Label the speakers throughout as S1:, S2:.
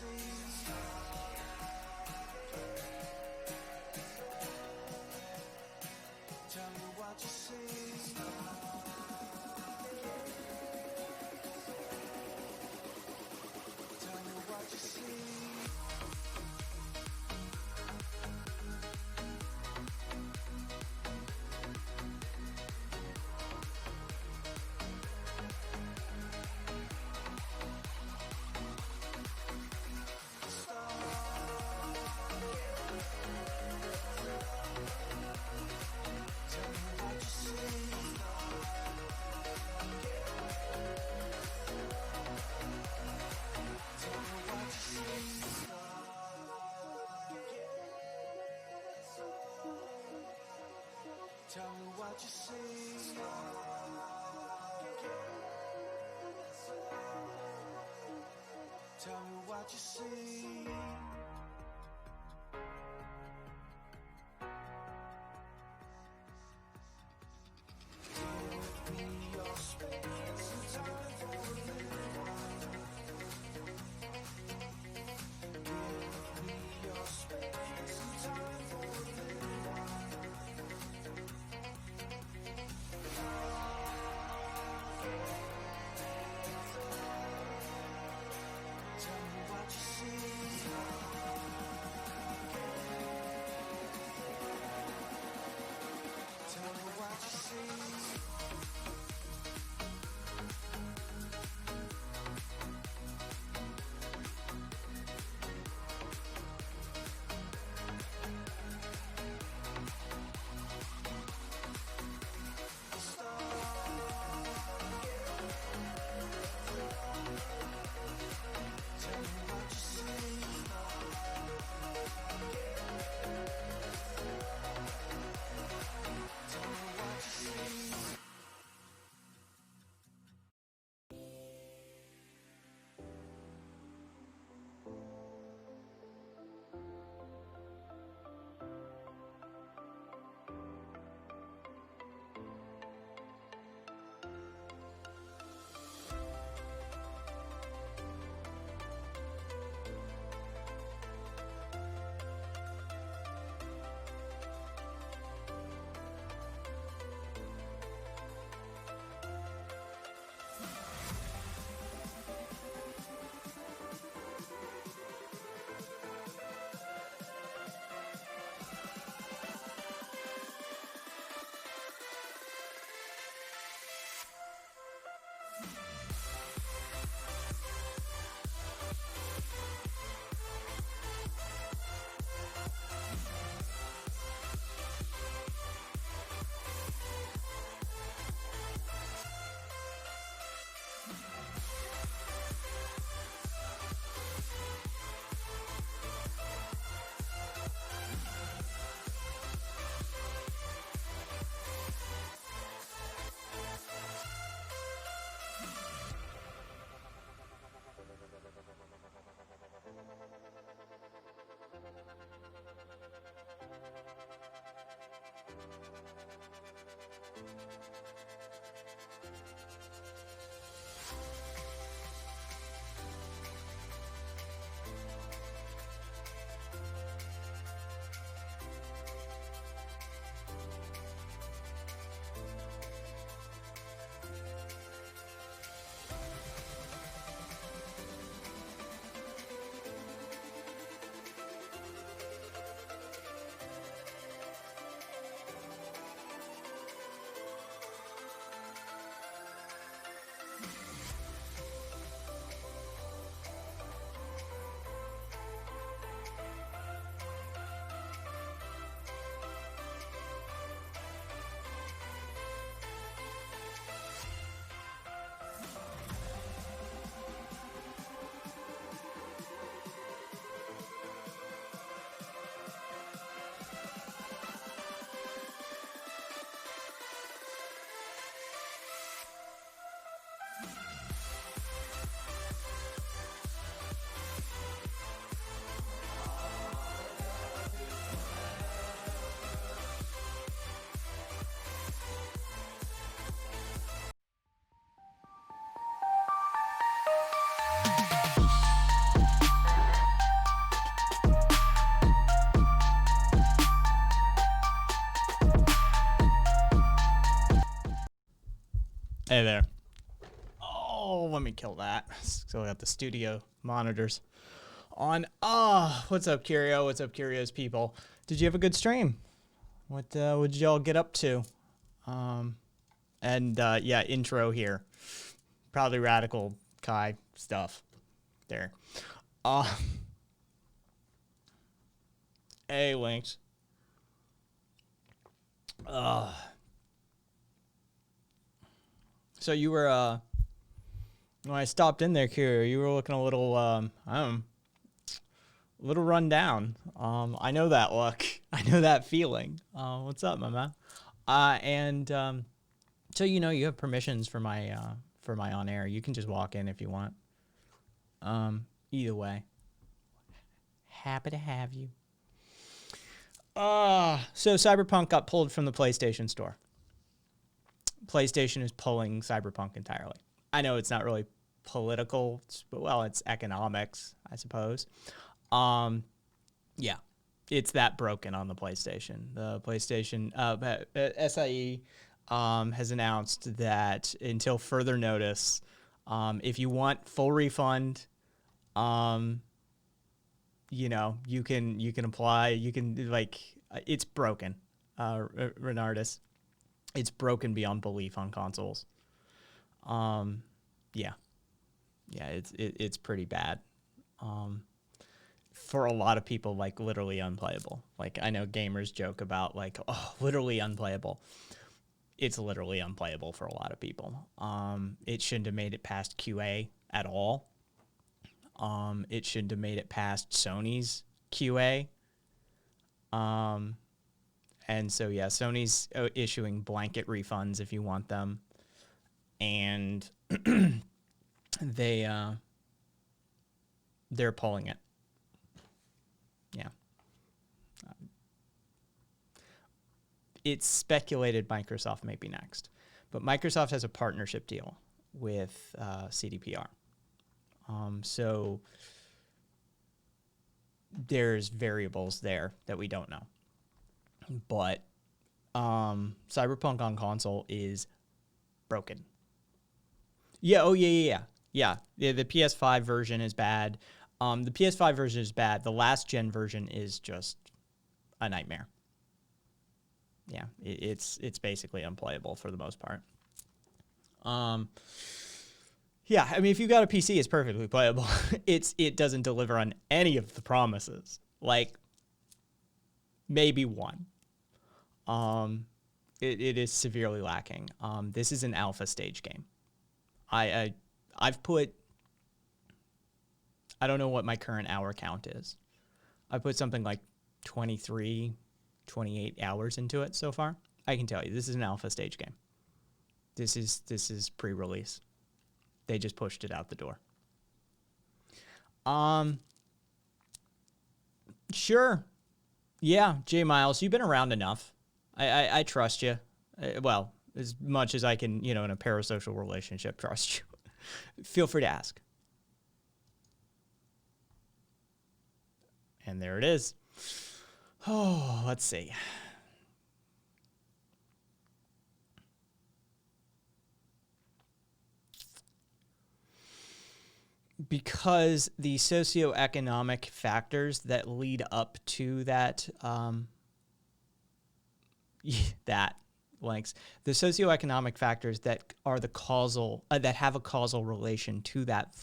S1: see. Tell me what you see. Tell me what you see. Tell me what you see. Tell me what you see. Give me your space and time for a little while. Give me your space and time for a little while. Tell me what you see.
S2: Hey there. Oh, let me kill that. So I got the studio monitors on. What's up, Curio? What's up, Curio's people? Did you have a good stream? What did y'all get up to? Yeah, intro here. Probably radical Kai stuff there. Uh, hey, Lynx. So you were when I stopped in there, Curio, you were looking a little I don't know, a little run down. I know that look. I know that feeling. What's up, my man? So you have permissions for my on air. You can just walk in if you want. Either way, happy to have you. So Cyberpunk got pulled from the PlayStation Store. PlayStation is pulling Cyberpunk entirely. I know it's not really political, but well, it's economics, I suppose. Yeah, it's that broken on the PlayStation. The PlayStation SIE has announced that until further notice, if you want full refund, you can apply. You can it's broken, Renardus. It's broken beyond belief on consoles. Yeah, it's pretty bad. For a lot of people, like literally unplayable. Like I know gamers joke about like, oh, literally unplayable. It's literally unplayable for a lot of people. It shouldn't have made it past QA at all. It shouldn't have made it past Sony's QA. And so yeah, Sony's issuing blanket refunds if you want them, and they're pulling it. Yeah. It's speculated Microsoft may be next, but Microsoft has a partnership deal with CDPR. So there's variables there that we don't know. But Cyberpunk on console is broken. Yeah, Yeah, the PS5 version is bad. The PS5 version is bad. The last gen version is just a nightmare. Yeah, it's basically unplayable for the most part. Yeah, I mean, if you've got a PC, it's perfectly playable. It doesn't deliver on any of the promises. Like, maybe one. It is severely lacking. This is an alpha stage game. I've put, I don't know what my current hour count is. I put something like 23, 28 hours into it so far. I can tell you, this is an alpha stage game. This is pre-release. They just pushed it out the door. Sure. Yeah, J Miles, you've been around enough. I trust you. Well, as much as I can, in a parasocial relationship, trust you. Feel free to ask. And there it is. Oh, let's see. Because the socioeconomic factors that lead up to that, that links, the socioeconomic factors that are the causal, that have a causal relation to that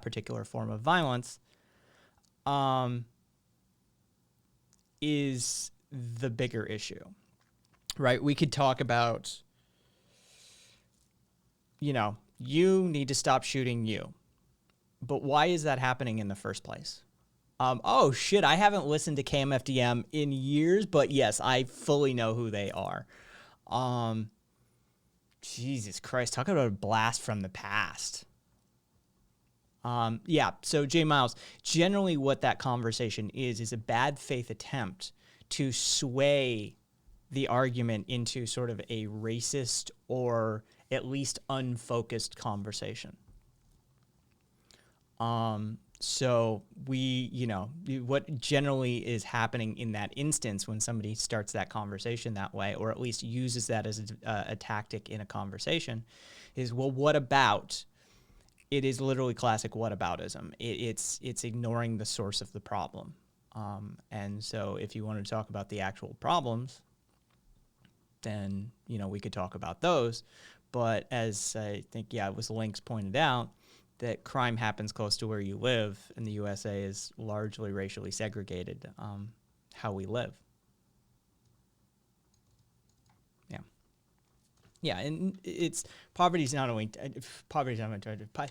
S2: particular form of violence, is the bigger issue, right? We could talk about, you need to stop shooting you. But why is that happening in the first place? Oh, shit, I haven't listened to KMFDM in years, but yes, I fully know who they are. Jesus Christ, talk about a blast from the past. Yeah, so J Miles, generally what that conversation is a bad faith attempt to sway the argument into sort of a racist or at least unfocused conversation. So what generally is happening in that instance when somebody starts that conversation that way, or at least uses that as a tactic in a conversation, is, well, what about? It is literally classic whataboutism. It's ignoring the source of the problem. And so if you want to talk about the actual problems, then, we could talk about those. But as I think, it was Lynx pointed out, that crime happens close to where you live, and the USA is largely racially segregated, how we live. Yeah. Yeah, and poverty's not only, the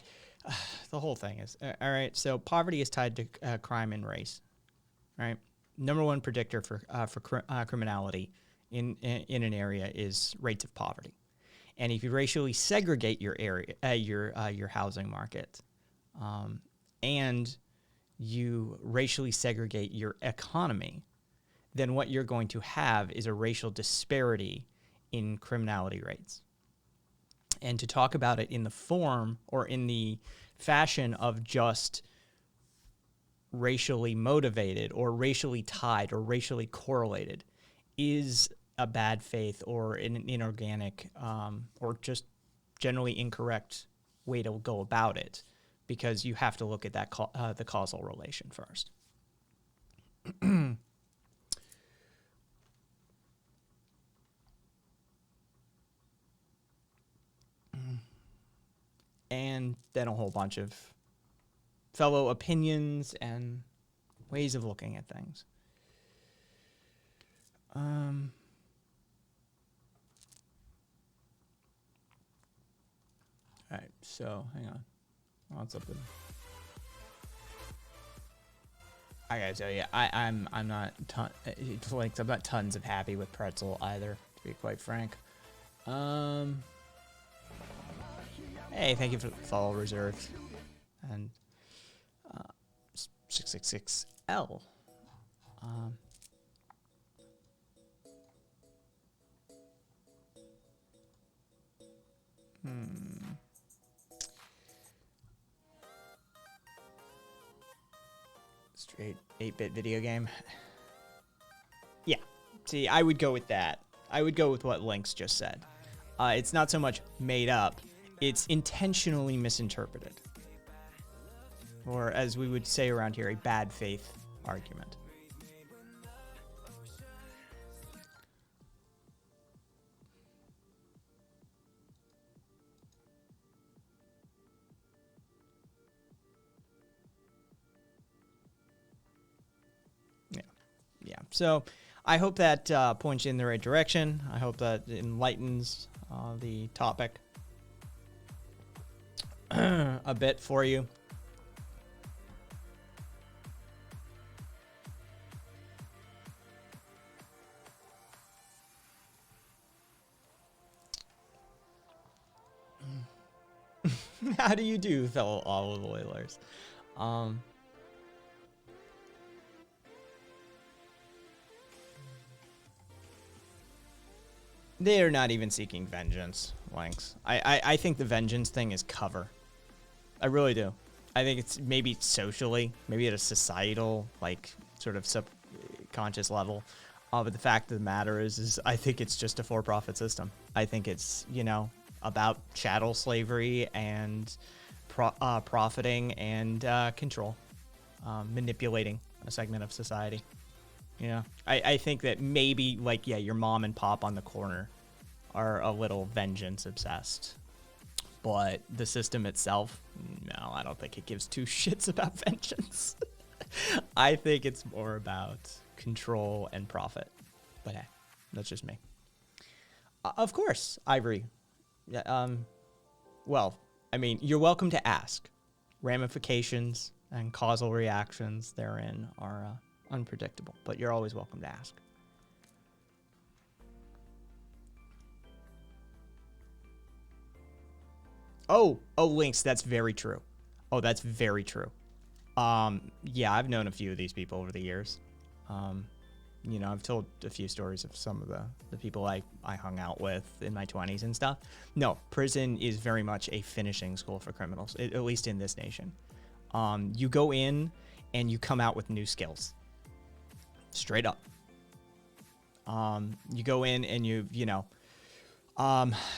S2: whole thing is, all right, so poverty is tied to crime and race, right? Number one predictor for criminality in an area is rates of poverty. And if you racially segregate your area, your housing market, and you racially segregate your economy, then what you're going to have is a racial disparity in criminality rates. And to talk about it in the form or in the fashion of just racially motivated or racially tied or racially correlated is a bad faith or an inorganic or just generally incorrect way to go about it, because you have to look at that the causal relation first. And then a whole bunch of fellow opinions and ways of looking at things. All right, so hang on. What's up with? I gotta tell you, I'm not like I'm not tons of happy with Pretzel either, to be quite frank. Hey, thank you for the follow reserved, and 666L. Straight 8-bit video game. Yeah. See, I would go with that. I would go with what Lynx just said. It's not so much made up, it's intentionally misinterpreted. Or, as we would say around here, a bad faith argument. Yeah. So I hope that points you in the right direction. I hope that enlightens the topic a bit for you. How do you do, fellow olive oilers? They are not even seeking vengeance, Lynx. I think the vengeance thing is cover. I really do. I think it's maybe socially, maybe at a societal, like, sort of subconscious level. But the fact of the matter is I think it's just a for-profit system. I think it's, about chattel slavery and profiting and control, manipulating a segment of society. Yeah, I think that maybe, like, your mom and pop on the corner are a little vengeance obsessed. But the system itself, no, I don't think it gives two shits about vengeance. I think it's more about control and profit. But hey, that's just me. Of course, Ivory. Well, I mean, you're welcome to ask. Ramifications and causal reactions therein are unpredictable, but you're always welcome to ask. Oh, Lynx, that's very true. Oh, that's very true. Yeah, I've known a few of these people over the years. I've told a few stories of some of the people I hung out with in my 20s and stuff. No, prison is very much a finishing school for criminals, at least in this nation. You go in and you come out with new skills. Straight up. You go in and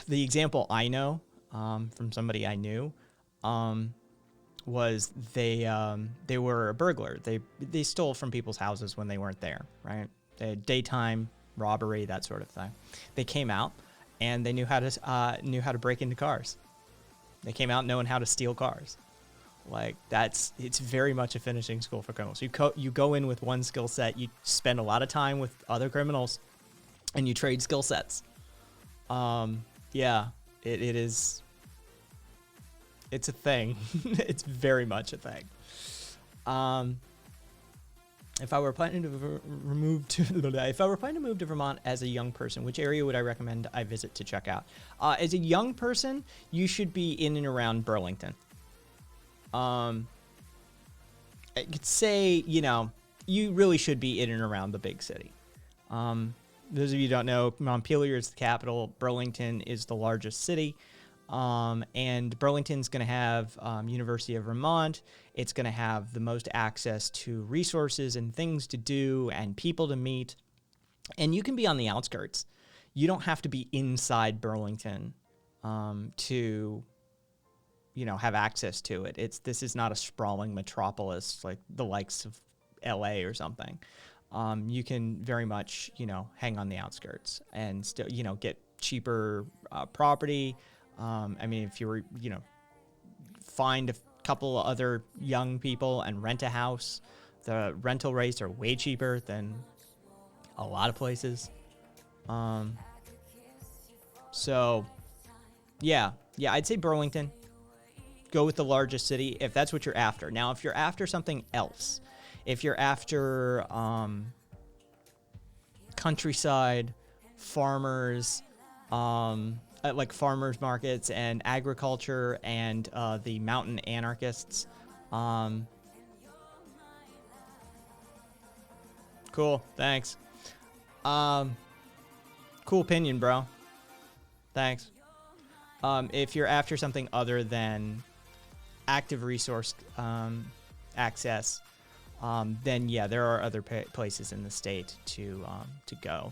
S2: the example I know from somebody I knew was they were a burglar. They stole from people's houses when they weren't there, right? They had daytime robbery, that sort of thing. They came out and they knew how to break into cars. They came out knowing how to steal cars. Like it's very much a finishing school for criminals. You go in with one skill set, you spend a lot of time with other criminals, and you trade skill sets. Yeah, it is. It's a thing. It's very much a thing. If I were planning to move to Vermont as a young person, which area would I recommend I visit to check out? As a young person, you should be in and around Burlington. I could say, you really should be in and around the big city. Those of you who don't know, Montpelier is the capital. Burlington is the largest city. And Burlington's going to have University of Vermont. It's going to have the most access to resources and things to do and people to meet. And you can be on the outskirts. You don't have to be inside Burlington to have access to it. This is not a sprawling metropolis like the likes of LA or something. You can very much, hang on the outskirts and still, get cheaper property. If you were, find a couple of other young people and rent a house, the rental rates are way cheaper than a lot of places. So yeah, I'd say Burlington. Go with the largest city if that's what you're after. Now, if you're after something else, if you're after countryside, farmers, like farmers markets and agriculture and the mountain anarchists, cool, thanks. Cool opinion, bro. Thanks. If you're after something other than active resource access, then yeah, there are other places in the state to go.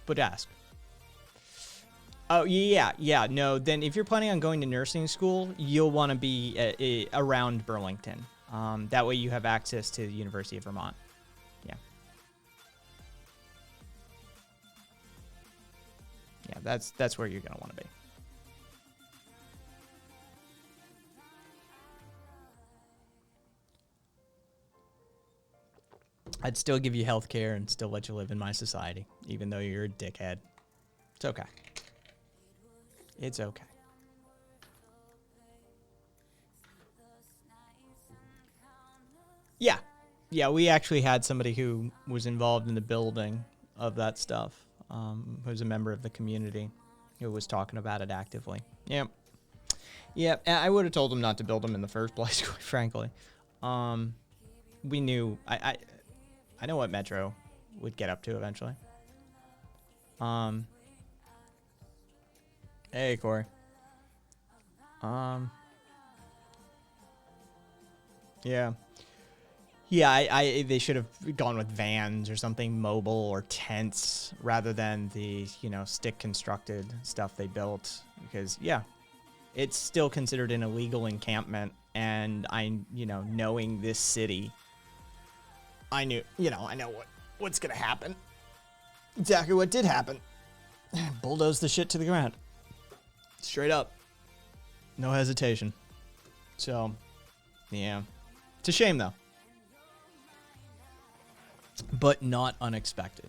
S2: But ask. Oh yeah. No, then if you're planning on going to nursing school, you'll want to be around Burlington. That way you have access to the University of Vermont. Yeah. Yeah, that's where you're gonna want to be. I'd still give you health care and still let you live in my society, even though you're a dickhead. It's okay. It's okay. Yeah. Yeah, we actually had somebody who was involved in the building of that stuff, who's a member of the community, who was talking about it actively. Yep. Yep, I would have told him not to build them in the first place, quite frankly. We knew... I know what Metro would get up to eventually. Hey, Corey. Yeah. Yeah, they should have gone with vans or something mobile or tents rather than the, stick constructed stuff they built. Because, yeah, it's still considered an illegal encampment. And knowing this city, I know what's going to happen. Exactly what did happen. Bulldoze the shit to the ground. Straight up. No hesitation. So, yeah. It's a shame, though. But not unexpected.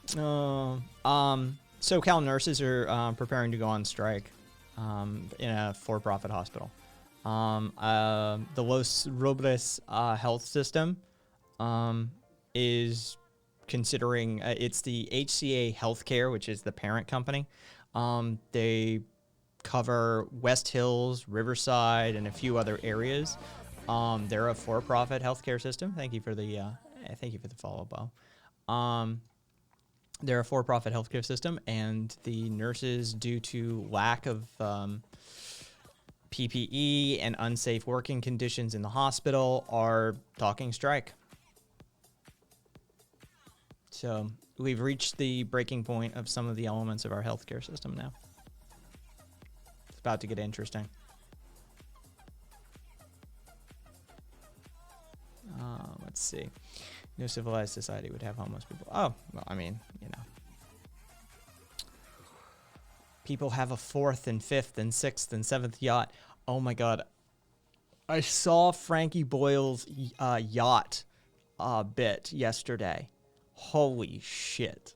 S2: SoCal nurses are preparing to go on strike in a for-profit hospital. The Los Robles health system is considering it's the HCA Healthcare, which is the parent company. They cover West Hills, Riverside, and a few other areas. They're a for-profit healthcare system. Thank you for the follow, Bo. They're a for-profit healthcare system, and the nurses, due to lack of PPE and unsafe working conditions in the hospital, are talking strike. So we've reached the breaking point of some of the elements of our healthcare system now. It's about to get interesting. Let's see. No civilized society would have homeless people. Oh, well, I mean, you know. People have a 4th and 5th and 6th and 7th yacht. Oh my God. I saw Frankie Boyle's yacht bit yesterday. Holy shit.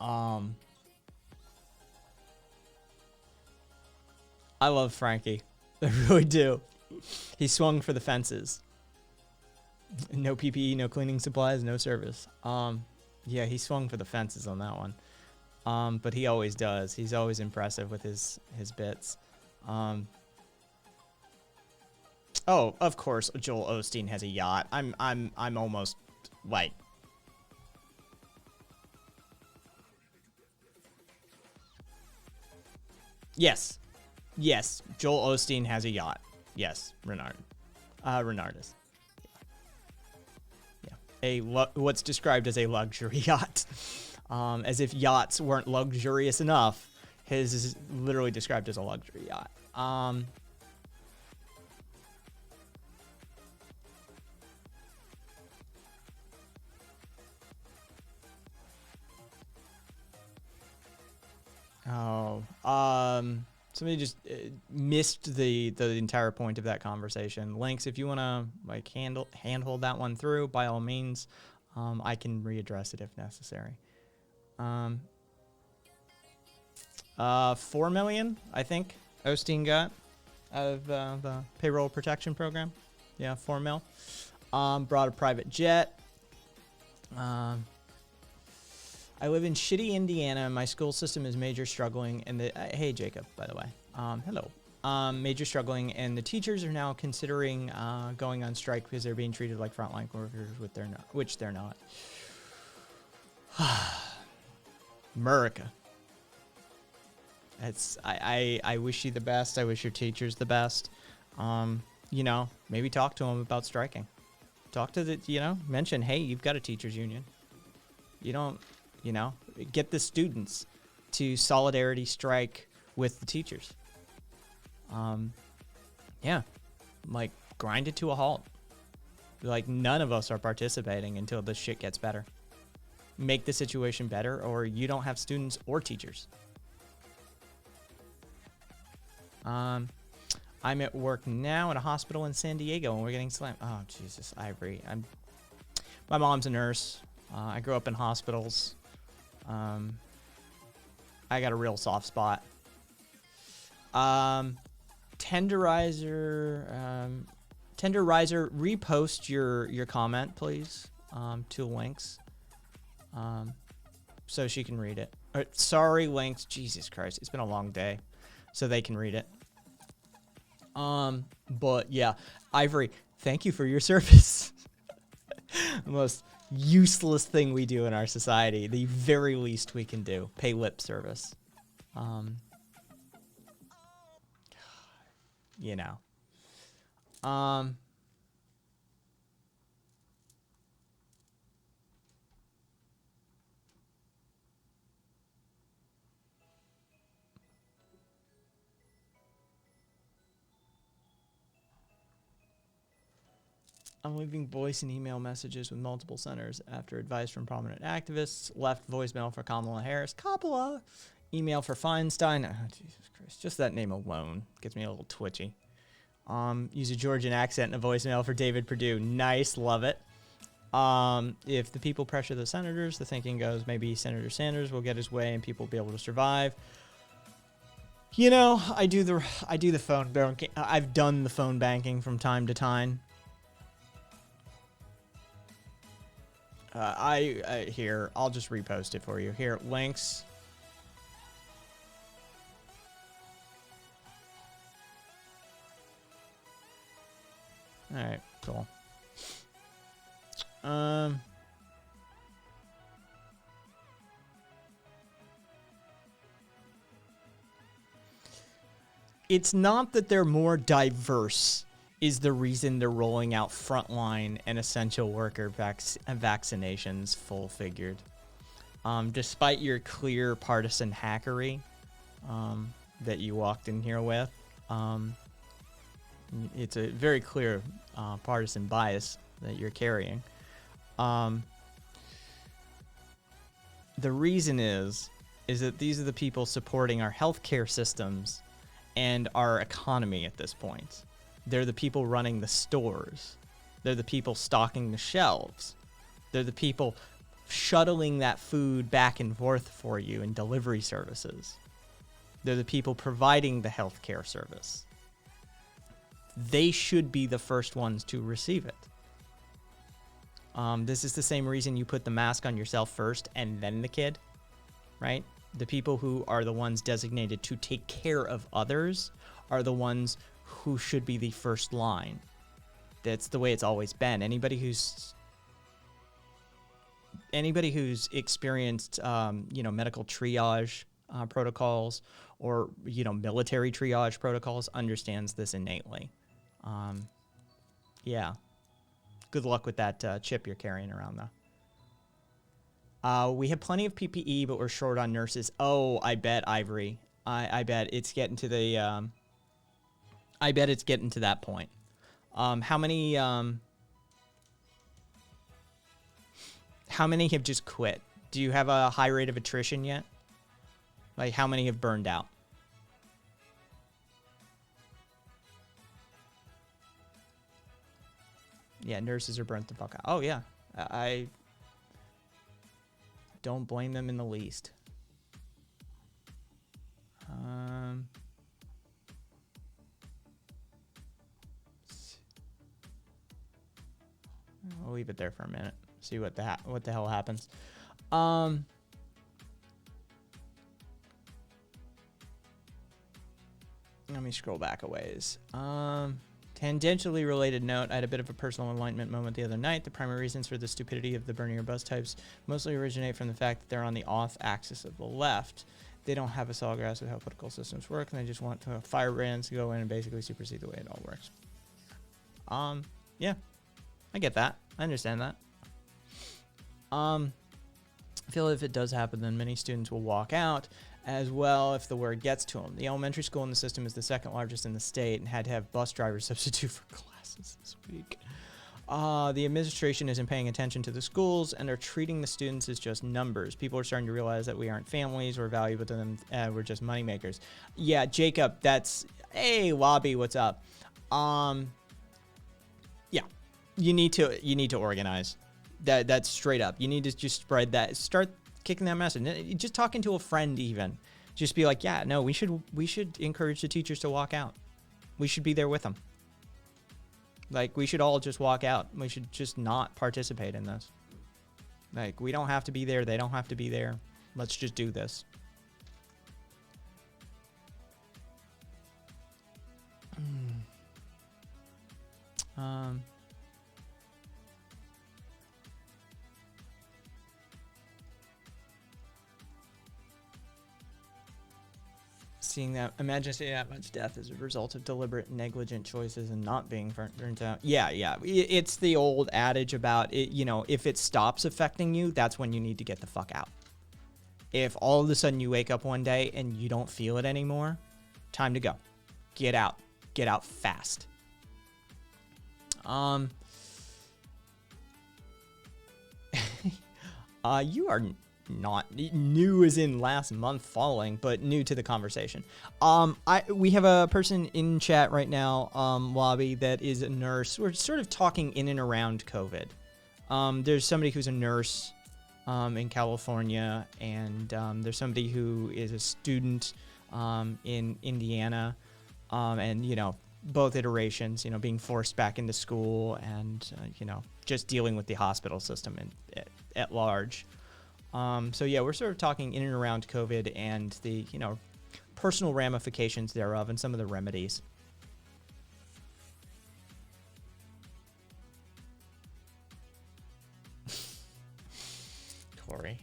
S2: I love Frankie. I really do. He swung for the fences. No PPE, no cleaning supplies, no service. Yeah, he swung for the fences on that one. But he always does. He's always impressive with his bits. Oh, of course, Joel Osteen has a yacht. I'm almost like. Yes, Joel Osteen has a yacht. Yes, Renardus. What's described as a luxury yacht. As if yachts weren't luxurious enough, his is literally described as a luxury yacht. Somebody just missed the entire point of that conversation. Lynx, if you want to like handhold that one through, by all means, I can readdress it if necessary. 4 million, I think, Osteen got out of the payroll protection program. Yeah, 4 mil. Brought a private jet. I live in shitty Indiana. My school system is major struggling, and hey Jacob, by the way, hello. Major struggling, and the teachers are now considering going on strike because they're being treated like frontline workers, which they're not. America. I wish you the best. I wish your teachers the best. You know, maybe talk to them about striking. Talk to mention, hey, you've got a teachers union. Get the students to solidarity strike with the teachers. Yeah, like grind it to a halt. Like none of us are participating until this shit gets better. Make the situation better, or you don't have students or teachers. I'm at work now at a hospital in San Diego, and we're getting slammed. Oh, Jesus, Ivory. My mom's a nurse. I grew up in hospitals. I got a real soft spot. Tenderizer, repost your comment, please, to Lynx, so she can read it. Sorry, Lynx. Jesus Christ, it's been a long day, so they can read it. But yeah, Ivory, thank you for your service. The most useless thing we do in our society. The very least we can do. Pay lip service. You know. I'm leaving voice and email messages with multiple centers after advice from prominent activists. Left voicemail for Kamala Harris. Coppola. Email for Feinstein. Oh, Jesus Christ. Just that name alone gets me a little twitchy. Use a Georgian accent in a voicemail for David Perdue. Nice. Love it. If the people pressure the senators, the thinking goes maybe Senator Sanders will get his way and people will be able to survive. You know, I do the phone banking. I've done the phone banking from time to time. Here, I'll just repost it for you. Here, links. All right, cool. it's not that they're more diverse is the reason they're rolling out frontline and essential worker vaccinations full figured. Despite your clear partisan hackery that you walked in here with, it's a very clear partisan bias that you're carrying. The reason is that these are the people supporting our healthcare systems and our economy at this point. They're the people running the stores. They're the people stocking the shelves. They're the people shuttling that food back and forth for you in delivery services. They're the people providing the healthcare service. They should be the first ones to receive it. This is the same reason you put the mask on yourself first and then the kid, right? The people who are the ones designated to take care of others are the ones who should be the first line. That's the way it's always been. Anybody who's experienced, medical triage protocols or, military triage protocols understands this innately. Yeah. Good luck with that chip you're carrying around, though. We have plenty of PPE, but we're short on nurses. Oh, I bet, Ivory. I bet it's getting to the... I bet it's getting to that point. How many have just quit? Do you have a high rate of attrition yet? Like, how many have burned out? Yeah, nurses are burnt the fuck out. Oh, yeah. I don't blame them in the least. I'll leave it there for a minute. See what the hell happens. Let me scroll back a ways. Tangentially related note, I had a bit of a personal enlightenment moment the other night. The primary reasons for the stupidity of the Bernier bus types mostly originate from the fact that they're on the off axis of the left. They don't have a solid grasp of how political systems work, and they just want firebrands to go in and basically supersede the way it all works. Yeah, I get that. I understand that. I feel if it does happen, then many students will walk out as well if the word gets to them. The elementary school in the system is the second largest in the state and had to have bus drivers substitute for classes this week. The administration isn't paying attention to the schools and are treating the students as just numbers. People are starting to realize that we aren't families, we're valuable to them, we're just moneymakers. Yeah, Jacob, that's... Hey, Lobby, what's up? Yeah, you need to organize. That's straight up. You need to just spread that. Start kicking that message. Just talking to a friend even. Just be like, yeah, no, we should encourage the teachers to walk out. We should be there with them. Like, we should all just walk out. We should just not participate in this. Like, we don't have to be there. They don't have to be there. Let's just do this. Imagine seeing that much death as a result of deliberate negligent choices and not being burnt out. Yeah. It's the old adage about it. If it stops affecting you, that's when you need to get the fuck out. If all of a sudden you wake up one day and you don't feel it anymore, time to go. Get out. Get out fast. You are not new as in last month following, but new to the conversation. We have a person in chat right now, Lobby, that is a nurse. We're sort of talking in and around COVID. There's somebody who's a nurse in California, and there's somebody who is a student in Indiana, and both iterations, being forced back into school and just dealing with the hospital system at large. So yeah, we're sort of talking in and around COVID and the, personal ramifications thereof and some of the remedies. Corey.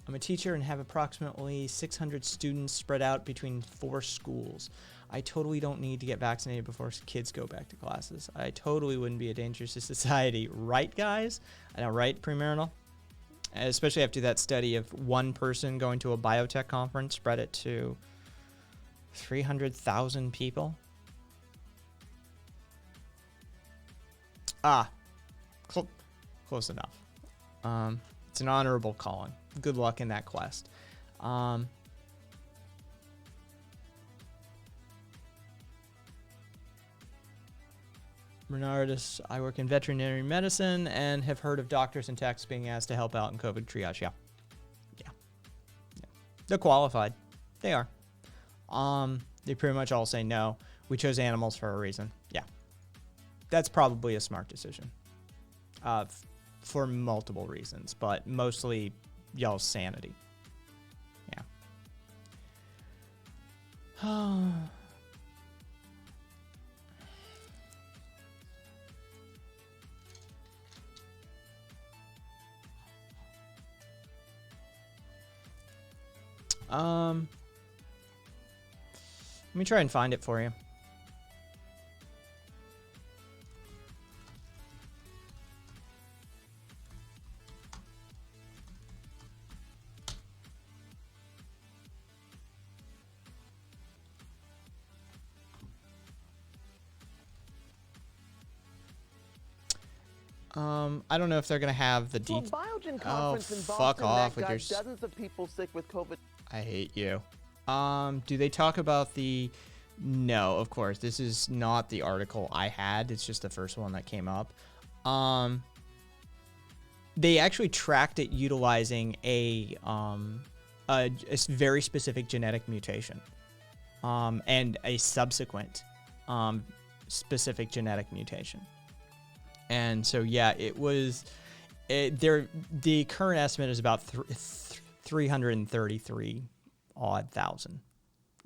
S2: I'm a teacher and have approximately 600 students spread out between 4 schools. I totally don't need to get vaccinated before kids go back to classes. I totally wouldn't be a danger to society. Right, guys? I know, right, premarital? Especially after that study of one person going to a biotech conference spread it to 300,000 people. Close enough. It's an honorable calling. Good luck in that quest. Bernardus, I work in veterinary medicine and have heard of doctors and techs being asked to help out in COVID triage. Yeah. They're qualified. They are. They pretty much all say no. We chose animals for a reason. Yeah. That's probably a smart decision. For multiple reasons, but mostly y'all's sanity. Yeah. Let me try and find it for you. I don't know if they're gonna have the
S3: So a
S2: details.
S3: Biogen conference in
S2: fuck
S3: Boston
S2: off
S3: that
S2: with
S3: got
S2: your
S3: dozens of people sick with COVID.
S2: I hate you. Do they talk about the... No, of course. This is not the article I had. It's just the first one that came up. They actually tracked it utilizing a very specific genetic mutation. And a subsequent specific genetic mutation. And so, yeah, the current estimate is about 333 odd thousand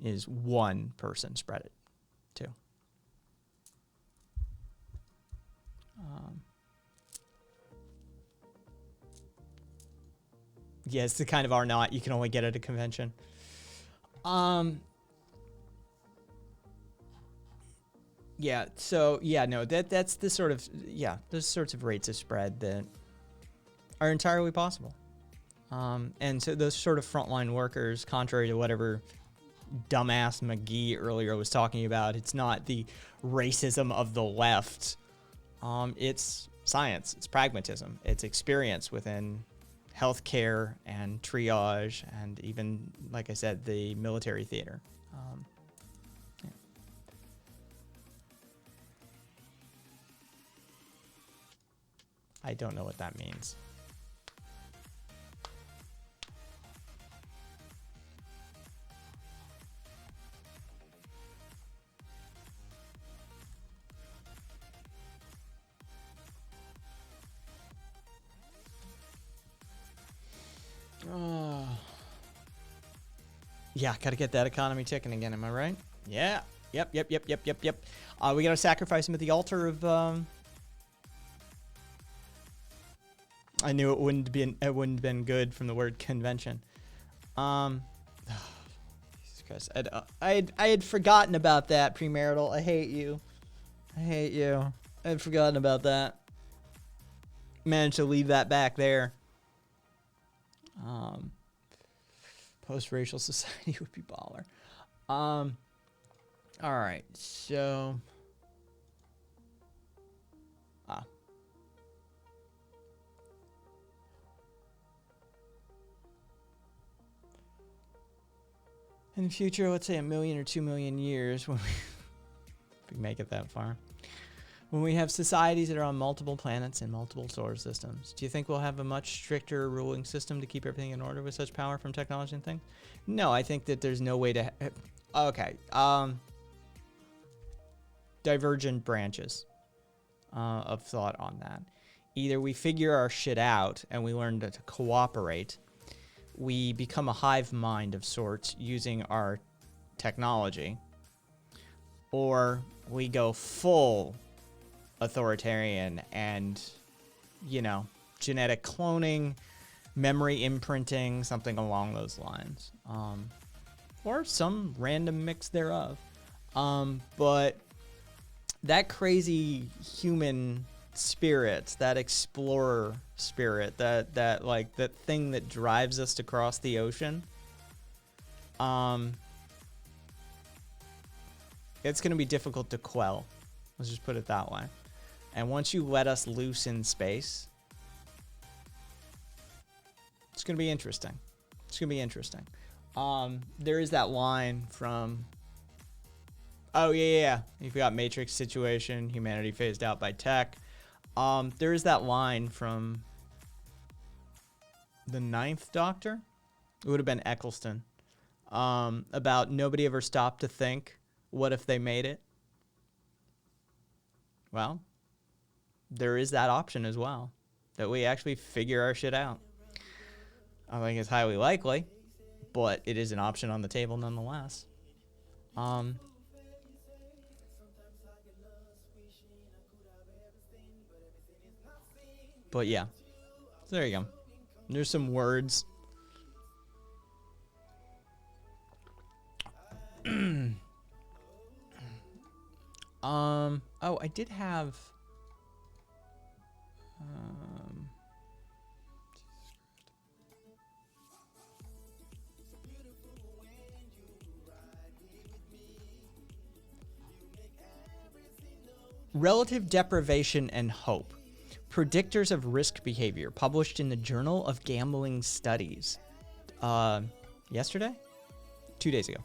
S2: is one person spread it to. Yeah, it's the kind of R0 you can only get at a convention. Yeah, so yeah, no, that's the sort of, yeah, those sorts of rates of spread that are entirely possible. And so those sort of frontline workers, contrary to whatever dumbass McGee earlier was talking about, it's not the racism of the left. It's science, it's pragmatism, it's experience within healthcare and triage and even, like I said, the military theater. Yeah. I don't know what that means. Yeah, gotta get that economy ticking again, am I right? Yeah. Yep. We gotta sacrifice him at the altar of, I knew it wouldn't have been good from the word convention. Jesus Christ. I had forgotten about that, premarital. I hate you. I had forgotten about that. Managed to leave that back there. Post-racial society would be baller. All right, so in the future, let's say 1 million or 2 million years, when if we make it that far, when we have societies that are on multiple planets and multiple solar systems, do you think we'll have a much stricter ruling system to keep everything in order with such power from technology and things? No, I think that there's no way to... Okay. Divergent branches of thought on that. Either we figure our shit out and we learn to cooperate, we become a hive mind of sorts using our technology, or we go full authoritarian and, you know, genetic cloning, memory imprinting, something along those lines, or some random mix thereof. But that crazy human spirit, that explorer spirit, that like that thing that drives us to cross the ocean, it's going to be difficult to quell. Let's just put it that way. And once you let us loose in space, it's going to be interesting. It's going to be interesting. There is that line from, oh yeah. You've got Matrix situation, humanity phased out by tech. There is that line from the Ninth Doctor. It would have been Eccleston. About nobody ever stopped to think, what if they made it? Well, there is that option as well, that we actually figure our shit out. I think it's highly likely, but it is an option on the table nonetheless. But yeah, so there you go. There's some words. Oh, I did have. Relative deprivation and hope. Predictors of risk behavior, published in the Journal of Gambling Studies. Yesterday? 2 days ago.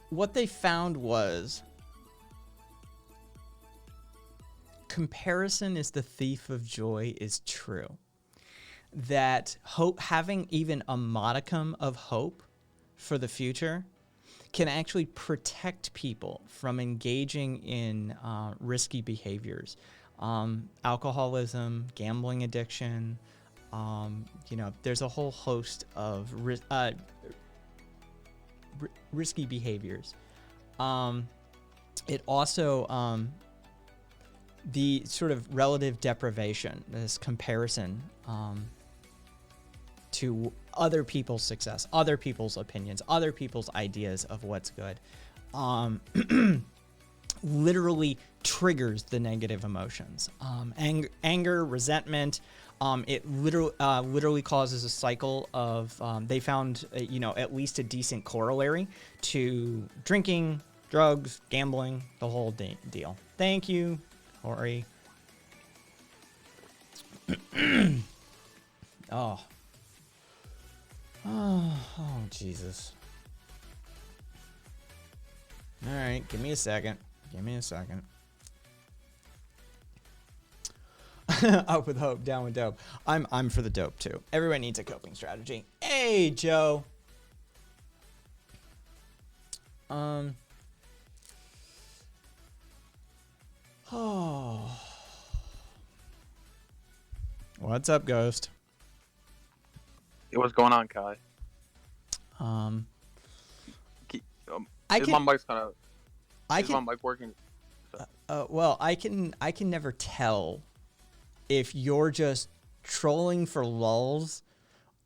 S2: What they found was comparison is the thief of joy is true. That hope, having even a modicum of hope for the future, can actually protect people from engaging in risky behaviors. Alcoholism, gambling addiction, there's a whole host of risky behaviors. It also, the sort of relative deprivation, this comparison to other people's success, other people's opinions, other people's ideas of what's good, literally triggers the negative emotions. Anger, resentment. It literally causes a cycle of, they found, at least a decent corollary to drinking, drugs, gambling, the whole deal. Thank you, Ori. Oh, Jesus. All right, give me a second. Up with hope, down with dope. I'm for the dope too. Everyone needs a coping strategy. Hey, Joe. Oh. What's up, Ghost?
S4: Hey, what's going on, Kai? Is my mic kind of? Is my mic working?
S2: Well, I can never tell if you're just trolling for lulz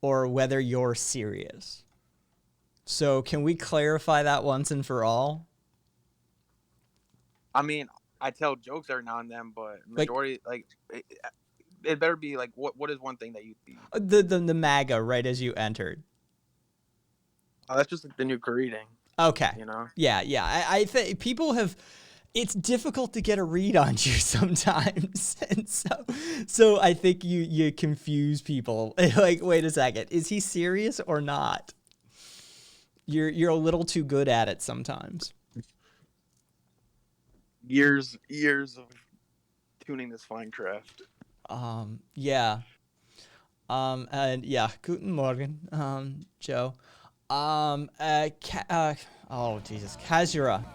S2: or whether you're serious. So can we clarify that once and for all?
S4: I mean, I tell jokes every now and then, but majority it better be like what is one thing that you think?
S2: The MAGA right as you entered.
S4: Oh, that's just like the new greeting.
S2: Okay.
S4: Yeah.
S2: I think people have. It's difficult to get a read on you sometimes, and so I think you confuse people. Like, wait a second, is he serious or not? You're a little too good at it sometimes.
S4: Years of tuning this fine craft.
S2: Yeah. And yeah, guten Morgen, Joe. Oh Jesus, Kazura.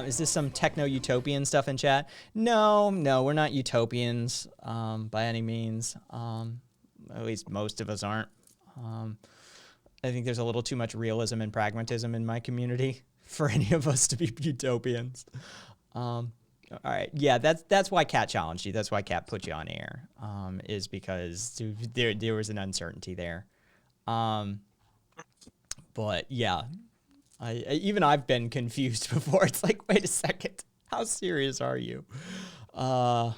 S2: Is this some techno utopian stuff in chat? No, we're not utopians by any means. At least most of us aren't. I think there's a little too much realism and pragmatism in my community for any of us to be utopians. All right, yeah, that's why Cat challenged you. That's why Cat put you on air. Is because there was an uncertainty there. But yeah, even I've been confused before. It's like, wait a second, how serious are you? But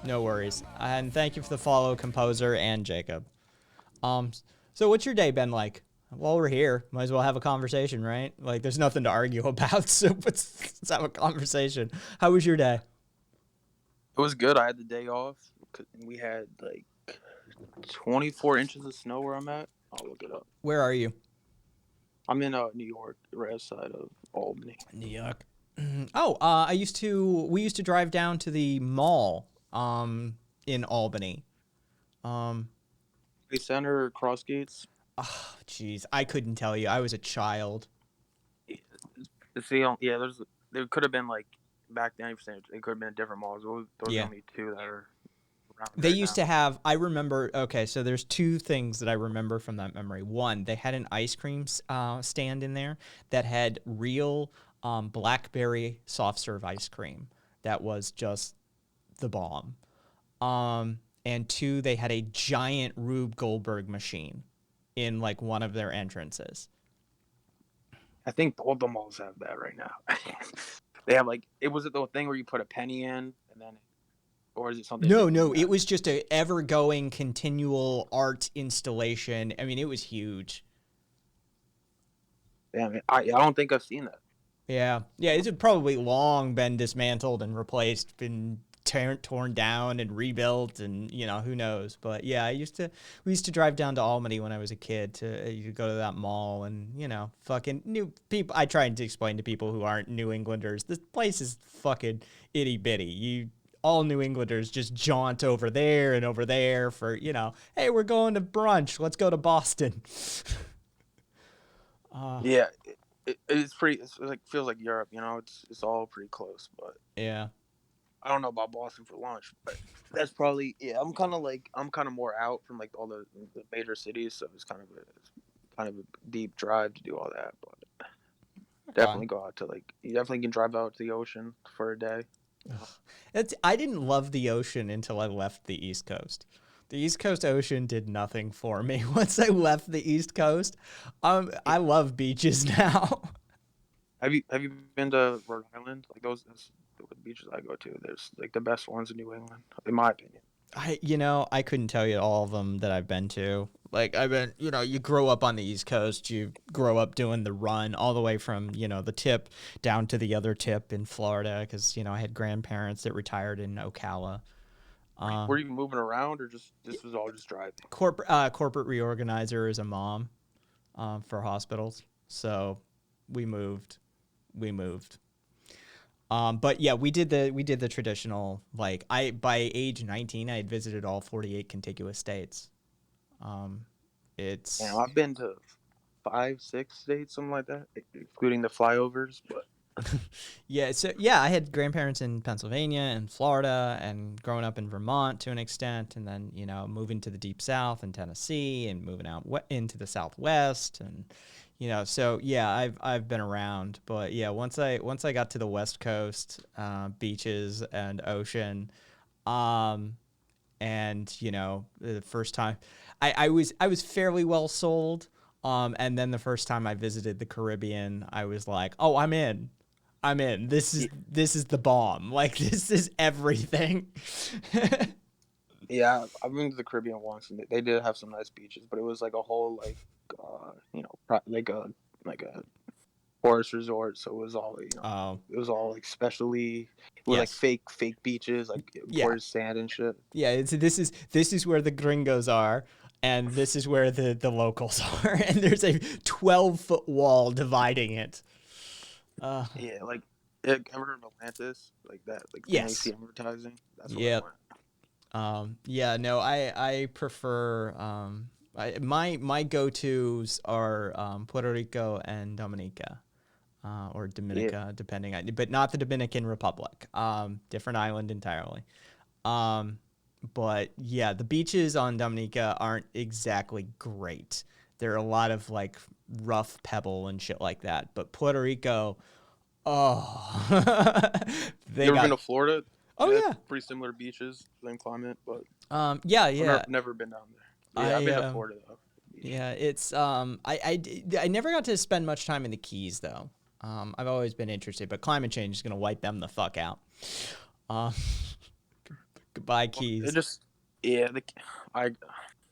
S2: no worries. And thank you for the follow, Composer and Jacob. So what's your day been like? While we're here, might as well have a conversation, right? Like, there's nothing to argue about, so let's have a conversation. How was your day?
S4: It was good. I had the day off. We had like 24 inches of snow where I'm at. I'll look it up.
S2: Where are you?
S4: I'm in New York, the right side of Albany.
S2: New York. Oh, we used to drive down to the mall in Albany.
S4: Center or Cross Gates.
S2: Oh, jeez, I couldn't tell you. I was a child.
S4: See, yeah, there could have been like back then. It could have been different malls. Those
S2: Yeah.
S4: are only two that are around.
S2: They
S4: right
S2: used
S4: now.
S2: to have, I remember, okay, so there's two things that I remember from that memory. One, they had an ice cream stand in there that had real blackberry soft serve ice cream that was just the bomb. And two, they had a giant Rube Goldberg machine in like one of their entrances.
S4: I think all the malls have that right now. They have like, was it the thing where you put a penny in and then, or is it something?
S2: No, it was just a ever-going continual art installation. I mean, it was huge.
S4: Damn, I don't think I've seen that.
S2: Yeah, it's probably long been dismantled and replaced, been torn down and rebuilt, and who knows. But yeah, we used to drive down to Albany when I was a kid to go to that mall, and fucking new people. I tried to explain to people who aren't New Englanders, this place is fucking itty bitty. All New Englanders just jaunt over there and over there for hey, we're going to brunch, let's go to Boston.
S4: Yeah, it's pretty. It's like feels like Europe. It's all pretty close, but
S2: Yeah.
S4: I don't know about Boston for lunch, but that's probably I'm kind of more out from like all the major cities, so it's kind of a deep drive to do all that. But definitely go out to you definitely can drive out to the ocean for a day.
S2: I didn't love the ocean until I left the East Coast. The East Coast ocean did nothing for me. Once I left the East Coast, I love beaches now.
S4: Have you been to Rhode Island? Like those the beaches I go to, there's like the best ones in New England, in my opinion.
S2: I couldn't tell you all of them that I've been to. Like I've been, you grow up on the East Coast, you grow up doing the run all the way from, the tip down to the other tip in Florida. Cause I had grandparents that retired in Ocala.
S4: Were you moving around or this was all just driving?
S2: Corporate reorganizer is a mom, for hospitals. So we moved. But yeah, we did the traditional, by age 19, I had visited all 48 contiguous states.
S4: I've been to 5-6 states, something like that, including the flyovers, but
S2: yeah, so yeah, I had grandparents in Pennsylvania and Florida, and growing up in Vermont to an extent, and then moving to the deep South and Tennessee, and moving out into the Southwest, and so yeah, I've been around. But yeah, once I got to the West Coast, beaches and ocean, and the first time I was fairly well sold. And then the first time I visited the Caribbean, I was like, oh, I'm in. This is the bomb. Like, this is everything.
S4: yeah, I've been to the Caribbean once, and they did have some nice beaches, but it was like a whole like a forest resort, so it was all it was all like specially with like fake beaches, like poured sand and shit.
S2: Yeah, this is where the gringos are. And this is where the locals are, and there's a 12-foot wall dividing it.
S4: Yeah, like ever heard of Atlantis? Like that, like
S2: yes.
S4: NAC advertising. That's what
S2: Yep.
S4: I went.
S2: Yeah, no, I prefer my go-tos are Puerto Rico and Dominica. or Dominica, depending on, but not the Dominican Republic. Different island entirely. But yeah, the beaches on Dominica aren't exactly great. There are a lot of like rough pebble and shit like that. But Puerto Rico, oh, they
S4: You ever been
S2: got.
S4: to Florida?
S2: Oh
S4: That's
S2: yeah,
S4: pretty similar beaches, same climate, but
S2: yeah,
S4: I've
S2: yeah.
S4: never been down there. But yeah, I've been to Florida though.
S2: Yeah, it's I never got to spend much time in the Keys though. I've always been interested, but climate change is gonna wipe them the fuck out. Um, goodbye
S4: It
S2: Keys.
S4: just yeah, I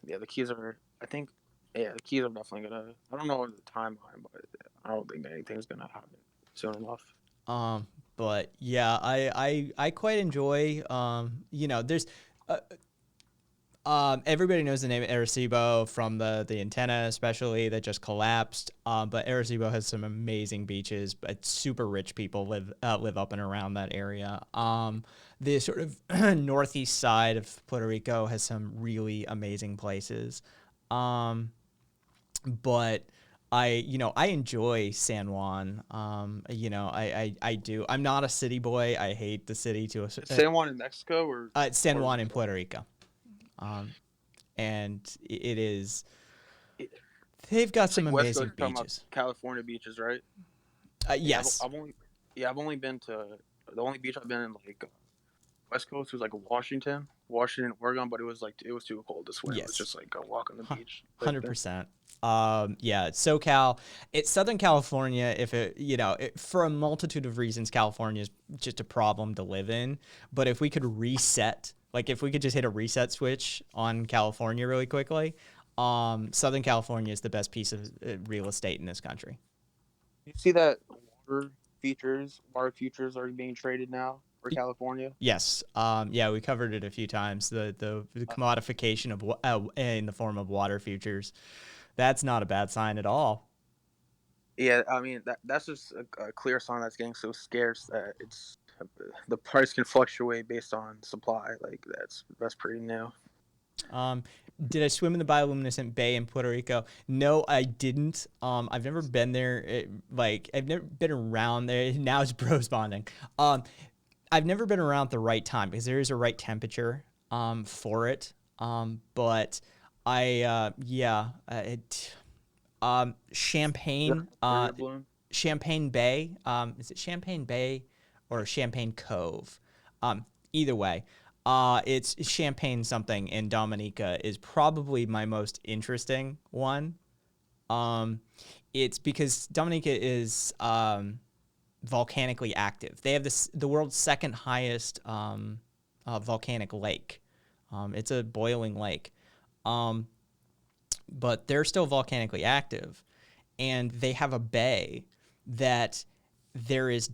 S4: yeah, the Keys are. I think yeah, the Keys are definitely gonna. I don't know the timeline, but I don't think anything's gonna happen soon enough.
S2: But yeah, I quite enjoy. You know, there's. Everybody knows the name Arecibo from the antenna, especially that just collapsed. But Arecibo has some amazing beaches, but super rich people live up and around that area. The sort of northeast side of Puerto Rico has some really amazing places. But I enjoy San Juan. I do. I'm not a city boy. I hate the city to a
S4: San Juan in Mexico or
S2: San
S4: Puerto
S2: Juan in
S4: Rico?
S2: Puerto Rico. And it is.
S4: It-
S2: They've got
S4: It's
S2: some
S4: like West
S2: amazing
S4: Coast, you're talking about
S2: beaches.
S4: California beaches, right?
S2: Yes.
S4: I've only been to the only beach I've been in like West Coast was like Washington, Oregon, but it was too cold to swim. It was
S2: Yes.
S4: just like a walk on the beach. type thing.
S2: 100%. Yeah, SoCal, it's Southern California. If for a multitude of reasons, California is just a problem to live in. But if we could reset, like if we could just hit a reset switch on California really quickly, Southern California is the best piece of real estate in this country.
S4: You see that water futures are being traded now for California.
S2: Yes. Yeah, we covered it a few times. The commodification of in the form of water futures. That's not a bad sign at all.
S4: Yeah, I mean that's just a clear sign that's getting so scarce that it's the price can fluctuate based on supply. Like that's pretty new.
S2: Did I swim in the bioluminescent bay in Puerto Rico? No, I didn't. I've never been there. I've never been around there. Now it's bros bonding. I've never been around at the right time because there is a right temperature for it. But Champagne
S4: River Bloom.
S2: Champagne Bay. Is it Champagne Bay or Champagne Cove? Either way, it's Champagne something in Dominica is probably my most interesting one. It's because Dominica is volcanically active. They have the world's second highest volcanic lake. It's a boiling lake. But they're still volcanically active, and they have a bay that there is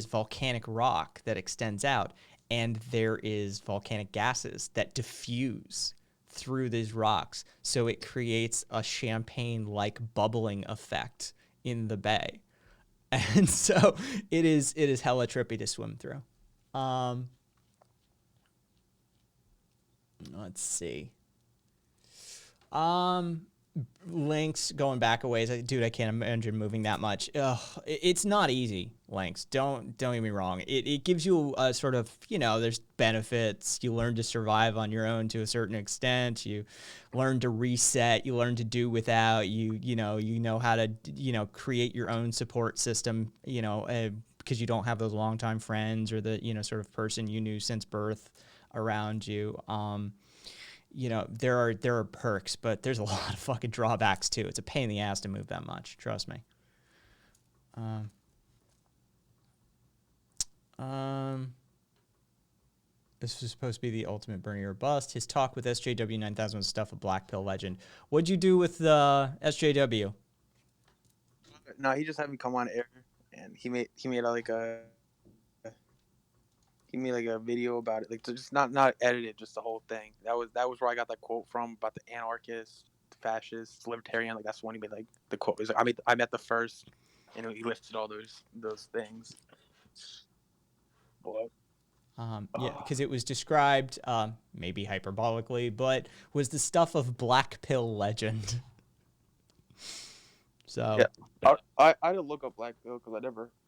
S2: volcanic rock that extends out, and there is volcanic gases that diffuse through these rocks, so it creates a champagne-like bubbling effect in the bay, and so it is hella trippy to swim through. Let's see. Links going back a ways. Dude, I can't imagine moving that much. Ugh, it's not easy, Links. Don't get me wrong. It gives you a sort of, there's benefits. You learn to survive on your own to a certain extent. You learn to reset. You learn to do without. You know how to, create your own support system, because you don't have those longtime friends or the, sort of person you knew since birth around you. There are perks, but there's a lot of fucking drawbacks too. It's a pain in the ass to move that much. Trust me. This was supposed to be the ultimate Bernie or bust. His talk with SJW 9000 was stuff of Black Pill Legend. What'd you do with SJW?
S4: No, he just had me come on air, and he made like a video about it, like just not edited, just the whole thing. That was where I got that quote from about the anarchist, fascist, libertarian. Like that's when he made like the quote. He's like, I met the first, and he listed all those things. What?
S2: Yeah, because it was described, maybe hyperbolically, but was the stuff of Black Pill Legend. So
S4: Yeah, I had to look up Black Pill because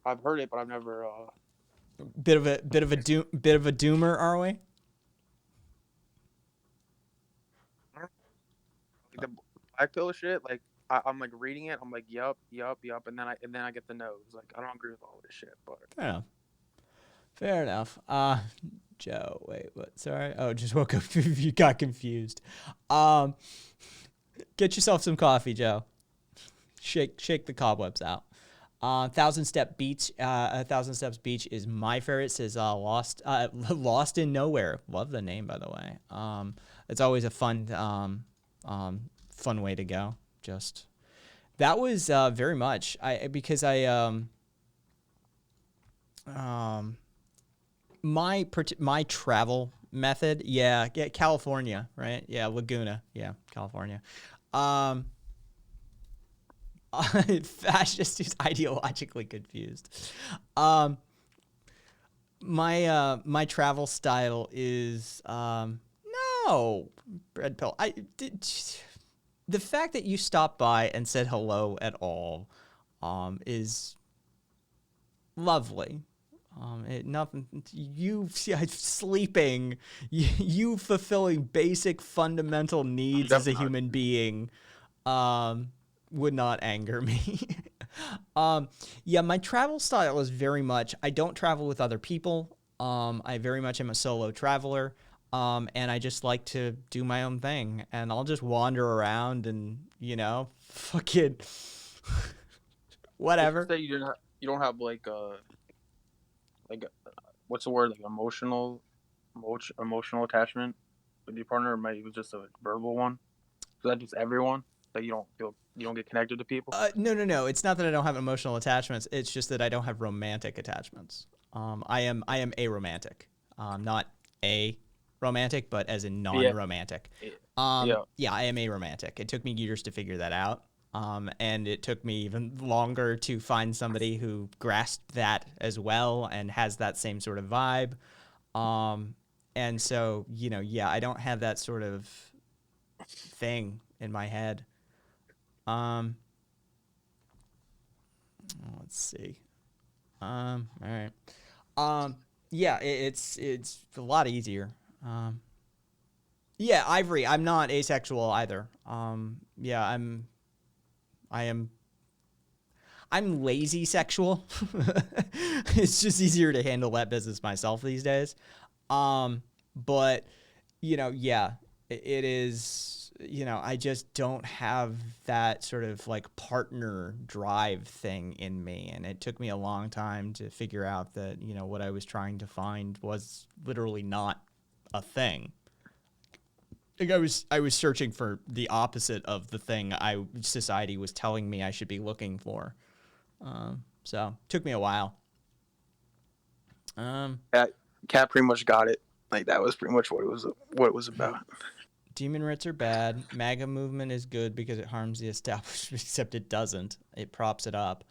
S4: I've heard it, but I've never.
S2: bit of a doomer, are we?
S4: Like the Black Pill shit. Like I'm like reading it. I'm like, yup, and then I get the nose. Like I don't agree with all this shit, but
S2: Fair enough. Fair enough. Joe, wait, what? Sorry. Oh, just woke up. You got confused. Get yourself some coffee, Joe. Shake the cobwebs out. Thousand Steps Beach is my favorite. It says Lost in Nowhere. Love the name, by the way. It's always a fun way to go. Just that was very much because my travel method, yeah, California, right? Yeah, Laguna, yeah, California. Fascist is ideologically confused. My travel style is no red pill. The fact that you stopped by and said hello at all is lovely. Nothing. You sleeping, you fulfilling basic fundamental needs as a human being, would not anger me. Yeah, my travel style is very much. I don't travel with other people. I very much am a solo traveler. And I just like to do my own thing, and I'll just wander around and fucking whatever.
S4: say you don't have like what's the word, like emotional attachment with your partner, or maybe it was just a verbal one. Is that just everyone that you don't get connected to people?
S2: No. It's not that I don't have emotional attachments. It's just that I don't have romantic attachments. I am aromantic. Not a romantic, but as in non-romantic. Yeah, I am aromantic. It took me years to figure that out. And it took me even longer to find somebody who grasped that as well and has that same sort of vibe. And so, yeah, I don't have that sort of thing in my head. Let's see. All right. Yeah, it's a lot easier. Yeah, Ivory, I'm not asexual either. Yeah, I'm lazy sexual. It's just easier to handle that business myself these days. But yeah, it is, I just don't have that sort of like partner drive thing in me. And it took me a long time to figure out that, what I was trying to find was literally not a thing. Like I was searching for the opposite of the thing society was telling me I should be looking for. So it took me a while.
S4: Cat pretty much got it. Like that was pretty much what it was about.
S2: Demon writs are bad. MAGA movement is good because it harms the establishment, except it doesn't. It props it up.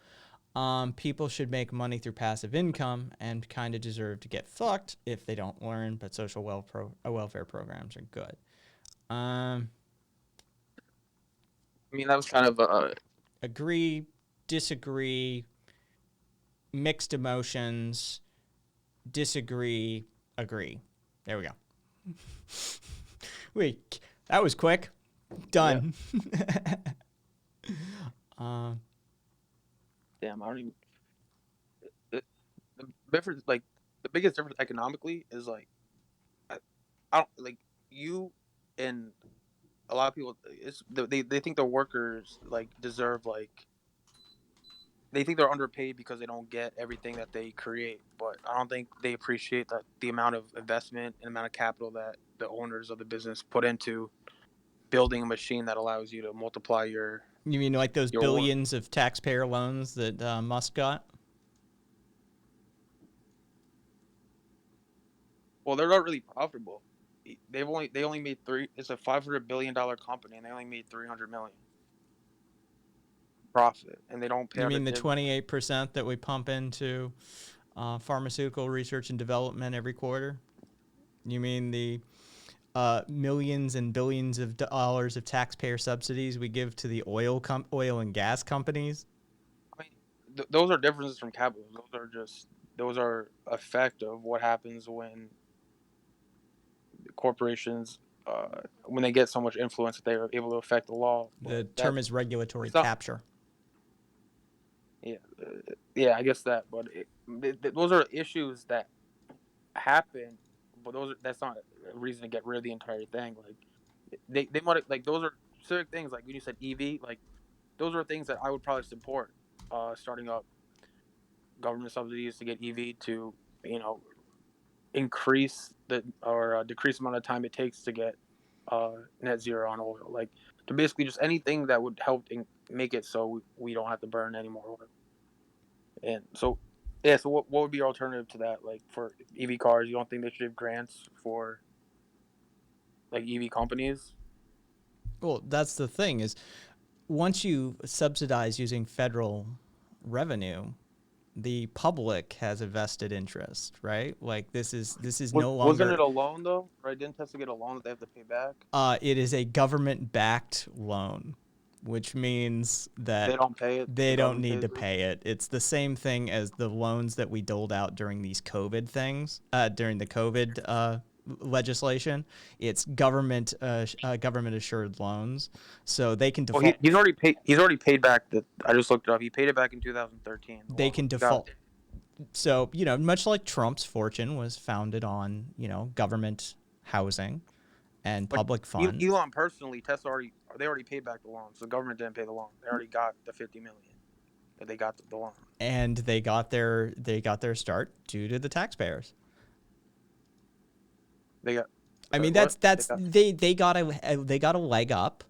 S2: People should make money through passive income and kind of deserve to get fucked if they don't learn, but social welfare programs are good.
S4: I mean, that was kind of
S2: agree, disagree, mixed emotions, disagree, agree. There we go. Wait, that was quick. Done. Yeah.
S4: Damn, I don't even. The difference, like the biggest difference economically, is like I don't like you and a lot of people. They think the workers like deserve like. They think they're underpaid because they don't get everything that they create, but I don't think they appreciate that the amount of investment and amount of capital that the owners of the business put into building a machine that allows you to multiply your.
S2: You mean like those billions of taxpayer loans that Musk got?
S4: Well, they're not really profitable. They only made It's a $500 billion company, and they only made 300 million profit, and they don't pay.
S2: You mean the 28% that we pump into pharmaceutical research and development every quarter? You mean the millions and billions of dollars of taxpayer subsidies we give to the oil and gas companies.
S4: I mean, those are differences from capitalism. Those are effect of what happens when corporations, when they get so much influence that they are able to affect the law.
S2: The
S4: But
S2: term is regulatory
S4: it's not-
S2: capture.
S4: yeah, yeah, I guess that. But those are issues that happen, but that's not a reason to get rid of the entire thing. Like they might, like, those are specific things. Like when you said EV, like those are things that I would probably support. Starting up government subsidies to get EV to, you know, increase or decrease the amount of time it takes to get net zero on oil. Like to basically just anything that would help make it so we don't have to burn any more oil. And so, yeah. So what would be your alternative to that? Like for EV cars, you don't think they should have grants for like EV companies?
S2: Well, that's the thing is, once you subsidize using federal revenue, the public has a vested interest, right? Like this is no longer.
S4: Wasn't it a loan though? Right? Didn't Tesla get a loan that they have to pay back?
S2: It is a government-backed loan, which means that
S4: They don't pay it.
S2: they
S4: the
S2: don't
S4: government
S2: need to
S4: pays it?
S2: pay it. It's the same thing as the loans that we doled out during these COVID things, during the COVID legislation. It's government assured loans, so they can
S4: Well,
S2: default.
S4: he's already paid. He's already paid back the. I just looked it up. He paid it back in 2013. the
S2: They
S4: loan.
S2: can
S4: He got
S2: default.
S4: it.
S2: So, you know, much like Trump's fortune was founded on, you know, government housing and
S4: But
S2: public funds.
S4: Elon personally, they already paid back the loan. So the government didn't pay the loan. They already got the 50 million that they got the loan.
S2: And they got their start due to the taxpayers.
S4: They got.
S2: I mean,
S4: what?
S2: they got a leg up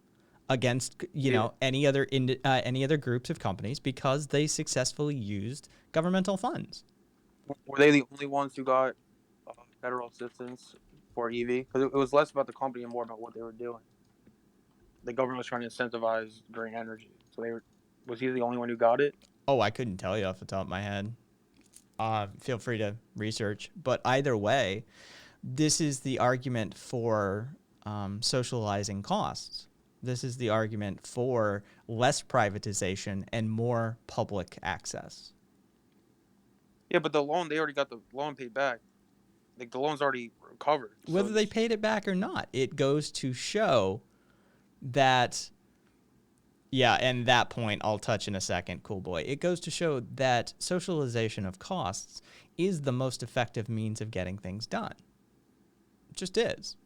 S2: against, you know, any other groups of companies because they successfully used governmental funds.
S4: Were they the only ones who got federal assistance for EV? Because it was less about the company and more about what they were doing. The government was trying to incentivize green energy, so was he the only one who got it?
S2: Oh, I couldn't tell you off the top of my head. Feel free to research. But either way, this is the argument for socializing costs. This is the argument for less privatization and more public access.
S4: Yeah, but the loan, they already got the loan paid back. Like the loan's already covered. so
S2: Whether they
S4: it's-
S2: paid it back or not, it goes to show that, yeah, and that point I'll touch in a second, cool boy. It goes to show that socialization of costs is the most effective means of getting things done. It just is.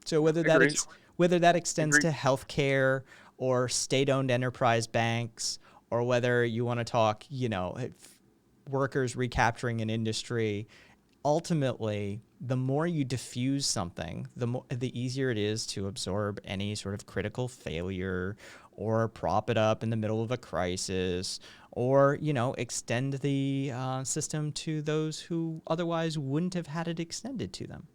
S2: So whether that
S4: Agreed.
S2: whether that extends
S4: Agreed.
S2: to healthcare or state-owned enterprise banks, or whether you want to talk, you know, workers recapturing an industry, ultimately, the more you diffuse something, the easier it is to absorb any sort of critical failure or prop it up in the middle of a crisis, or, you know, extend the system to those who otherwise wouldn't have had it extended to them.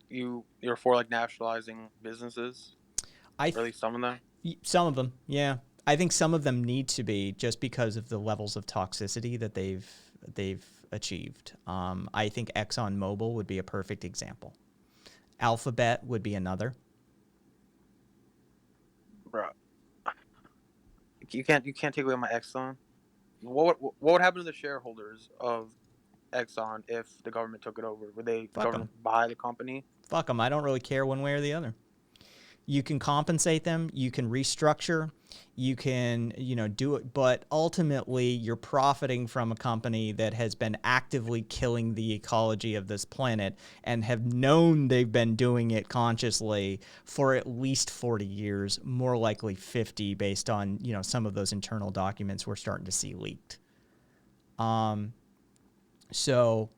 S4: You're for like nationalizing businesses,
S2: I
S4: or at least some of them.
S2: Some of them, yeah. I think some of them need to be just because of the levels of toxicity that they've achieved. I think ExxonMobil would be a perfect example. Alphabet would be another.
S4: Bro, you can't take away my Exxon. What would happen to the shareholders of Exxon if the government took it over? Would the
S2: Fuck 'em.
S4: government buy the company?
S2: Fuck them. I don't really care one way or the other. You can compensate them. You can restructure. You can, you know, do it. But ultimately, you're profiting from a company that has been actively killing the ecology of this planet and have known they've been doing it consciously for at least 40 years, more likely 50, based on, you know, some of those internal documents we're starting to see leaked. So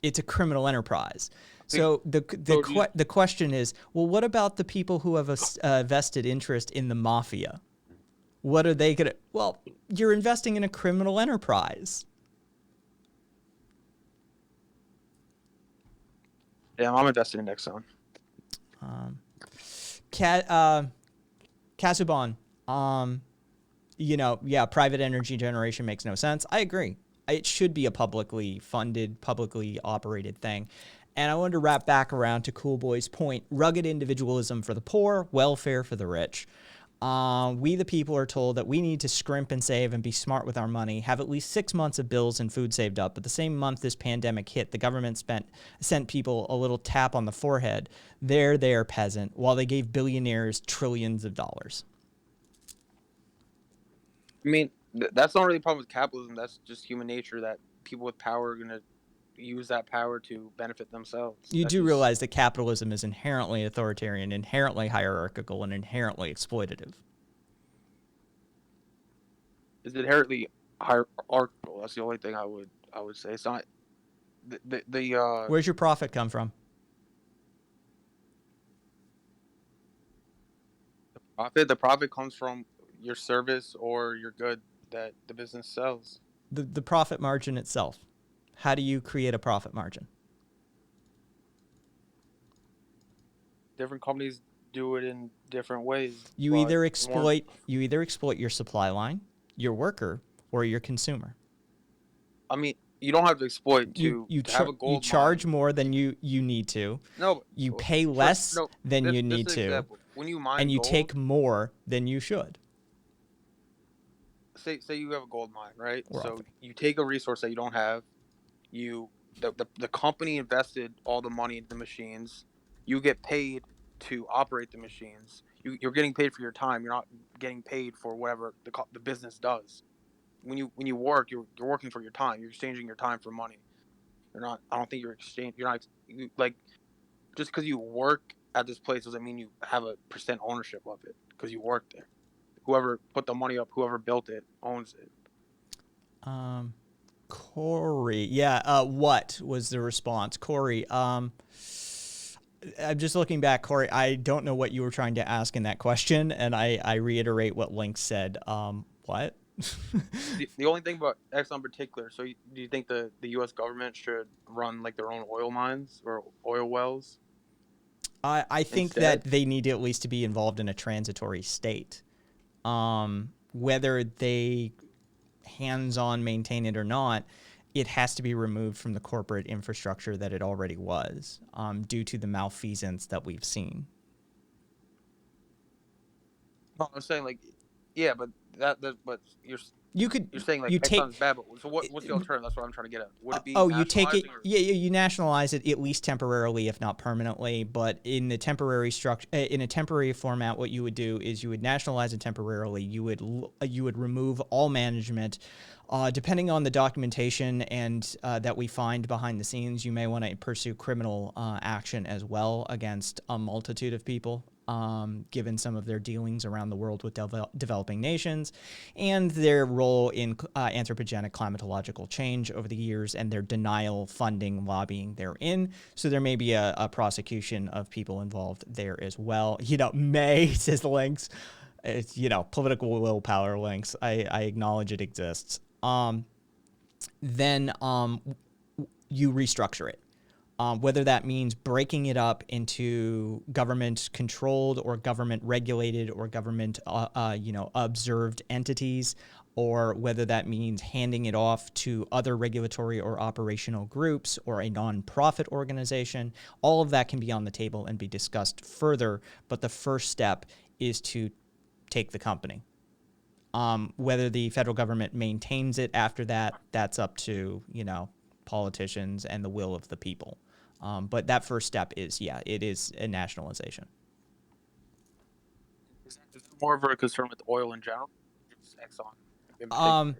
S2: it's a criminal enterprise. So the question is, well, what about the people who have a vested interest in the mafia? What are they gonna? Well, you're investing in a criminal enterprise.
S4: Yeah, I'm invested in Exxon.
S2: Casubon, you know, yeah, private energy generation makes no sense. I agree. it should be a publicly funded, publicly operated thing. And I wanted to wrap back around to Cool Boy's point: rugged individualism for the poor, welfare for the rich. We, the people, are told that we need to scrimp and save and be smart with our money, have at least 6 months of bills and food saved up. But the same month this pandemic hit, the government sent people a little tap on the forehead. There, peasant, while they gave billionaires trillions of dollars.
S4: I mean, that's not really a problem with capitalism. That's just human nature, that people with power are going to use that power to benefit themselves.
S2: You
S4: That's
S2: do
S4: just-
S2: realize that capitalism is inherently authoritarian, inherently hierarchical, and inherently exploitative.
S4: is inherently hierarchical. That's the only thing I would say. It's not the
S2: Where's your profit come from?
S4: profit. The profit comes from your service or your good that the business sells.
S2: The profit margin itself. How do you create a profit margin?
S4: Different companies do it in different ways.
S2: You
S4: but
S2: either
S4: one-
S2: exploit your supply line, your worker, or your consumer.
S4: I mean, you don't have to exploit to
S2: You
S4: have a gold
S2: you charge
S4: mine.
S2: more than you need to.
S4: No, but-
S2: You
S4: well,
S2: pay
S4: sure,
S2: less
S4: no,
S2: than
S4: this-
S2: you
S4: this
S2: need
S4: is an
S2: to,
S4: example. When you mine
S2: and you
S4: gold,
S2: take more than you should.
S4: say you have a gold mine, right?
S2: Or
S4: So
S2: often.
S4: you take a resource that you don't have. The company invested all the money into the machines. You get paid to operate the machines. You're getting paid for your time. You're not getting paid for whatever the business does. When you work, you're working for your time. You're exchanging your time for money. You're not. I don't think you're like just because you work at this place doesn't mean you have a percent ownership of it because you work there. Whoever put the money up, whoever built it, owns it.
S2: Corey, yeah. What was the response, Corey? I'm just looking back, Corey. I don't know what you were trying to ask in that question, and I reiterate what Link said. What?
S4: The only thing about Exxon in particular, so do you think the U.S. government should run like their own oil mines or oil wells?
S2: I think
S4: Instead?
S2: that they need at least to be involved in a transitory state. Whether they hands-on maintain it or not, it has to be removed from the corporate infrastructure that it already was, due to the malfeasance that we've seen.
S4: No, I'm saying like, yeah, but but you're saying like
S2: you take
S4: Exxon's bad, but so what's the alternative? That's what I'm trying to get at. Would it be
S2: you take it,
S4: nationalizing or-
S2: you nationalize it at least temporarily, if not permanently. But in the temporary structure, in a temporary format, what you would do is you would nationalize it temporarily. You would remove all management. Depending on the documentation and that we find behind the scenes, you may want to pursue criminal action as well against a multitude of people, given some of their dealings around the world with developing nations and their role in anthropogenic climatological change over the years and their denial, funding, lobbying therein. So there may be a prosecution of people involved there as well. May, says Lynx. It's, political willpower, Lynx. I acknowledge it exists. Then you restructure it. Whether that means breaking it up into government-controlled or government-regulated or government, observed entities, or whether that means handing it off to other regulatory or operational groups or a nonprofit organization, all of that can be on the table and be discussed further. But the first step is to take the company. Whether the federal government maintains it after that, that's up to, politicians and the will of the people. But that first step is, it is a nationalization.
S4: Is that more of a concern with oil in general? Just Exxon in particular?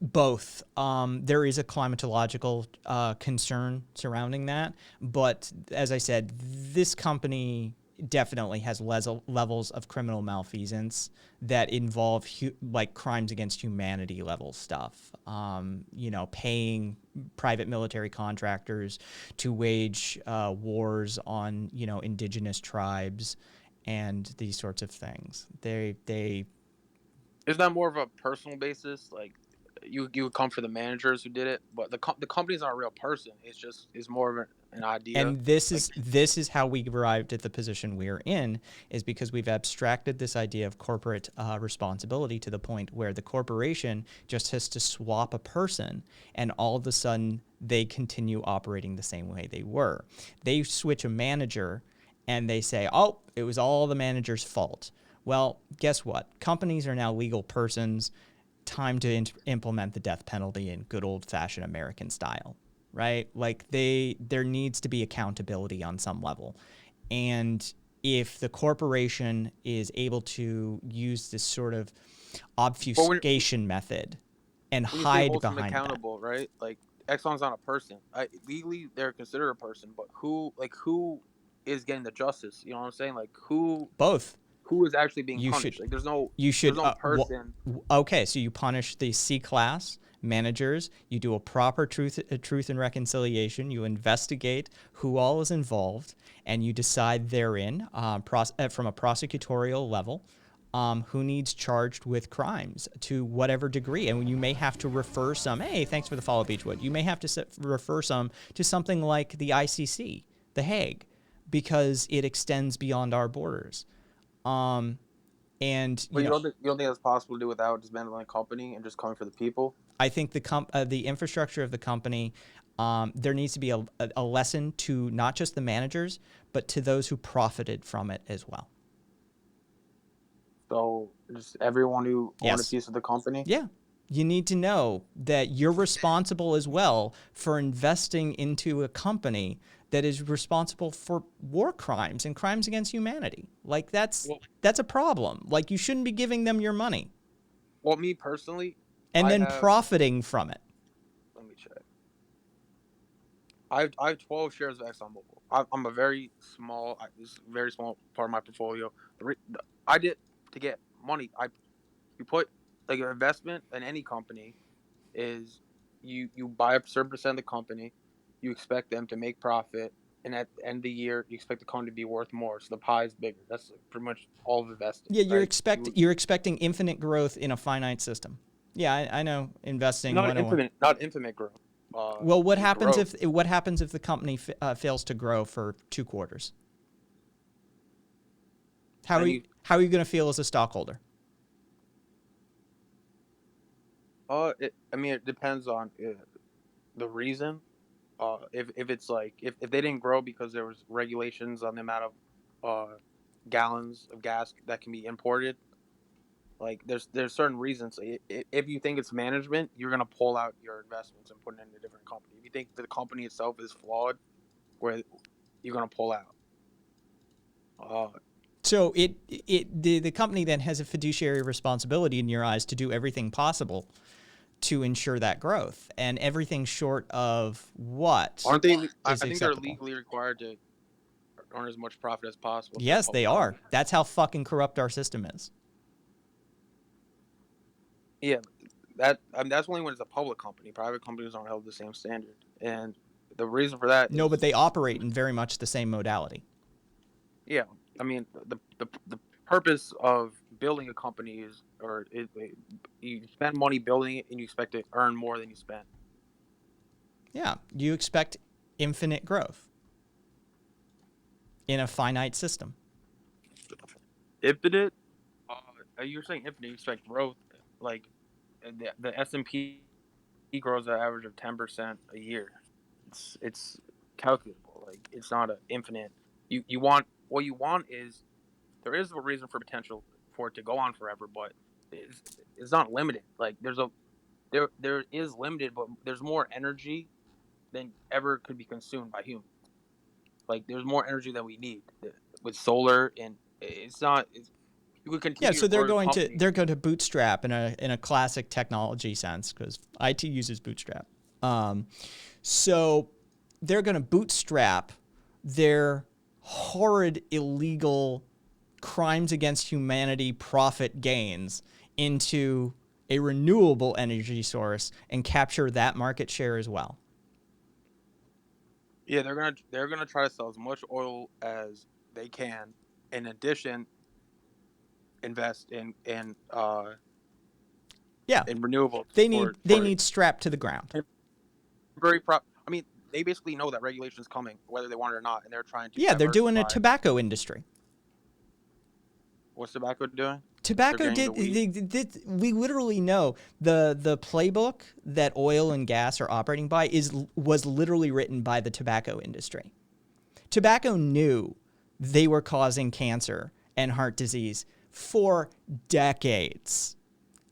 S2: Both. There is a climatological concern surrounding that, but as I said, this company definitely has levels of criminal malfeasance that involve crimes against humanity level stuff. Paying private military contractors to wage wars on indigenous tribes and these sorts of things. They
S4: Is that more of a personal basis? Like you would come for the managers who did it, but the company's not a real person. It's more of an idea.
S2: And this is how we arrived at the position we're in, is because we've abstracted this idea of corporate responsibility to the point where the corporation just has to swap a person, and all of a sudden they continue operating the same way they were. They switch a manager, and they say, "Oh, it was all the manager's fault." Well, guess what? Companies are now legal persons. Time to implement the death penalty in good old-fashioned American style. Right? Like there needs to be accountability on some level. And if the corporation is able to use this sort of obfuscation method and
S4: When you say
S2: hide
S4: hold them
S2: behind that.
S4: accountable, right? Like Exxon's not a person. Legally, they're considered a person, but who is getting the justice? You know what I'm saying? Like who
S2: Both.
S4: is actually being
S2: You
S4: punished?
S2: should-
S4: Like there's no
S2: Well,
S4: person.
S2: okay, so you punish the C-class managers, you do a proper truth and reconciliation, you investigate who all is involved, and you decide therein from a prosecutorial level who needs charged with crimes to whatever degree. And you may have to refer some, hey, thanks for the follow, Beechwood. You may have to refer some to something like the ICC, The Hague, because it extends beyond our borders. And
S4: But you don't think that's possible to do without dismantling a company and just coming for the people?
S2: I think the infrastructure of the company, there needs to be a lesson to not just the managers, but to those who profited from it as well.
S4: So just everyone who owned a
S2: Yes.
S4: piece of the company?
S2: Yeah. You need to know that you're responsible as well for investing into a company that is responsible for war crimes and crimes against humanity. Like that's a problem. Like you shouldn't be giving them your money
S4: Well, me personally,
S2: and
S4: I
S2: then
S4: have-
S2: profiting from it.
S4: Let me check. I have 12 shares of ExxonMobil. I'm a very small, this is a very small part of my portfolio. I did to get money. You put like an investment in any company is you buy a certain percent of the company, you expect them to make profit, and at the end of the year you expect the company to be worth more, so the pie is bigger. That's pretty much all of investing.
S2: Yeah,
S4: right?
S2: you're expecting infinite growth in a finite system. Yeah, I know investing.
S4: not
S2: 101.
S4: infinite growth.
S2: Well, what happens
S4: growth.
S2: if the company fails to grow for 2 quarters? How are you going to feel as a stockholder?
S4: It depends on the reason. If it's like if they didn't grow because there was regulations on the amount of gallons of gas that can be imported, like there's certain reasons. If you think it's management, you're gonna pull out your investments and put it in a different company. If you think the company itself is flawed, where you're gonna pull out.
S2: So the company then has a fiduciary responsibility in your eyes to do everything possible to ensure that growth, and everything short of what?
S4: Aren't they? I
S2: is
S4: think they're
S2: acceptable.
S4: legally required to earn as much profit as possible.
S2: Yes, they are. That's how fucking corrupt our system is.
S4: Yeah, that's only when it's a public company. Private companies aren't held to the same standard, and the reason for that.
S2: No, but they operate in very much the same modality.
S4: Yeah, I mean the purpose of building a company is, you spend money building it and you expect to earn more than you spend.
S2: Yeah, you expect infinite growth in a finite system.
S4: Infinite? You're saying infinite? You expect growth? Like the S&P grows at an average of 10% a year. It's calculable. Like it's not an infinite. You want what you want is there is a reason for potential for it to go on forever, but it's not limited. Like there is limited, but there's more energy than ever could be consumed by humans. Like there's more energy than we need with solar, and it's not. You could continue.
S2: Yeah, so
S4: to grow the
S2: they're going to bootstrap in a classic technology sense, because IT uses Bootstrap. So they're going to bootstrap their horrid illegal crimes against humanity profit gains into a renewable energy source and capture that market share as well.
S4: Yeah, they're gonna try to sell as much oil as they can. In addition, invest in renewables.
S2: They need strapped to the ground.
S4: I mean, they basically know that regulation is coming, whether they want it or not, and they're trying to.
S2: Yeah, they're doing a
S4: diversify.
S2: tobacco industry.
S4: What's tobacco doing?
S2: Tobacco
S4: getting the
S2: we literally know the playbook that oil and gas are operating by was literally written by the tobacco industry. Tobacco knew they were causing cancer and heart disease for decades.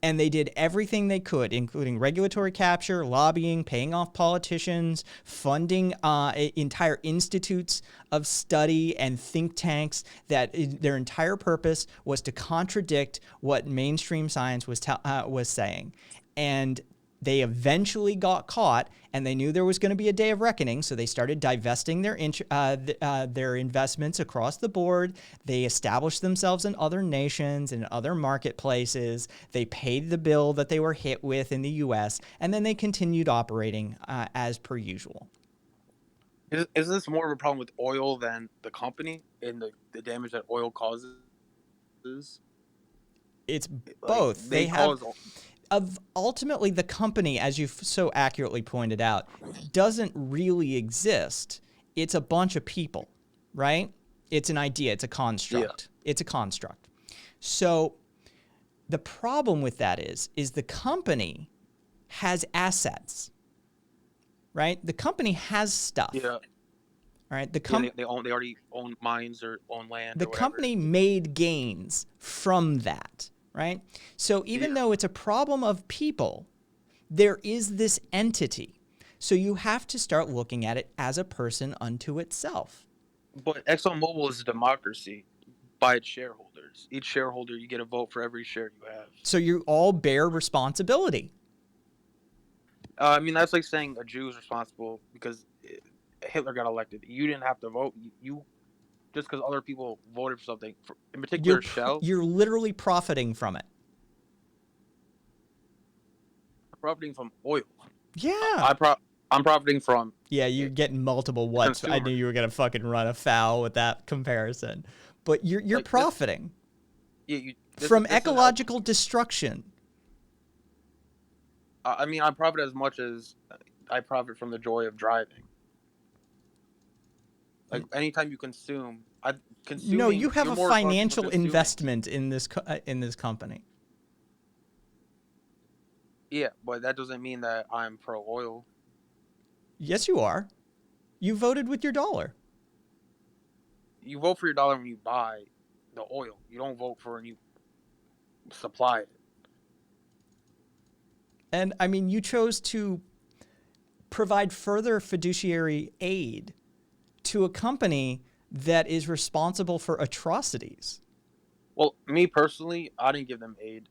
S2: And they did everything they could, including regulatory capture, lobbying, paying off politicians, funding entire institutes of study and think tanks that their entire purpose was to contradict what mainstream science was saying. And they eventually got caught, and they knew there was going to be a day of reckoning, so they started divesting their investments across the board. They established themselves in other nations and other marketplaces. They paid the bill that they were hit with in the U.S., and then they continued operating as per usual.
S4: Is this more of a problem with oil than the company and the damage that oil causes?
S2: It's
S4: Like,
S2: both.
S4: they
S2: They have...
S4: cause
S2: Ultimately, the company, as you've so accurately pointed out, doesn't really exist. It's a bunch of people, right? It's an idea. It's a construct. Yeah. It's a construct. So the problem with that is the company has assets, right? The company has stuff.
S4: Yeah.
S2: All right.
S4: they already own mines or own land.
S2: The company made gains from that. Right? So even though it's a problem of people, there is this entity. So you have to start looking at it as a person unto itself.
S4: But ExxonMobil is a democracy by its shareholders. Each shareholder, you get a vote for every share you have.
S2: So you all bear responsibility.
S4: I mean, that's like saying a Jew is responsible because Hitler got elected. You didn't have to vote. You just because other people voted for something, in particular Shell.
S2: You're literally profiting from it.
S4: Profiting from oil.
S2: Yeah.
S4: I'm profiting from...
S2: Yeah, you're getting multiple whats.
S4: Consumer.
S2: I knew you were going to fucking run afoul with that comparison. But you're like profiting from ecological destruction.
S4: I mean, I profit as much as I profit from the joy of driving. Like anytime you consume,
S2: no, you have a financial investment in this company.
S4: Yeah, but that doesn't mean that I'm pro oil.
S2: Yes, you are. You voted with your dollar.
S4: You vote for your dollar when you buy the oil. You don't vote for when you supply it.
S2: And I mean, you chose to provide further fiduciary aid to a company that is responsible for atrocities.
S4: Well, me personally, I didn't give them aid.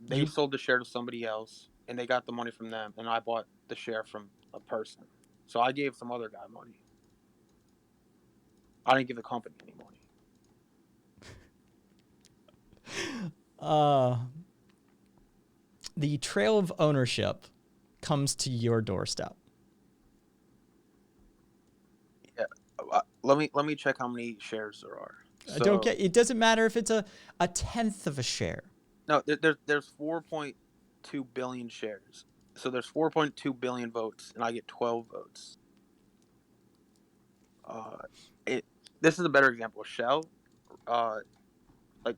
S4: They sold the share to somebody else, and they got the money from them, and I bought the share from a person. So I gave some other guy money. I didn't give the company any money.
S2: The trail of ownership comes to your doorstep.
S4: Let me check how many shares there are.
S2: I don't get. It doesn't matter if it's a tenth of a share.
S4: No, there's 4.2 billion shares. So there's 4.2 billion votes, and I get 12 votes. This is a better example of Shell. Like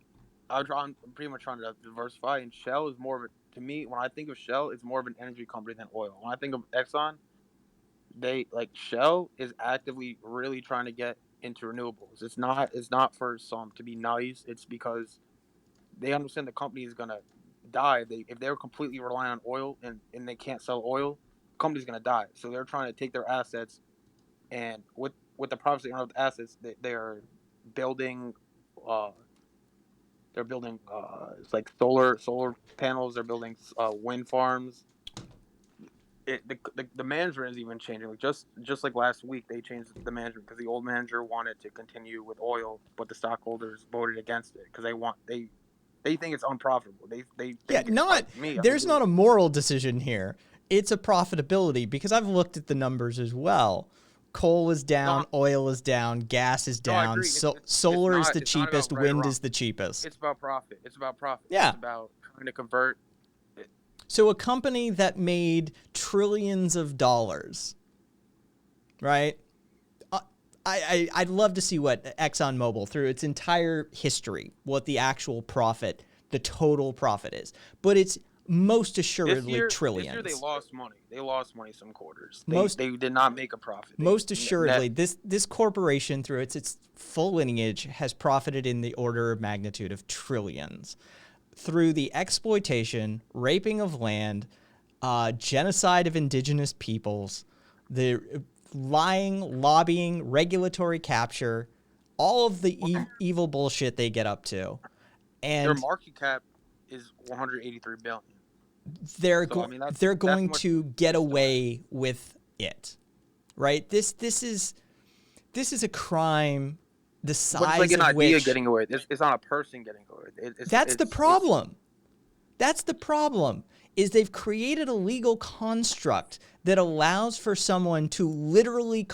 S4: I'm pretty much trying to diversify, and Shell is more of a, to me, when I think of Shell, it's more of an energy company than oil. When I think of Exxon, Shell is actively really trying to get into renewables. It's not for some to be nice. It's because they understand the company is gonna die. If they're completely relying on oil and they can't sell oil, the company's gonna die. So they're trying to take their assets, and with the profits they earn with the assets, they're building. They're building it's like solar panels. They're building wind farms. The management is even changing. Like just like last week, they changed the management because the old manager wanted to continue with oil, but the stockholders voted against it because they think it's unprofitable. There's
S2: not a moral decision here. It's a profitability because I've looked at the numbers as well. Coal is down, oil is down, gas is down, solar is the cheapest, wind is the cheapest.
S4: It's about profit.
S2: Yeah.
S4: It's about trying to convert.
S2: So a company that made trillions of dollars right? I'd love to see what ExxonMobil, through its entire history, what the actual profit, the total profit is. But it's most assuredly trillions.
S4: This year they lost money. They lost money some quarters.
S2: Most-
S4: They did not make a profit.
S2: Most assuredly, this corporation, through its full lineage, has profited in the order of magnitude of trillions through the exploitation, raping of land, genocide of indigenous peoples, the lying, lobbying, regulatory capture, all of the evil bullshit they get up to.
S4: their
S2: And
S4: market cap is 183 billion.
S2: they're
S4: So, I mean, that's-
S2: they're
S4: that's
S2: going
S4: much-
S2: to get away with it, right? This is a crime the
S4: But
S2: size
S4: it's like an
S2: of
S4: idea
S2: which
S4: getting away. It's not a person getting away.
S2: that's the problem. That's the problem. Is they've created a legal construct that allows for someone to literally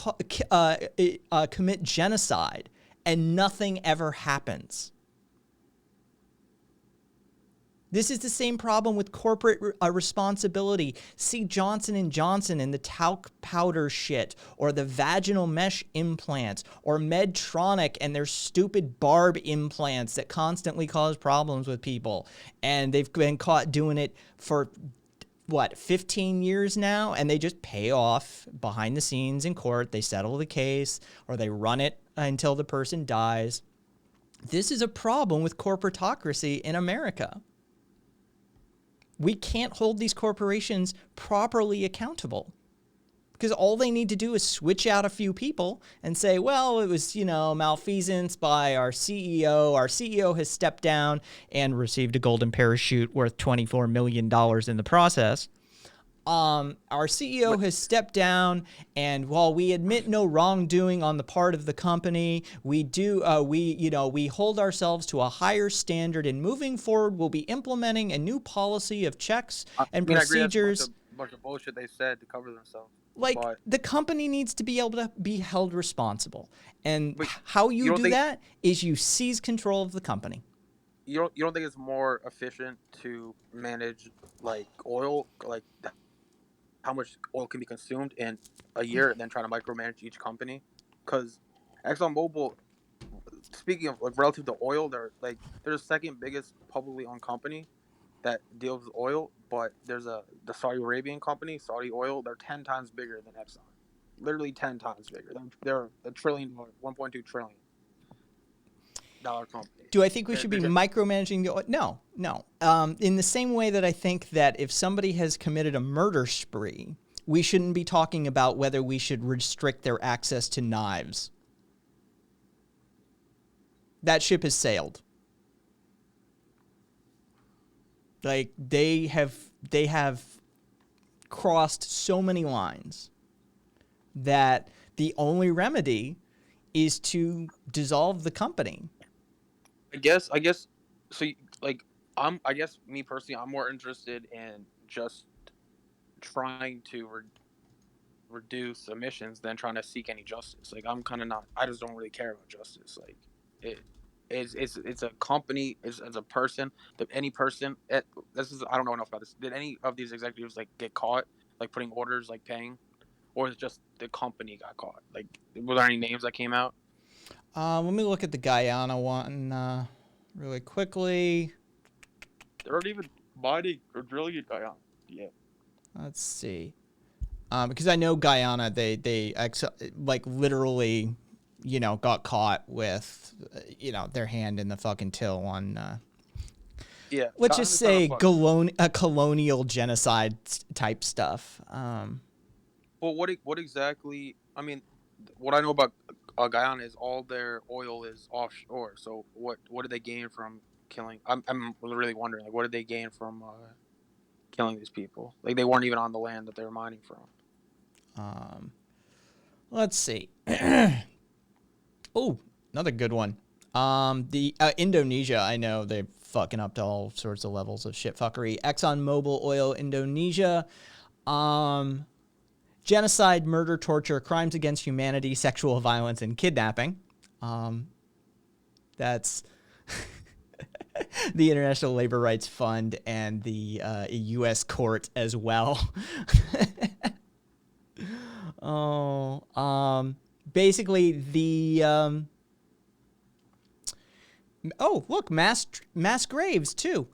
S2: commit genocide and nothing ever happens. This is the same problem with corporate responsibility. See Johnson & Johnson and the talc powder shit, or the vaginal mesh implants, or Medtronic and their stupid barb implants that constantly cause problems with people. And they've been caught doing it for, 15 years now? And they just pay off behind the scenes in court. They settle the case, or they run it until the person dies. This is a problem with corporatocracy in America. We can't hold these corporations properly accountable, because all they need to do is switch out a few people and say, well, it was, malfeasance by our CEO. Our CEO has stepped down and received a golden parachute worth $24 million in the process. Our CEO has stepped down, and while we admit no wrongdoing on the part of the company, we hold ourselves to a higher standard, and moving forward, we'll be implementing a new policy of checks and procedures.
S4: I agree, that's a bunch of bullshit they said to cover themselves.
S2: Like,
S4: But
S2: the company needs to be able to be held responsible. And how
S4: you
S2: you
S4: don't
S2: do
S4: think-
S2: that is you seize control of the company.
S4: you don't think it's more efficient to manage like oil, like how much oil can be consumed in a year, than trying to micromanage each company? Because ExxonMobil, speaking of like relative to oil, they're the second biggest publicly owned company that deals with oil, but there's the Saudi Arabian company, Saudi Oil. They're 10 times bigger than Exxon, literally 10 times bigger. They're a $1.2 trillion company.
S2: Do I think we should be micromanaging the oil? No. In the same way that I think that if somebody has committed a murder spree, we shouldn't be talking about whether we should restrict their access to knives. That ship has sailed. Like, they have crossed so many lines that the only remedy is to dissolve the company.
S4: I guess so. I guess me personally, I'm more interested in just trying to reduce emissions than trying to seek any justice. Like, I'm kind of not. I just don't really care about justice. Like, it's a company. It's a person. That any person. This is, I don't know enough about this. Did any of these executives get caught putting orders, paying, or is it just the company got caught? Were there any names that came out?
S2: Let me look at the Guyana one really quickly.
S4: They're not even mining or drilling in Guyana yet.
S2: Let's see. Because I know Guyana, they literally, got caught with, their hand in the fucking till on.
S4: Yeah.
S2: Let's just say
S4: Guyana's
S2: colonial genocide type stuff.
S4: Well, what exactly? I mean, what I know about Guyana is all their oil is offshore. So what did they gain from killing? I'm really wondering, what did they gain from killing these people? They weren't even on the land that they were mining from.
S2: Let's see. Oh, another good one. The Indonesia, I know they're fucking up to all sorts of levels of shit fuckery. ExxonMobil Oil Indonesia. Genocide, murder, torture, crimes against humanity, sexual violence, and kidnapping. That's the International Labor Rights Fund and the U.S. court as well. Basically the oh, look, mass graves too.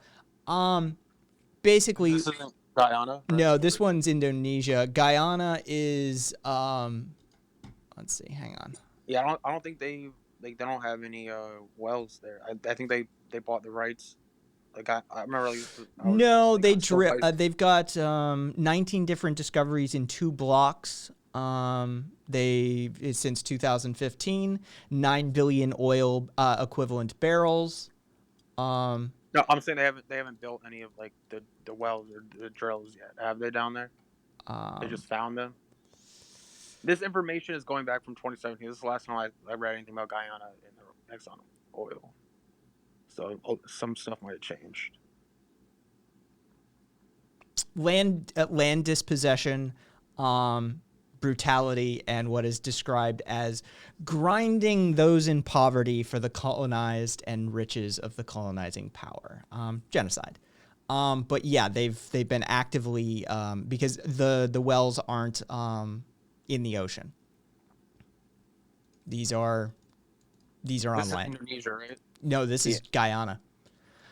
S2: Basically,
S4: This isn't Guyana. Right?
S2: no, this one's Indonesia. Guyana is let's see, hang on.
S4: Yeah, I don't think they don't have any wells there. I think they bought the rights. Like I remember like, I was,
S2: No,
S4: like,
S2: they
S4: I was still high-
S2: they've got 19 different discoveries in 2 blocks. Since 2015, 9 billion oil equivalent barrels.
S4: No, I'm saying they haven't built any of like the wells or the drills yet. Have they down there? They just found them. This information is going back from 2017. This is the last time I read anything about Guyana and the Exxon oil. So some stuff might have changed.
S2: Land dispossession, brutality, and what is described as grinding those in poverty for the colonized and riches of the colonizing power. Genocide. But yeah, they've been actively because the wells aren't in the ocean. These are
S4: This
S2: on
S4: is
S2: land.
S4: Indonesia, right?
S2: No, this is Guyana.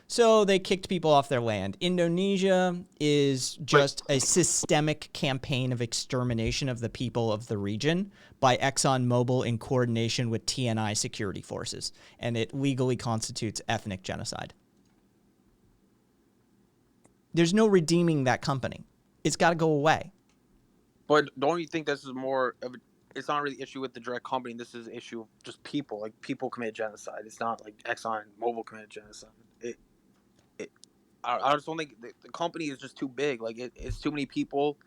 S2: So they kicked people off their land. Indonesia is just a systemic campaign of extermination of the people of the region by ExxonMobil in coordination with TNI security forces, and it legally constitutes ethnic genocide. There's no redeeming that company. It's got to go away.
S4: But don't you think this is more of a, it's not really the issue with the direct company. This is an issue of just people. Like people commit genocide. It's not like ExxonMobil committed genocide. I just don't think the company is just too big. Like it's too many people.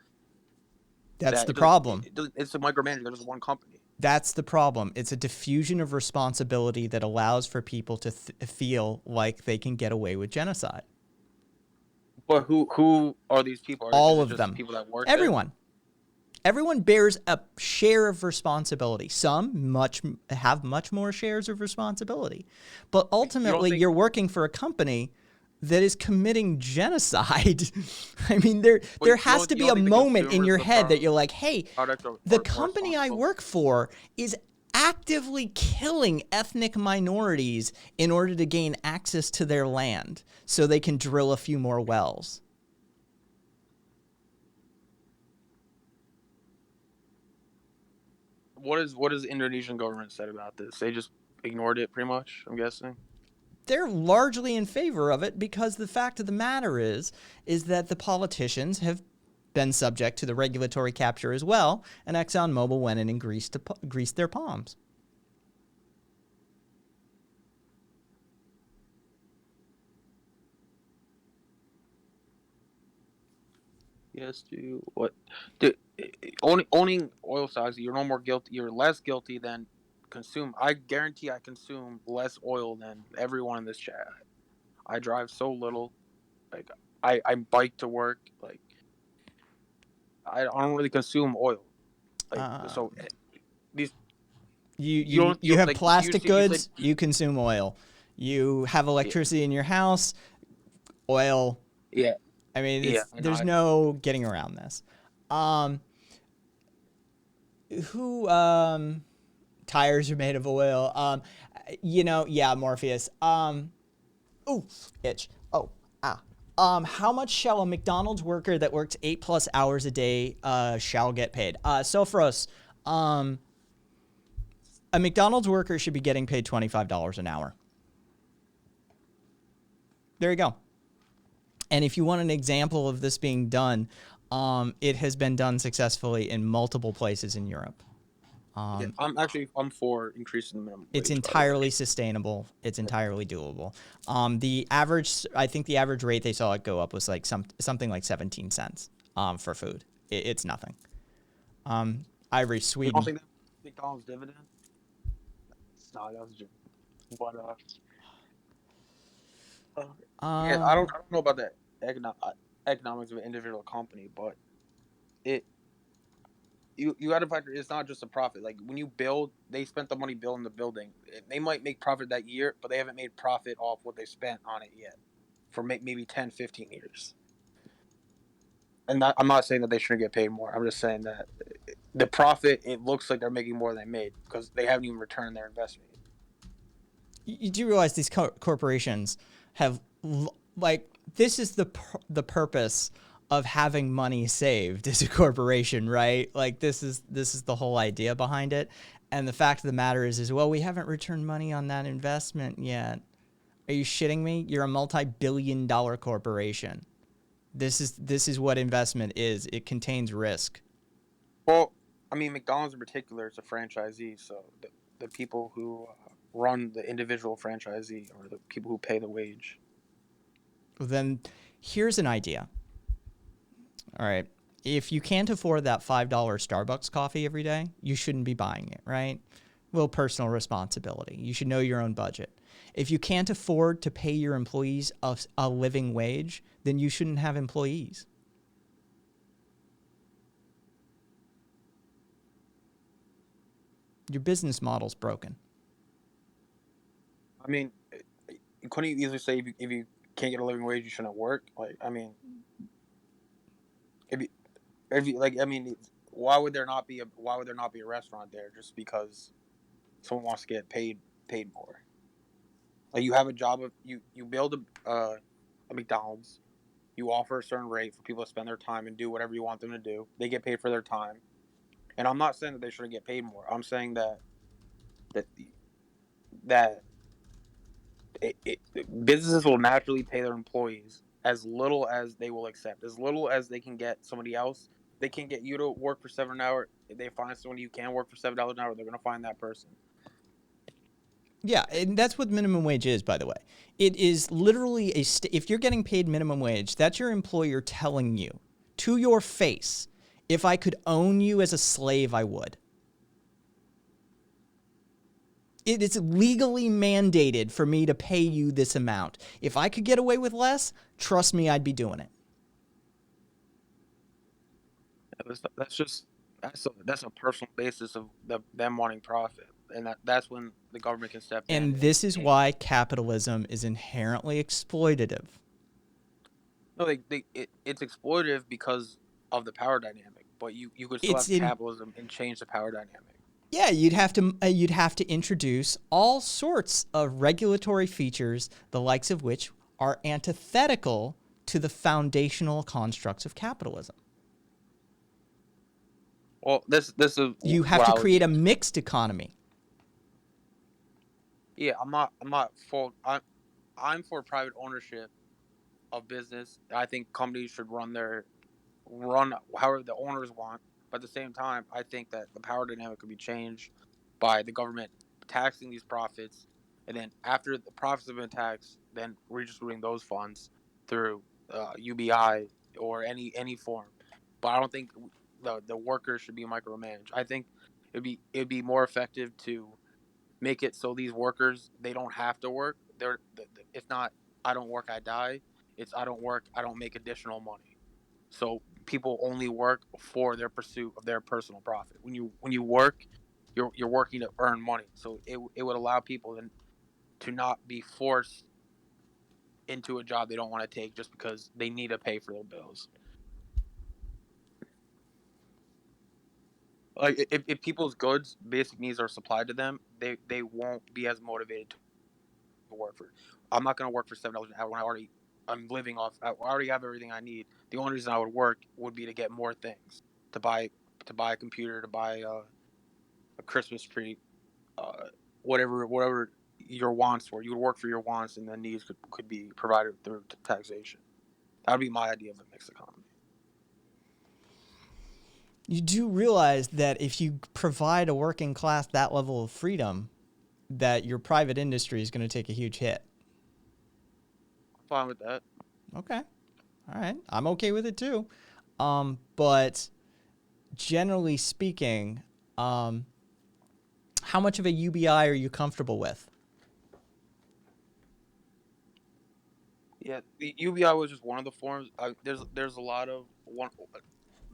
S2: That's
S4: that
S2: the
S4: it doesn't-
S2: problem.
S4: It's a micromanagement. There's one company.
S2: That's the problem. It's a diffusion of responsibility that allows for people to feel like they can get away with genocide.
S4: But who are these people?
S2: All
S4: Is it
S2: of
S4: just
S2: them.
S4: People that work there?
S2: Everyone bears a share of responsibility. Some have much more shares of responsibility. But ultimately,
S4: think-
S2: you're working for a company that is committing genocide. I mean, there has to
S4: you
S2: be
S4: don't
S2: a
S4: think the
S2: moment in
S4: consumer is
S2: your
S4: the
S2: head that
S4: problem?
S2: you're like, hey,
S4: Product or
S2: the
S4: more
S2: company I
S4: responsible?
S2: work for is actively killing ethnic minorities in order to gain access to their land so they can drill a few more wells.
S4: What is the Indonesian government said about this? They just ignored it, pretty much. I'm guessing.
S2: They're largely in favor of it because the fact of the matter is that the politicians have been subject to the regulatory capture as well, and ExxonMobil went in and greased their palms.
S4: Yes, do what? Dude, owning oil stocks, you're no more guilty. You're less guilty than consume. I guarantee I consume less oil than everyone in this chat. I drive so little. Like I bike to work. Like I don't really consume oil. Like so these
S2: You
S4: don't- you
S2: have
S4: like,
S2: plastic
S4: you said-
S2: goods, you consume oil. You have electricity in your house, oil.
S4: yeah.
S2: I mean,
S4: Yeah, I know.
S2: there's no getting around this. Tires are made of oil. Yeah, Morpheus. Ooh, itch. Oh, how much shall a McDonald's worker that works 8+ hours a day shall get paid? Sophros, a McDonald's worker should be getting paid $25 an hour. There you go. And if you want an example of this being done, it has been done successfully in multiple places in Europe.
S4: Yeah, I'm for increasing the minimum.
S2: It's
S4: wage, by the way.
S2: entirely sustainable. It's entirely doable. I think the average rate they saw it go up was like something like 17 cents for food. It's nothing. Ivory,
S4: You
S2: Sweden.
S4: don't think that McDonald's dividend? No, that was just. But yeah, I don't know about the economics of an individual company, but you got to factor. It's not just a profit. Like when you build, they spent the money building the building. They might make profit that year, but they haven't made profit off what they spent on it yet for maybe 10, 15 years. And I'm not saying that they shouldn't get paid more. I'm just saying that the profit, it looks like they're making more than they made because they haven't even returned their investment.
S2: You do realize these corporations have like this is the purpose of having money saved as a corporation, right? Like this is the whole idea behind it. And the fact of the matter is well, we haven't returned money on that investment yet. Are you shitting me? You're a multi-billion-dollar corporation. This is what investment is. It contains risk.
S4: Well, I mean, McDonald's in particular is a franchisee, so the people who run the individual franchisee or the people who pay the wage.
S2: Then here's an idea. All right. If you can't afford that $5 Starbucks coffee every day, you shouldn't be buying it, right? Well, personal responsibility. You should know your own budget. If you can't afford to pay your employees a living wage, then you shouldn't have employees. Your business model's broken.
S4: I mean, you couldn't easily say if you can't get a living wage, you shouldn't work. Like, I mean, if you like, I mean, why would there not be a restaurant there just because someone wants to get paid more? Like, you have a job of you build a McDonald's, you offer a certain rate for people to spend their time and do whatever you want them to do. They get paid for their time, and I'm not saying that they shouldn't get paid more. I'm saying that businesses will naturally pay their employees as little as they will accept, as little as they can get somebody else. They can get you to work for $7 if they find someone you can work for $7 an hour, they're going to find that person.
S2: Yeah, and that's what minimum wage is, by the way. It is literally if you're getting paid minimum wage, that's your employer telling you to your face, if I could own you as a slave, I would. It is legally mandated for me to pay you this amount. If I could get away with less, trust me, I'd be doing it.
S4: That's a personal basis of them wanting profit, and that's when the government can step in.
S2: And this is why capitalism is inherently exploitative.
S4: No, it's exploitative because of the power dynamic, but you could still have capitalism and change the power dynamic.
S2: Yeah, you'd have to introduce all sorts of regulatory features, the likes of which are antithetical to the foundational constructs of capitalism.
S4: Well, this is
S2: you have to create a mixed economy.
S4: Yeah, I'm for private ownership of business. I think companies should run however the owners want. But at the same time, I think that the power dynamic could be changed by the government taxing these profits, and then after the profits have been taxed, then redistributing those funds through UBI or any form. But I don't think the workers should be micromanaged. I think it'd be more effective to make it so these workers, they don't have to work. It's not I don't work, I die. It's I don't work, I don't make additional money. So people only work for their pursuit of their personal profit. When you work, you're working to earn money. So it would allow people to not be forced into a job they don't want to take just because they need to pay for their bills. Like if people's goods, basic needs are supplied to them, they won't be as motivated to work for. I'm not going to work for $7 an hour when I'm living off. I already have everything I need. The only reason I would work would be to get more things, to buy a computer, to buy a Christmas tree, whatever your wants were. You would work for your wants, and then needs could be provided through taxation. That would be my idea of a mixed economy.
S2: You do realize that if you provide a working class that level of freedom, that your private industry is going to take a huge hit.
S4: I'm fine with that.
S2: Okay. All right. I'm okay with it too. But generally speaking, how much of a UBI are you comfortable with?
S4: Yeah, the UBI was just one of the forms. There's a lot of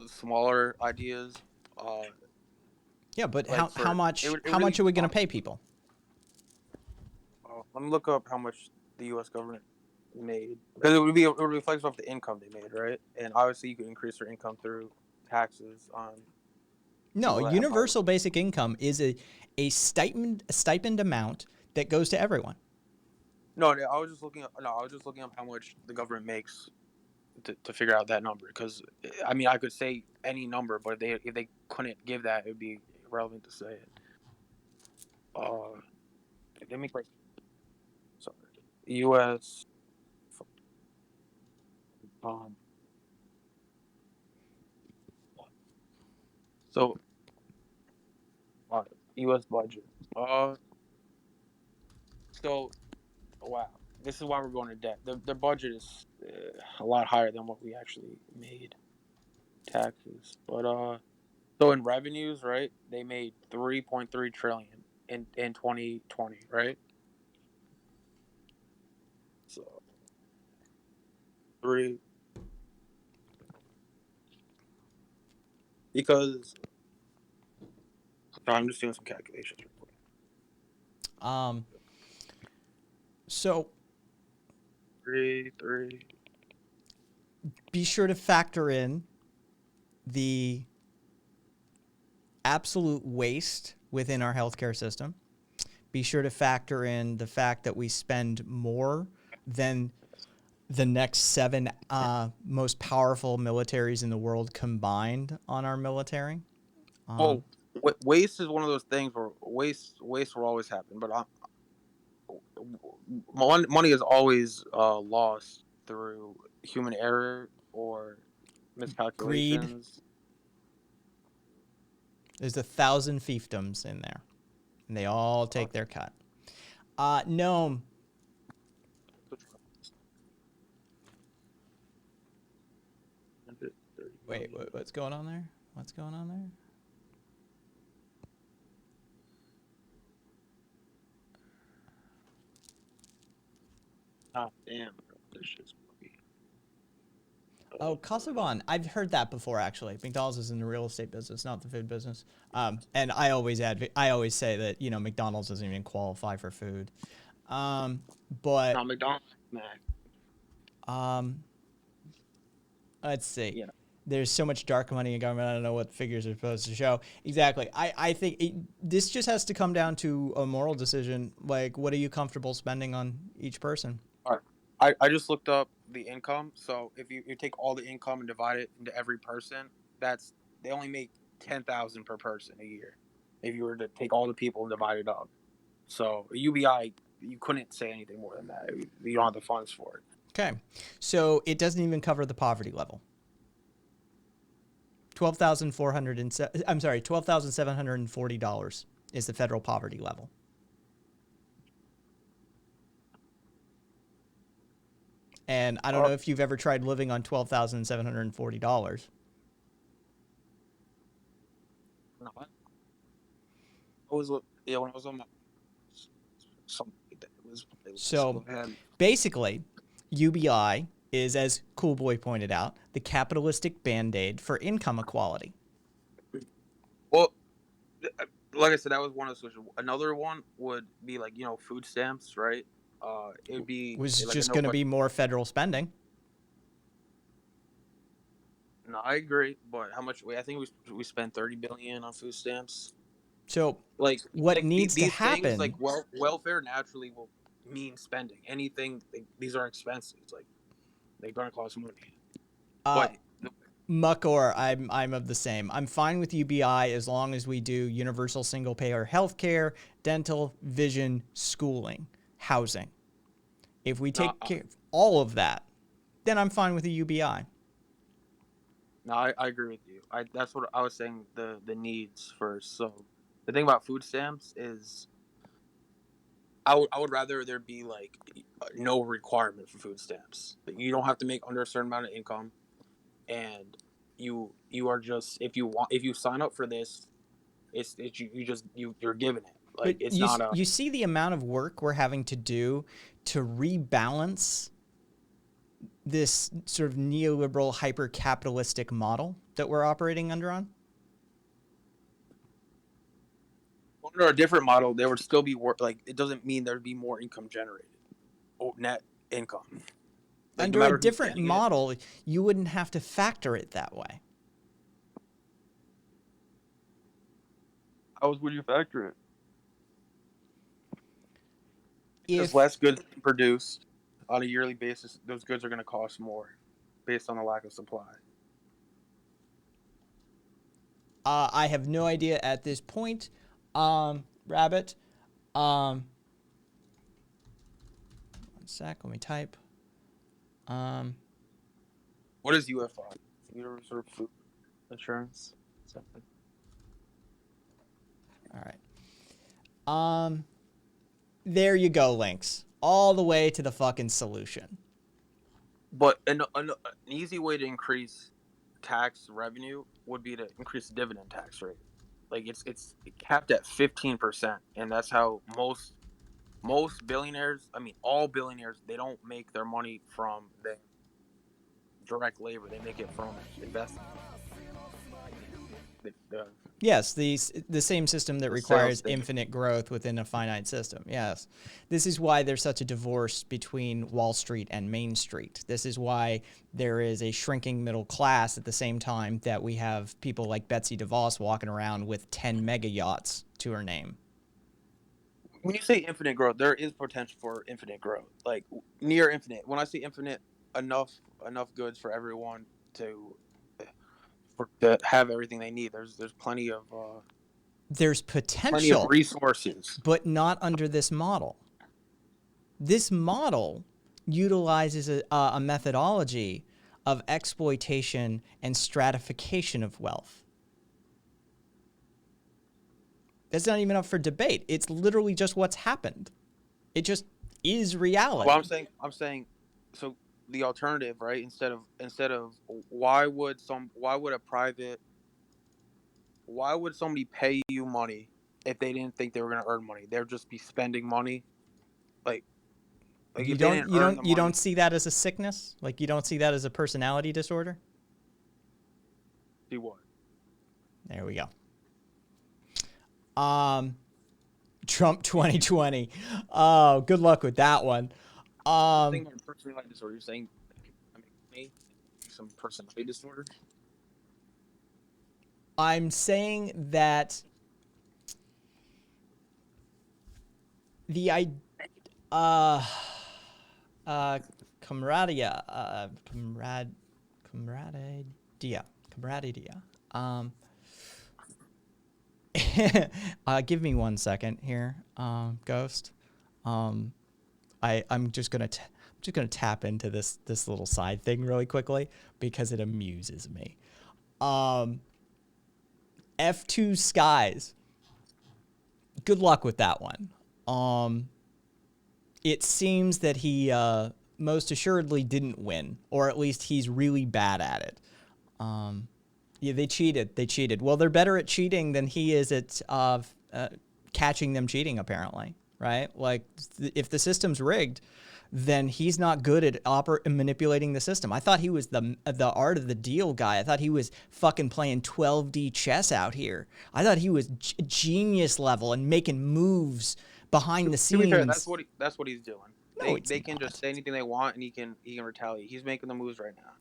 S4: smaller ideas.
S2: Yeah, but like how much are we going to pay people?
S4: Let me look up how much the U.S. government made, because it reflects off the income they made, right? And obviously, you can increase your income through taxes on
S2: No,
S4: people that have
S2: universal basic income is a stipend amount that goes to everyone.
S4: No, I was just looking up. No, I was just looking up how much the government makes to figure out that number. Because I mean, I could say any number, but if they couldn't give that, it'd be irrelevant to say it. They make like sorry, U.S. Um, so U.S. budget. So wow, this is why we're going to debt. The budget is a lot higher than what we actually made taxes. But so in revenues, right? They made 3.3 trillion in 2020, right? So three because I'm just doing some calculations real quick.
S2: So
S4: Three.
S2: be sure to factor in the absolute waste within our healthcare system. Be sure to factor in the fact that we spend more than the next 7 most powerful militaries in the world combined on our military.
S4: Well, waste is one of those things where waste will always happen, but money is always lost through human error or miscalculations.
S2: There's 1,000 fiefdoms in there, and they all take their cut. No. Wait, what's going on there? What's going on there?
S4: Ah, damn. This shit's buggy.
S2: Oh, Casaubon. I've heard that before, actually. McDonald's is in the real estate business, not the food business. And I always say that, McDonald's doesn't even qualify for food. But
S4: No, McDonald's, man.
S2: let's see.
S4: Yeah.
S2: There's so much dark money in government. I don't know what figures are supposed to show. Exactly. I think this just has to come down to a moral decision. Like, what are you comfortable spending on each person?
S4: All right. I just looked up the income. So if you take all the income and divide it into every person, they only make 10,000 per person a year. If you were to take all the people and divide it up, so UBI, you couldn't say anything more than that. You don't have the funds for it.
S2: Okay, so it doesn't even cover the poverty level. $12,740 is the federal poverty level. And I don't know if you've ever tried living on $12,740.
S4: No, when I was on my something like that. It was
S2: So basically, UBI is, as Cool Boy pointed out, the capitalistic band-aid for income equality.
S4: Well, like I said, that was one of the solutions. Another one would be like, food stamps, right? It would be
S2: was
S4: like
S2: just going to be more federal spending.
S4: No, I agree, but how much? I think we spent $30 billion on food stamps.
S2: So,
S4: like,
S2: what needs to happen?
S4: Things, like welfare naturally will mean spending. Anything. These are expenses. Like, they're gonna cost money.
S2: Muckor, I'm of the same. I'm fine with UBI as long as we do universal single payer healthcare, dental, vision, schooling, housing. If we take care of all of that, then I'm fine with the UBI.
S4: No, I agree with you. That's what I was saying. The needs first. So the thing about food stamps is, I would rather there be like no requirement for food stamps. You don't have to make under a certain amount of income, and you are just if you sign up for this, you're given it. Like,
S2: but
S4: it's not
S2: you see the amount of work we're having to do to rebalance this sort of neoliberal hyper-capitalistic model that we're operating under on?
S4: Under a different model, there would still be work. Like, it doesn't mean there'd be more income generated, net income. Like,
S2: under a different model, you wouldn't have to factor it that way.
S4: How would you factor it?
S2: If
S4: As less goods being produced on a yearly basis, those goods are going to cost more based on the lack of supply.
S2: I have no idea at this point, Rabbit. One sec, let me type.
S4: What is UFI? Universal Food Insurance. Something.
S2: All right. There you go, links. All the way to the fucking solution.
S4: But an easy way to increase tax revenue would be to increase the dividend tax rate. Like it's capped at 15%, and that's how most billionaires, I mean all billionaires, they don't make their money from the direct labor. They make it from investment.
S2: Yes, the same system that
S4: The
S2: requires
S4: sales thing.
S2: infinite growth within a finite system. Yes. This is why there's such a divorce between Wall Street and Main Street. This is why there is a shrinking middle class at the same time that we have people like Betsy DeVos walking around with 10 mega yachts to her name.
S4: When you say infinite growth, there is potential for infinite growth, like near infinite. When I say infinite, enough goods for everyone to have everything they need. There's plenty of
S2: There's
S4: plenty
S2: potential,
S4: of resources.
S2: but not under this model. This model utilizes a methodology of exploitation and stratification of wealth. That's not even up for debate. It's literally just what's happened. It just is reality.
S4: Well, I'm saying, so the alternative, right? Instead of why would somebody pay you money if they didn't think they were going to earn money? They'd just be spending money, like
S2: you
S4: if they didn't earn the
S2: don't
S4: money-
S2: see that as a sickness? Like you don't see that as a personality disorder?
S4: see what?
S2: There we go. Trump 2020. Oh, good luck with that one.
S4: Saying personality disorder. You're saying, I mean, some personality disorder.
S2: I'm saying that the camaraderie. Give me 1 second here, Ghost. I'm just gonna tap into this little side thing really quickly because it amuses me. F2 Skies. Good luck with that one. It seems that he most assuredly didn't win, or at least he's really bad at it. Yeah, they cheated. Well, they're better at cheating than he is at catching them cheating, apparently, right? Like, if the system's rigged, then he's not good at manipulating the system. I thought he was the art of the deal guy. I thought he was fucking playing 12D chess out here. I thought he was genius level and making moves behind the scenes.
S4: To be fair, that's what he's doing.
S2: No,
S4: They can just say anything they want, and he can retaliate. He's making the moves right now.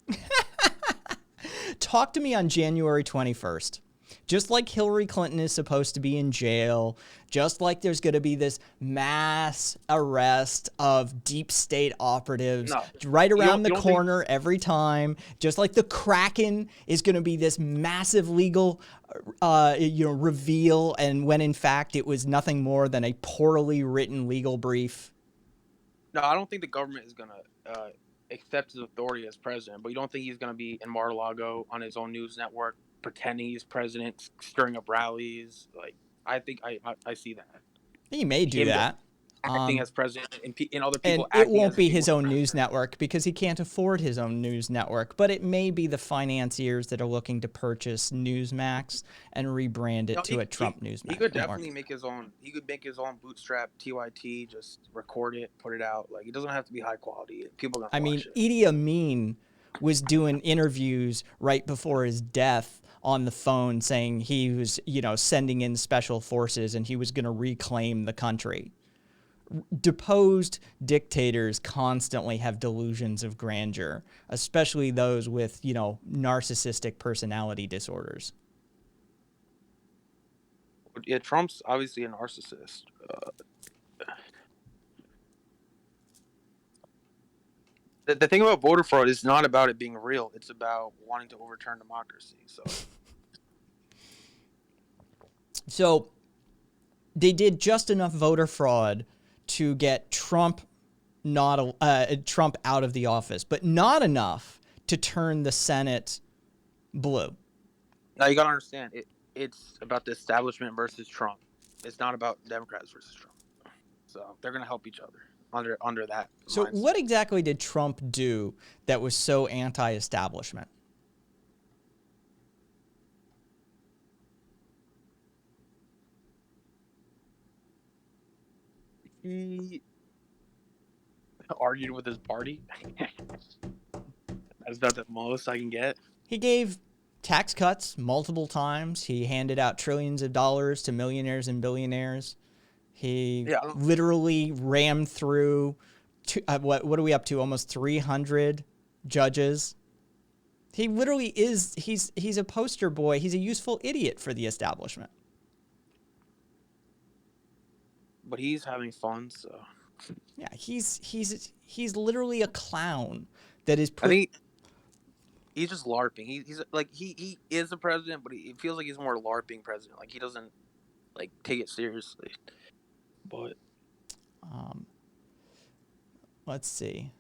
S2: Talk to me on January 21st. Just like Hillary Clinton is supposed to be in jail, just like there's going to be this mass arrest of deep state operatives right around the corner every time, just like the Kraken is going to be this massive legal reveal, and when in fact it was nothing more than a poorly written legal brief.
S4: No, I don't think the government is going to accept his authority as president, but you don't think he's going to be in Mar-a-Lago on his own news network pretending he's president, stirring up rallies? Like, I think I see that.
S2: He may do that.
S4: Acting as president and other people.
S2: And it won't be his own news network because he can't afford his own news network. But it may be the financiers that are looking to purchase Newsmax and rebrand it to a Trump Newsmax.
S4: He could definitely make his own. He could make his own bootstrap TYT. Just record it, put it out. Like, it doesn't have to be high quality. People are gonna watch it.
S2: Idi Amin was doing interviews right before his death on the phone saying he was, sending in special forces and he was going to reclaim the country. Deposed dictators constantly have delusions of grandeur, especially those with, narcissistic personality disorders.
S4: But yeah, Trump's obviously a narcissist. The thing about voter fraud is not about it being real. It's about wanting to overturn democracy.
S2: So they did just enough voter fraud to get Trump Trump out of the office, but not enough to turn the Senate blue.
S4: Now you gotta understand, it's about the establishment versus Trump. It's not about Democrats versus Trump. So they're gonna help each other under that.
S2: So
S4: mindset.
S2: what exactly did Trump do that was so anti-establishment?
S4: He argued with his party. That's about the most I can get.
S2: He gave tax cuts multiple times. He handed out trillions of dollars to millionaires and billionaires. He literally rammed through, what are we up to? Almost 300 judges. He literally is, he's a poster boy. He's a useful idiot for the establishment.
S4: But he's having fun, so.
S2: Yeah, he's literally a clown that is.
S4: I think he's just LARPing. He's like he is a president, but it feels like he's more LARPing president. Like he doesn't like take it seriously. But
S2: let's see.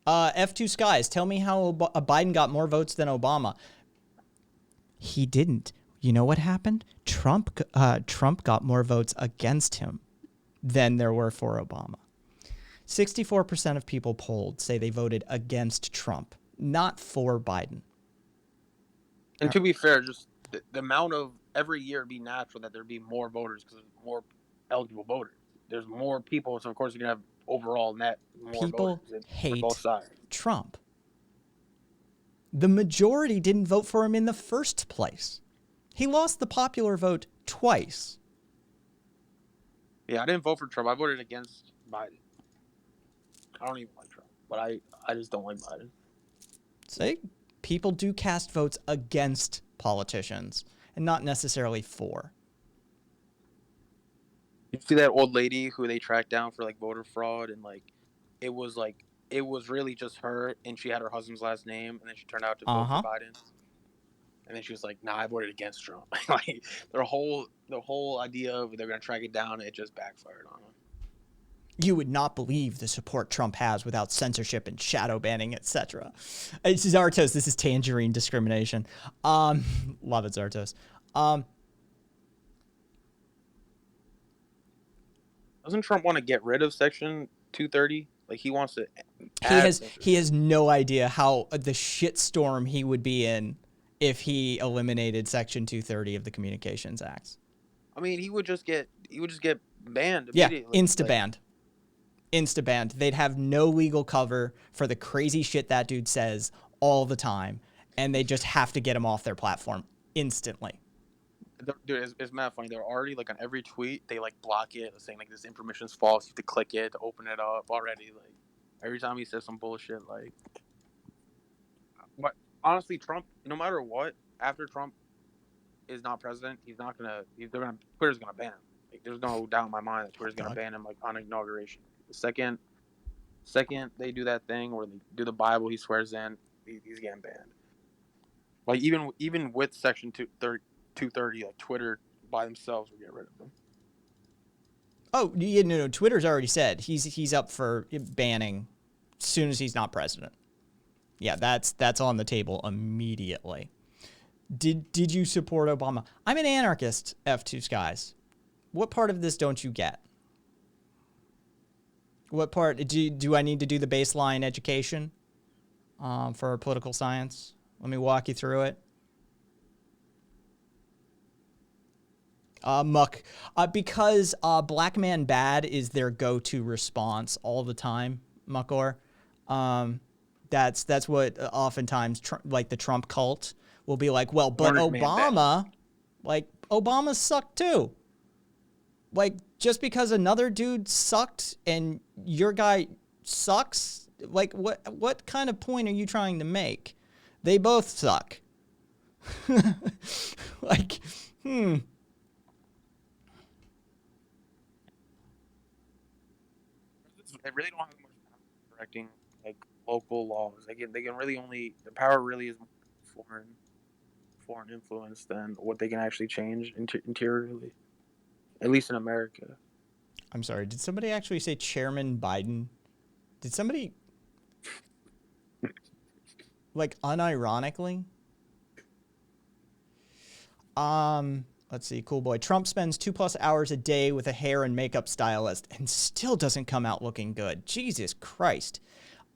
S2: F2 Skies, tell me how Biden got more votes than Obama. He didn't. You know what happened? Trump got more votes against him than there were for Obama. 64% of people polled say they voted against Trump, not for Biden.
S4: And to be fair, just the amount of every year it'd be natural that there'd be more voters because there's more eligible voters. There's more people, so of course you're gonna have overall net more
S2: People
S4: voters
S2: hate
S4: for both sides.
S2: Trump. The majority didn't vote for him in the first place. He lost the popular vote twice.
S4: Yeah, I didn't vote for Trump. I voted against Biden. I don't even like Trump, but I just don't like Biden.
S2: See, people do cast votes against politicians and not necessarily for.
S4: You see that old lady who they tracked down for like voter fraud, and it was really just her, and she had her husband's last name, and then she turned out to vote for Biden. And then she was like, "Nah, I voted against Trump." Like the whole idea of they're gonna track it down, it just backfired on them.
S2: You would not believe the support Trump has without censorship and shadow banning, etc. This is Zartos. This is tangerine discrimination. Love it, Zartos.
S4: Doesn't Trump want to get rid of Section 230? Like he wants to.
S2: He has no idea how the shitstorm he would be in if he eliminated Section 230 of the Communications Act.
S4: I mean, he would just get banned
S2: Yeah,
S4: immediately.
S2: insta-banned. Insta-banned. They'd have no legal cover for the crazy shit that dude says all the time, and they just have to get him off their platform instantly.
S4: Dude, it's mad funny. They're already like on every tweet, they like block it, saying like this information is false. You have to click it to open it up already. Like every time he says some bullshit, like. But honestly, Trump, no matter what, after Trump is not president, Twitter's gonna ban him. Like, there's no doubt in my mind that Twitter's gonna ban him like on inauguration. The second they do that thing where they do the Bible, he swears in, he's getting banned. Like even with Section 230, like Twitter by themselves will get rid of them.
S2: Oh, yeah, no, Twitter's already said he's up for banning as soon as he's not president. Yeah, that's on the table immediately. Did you support Obama? I'm an anarchist, F2 Skies. What part of this don't you get? What part do I need to do the baseline education for political science? Let me walk you through it. Muck, because Black Man Bad is their go-to response all the time, Muckor. That's what oftentimes like the Trump cult will be like, well, but Obama, like Obama sucked too. Like just because another dude sucked and your guy sucks, like what kind of point are you trying to make? They both suck. Like
S4: They really don't have much power directing like local laws. They can really only the power really is more foreign influence than what they can actually change interiorly. At least in America.
S2: I'm sorry. Did somebody actually say Chairman Biden? Did somebody like unironically? Let's see. Cool boy. Trump spends 2+ hours a day with a hair and makeup stylist and still doesn't come out looking good. Jesus Christ.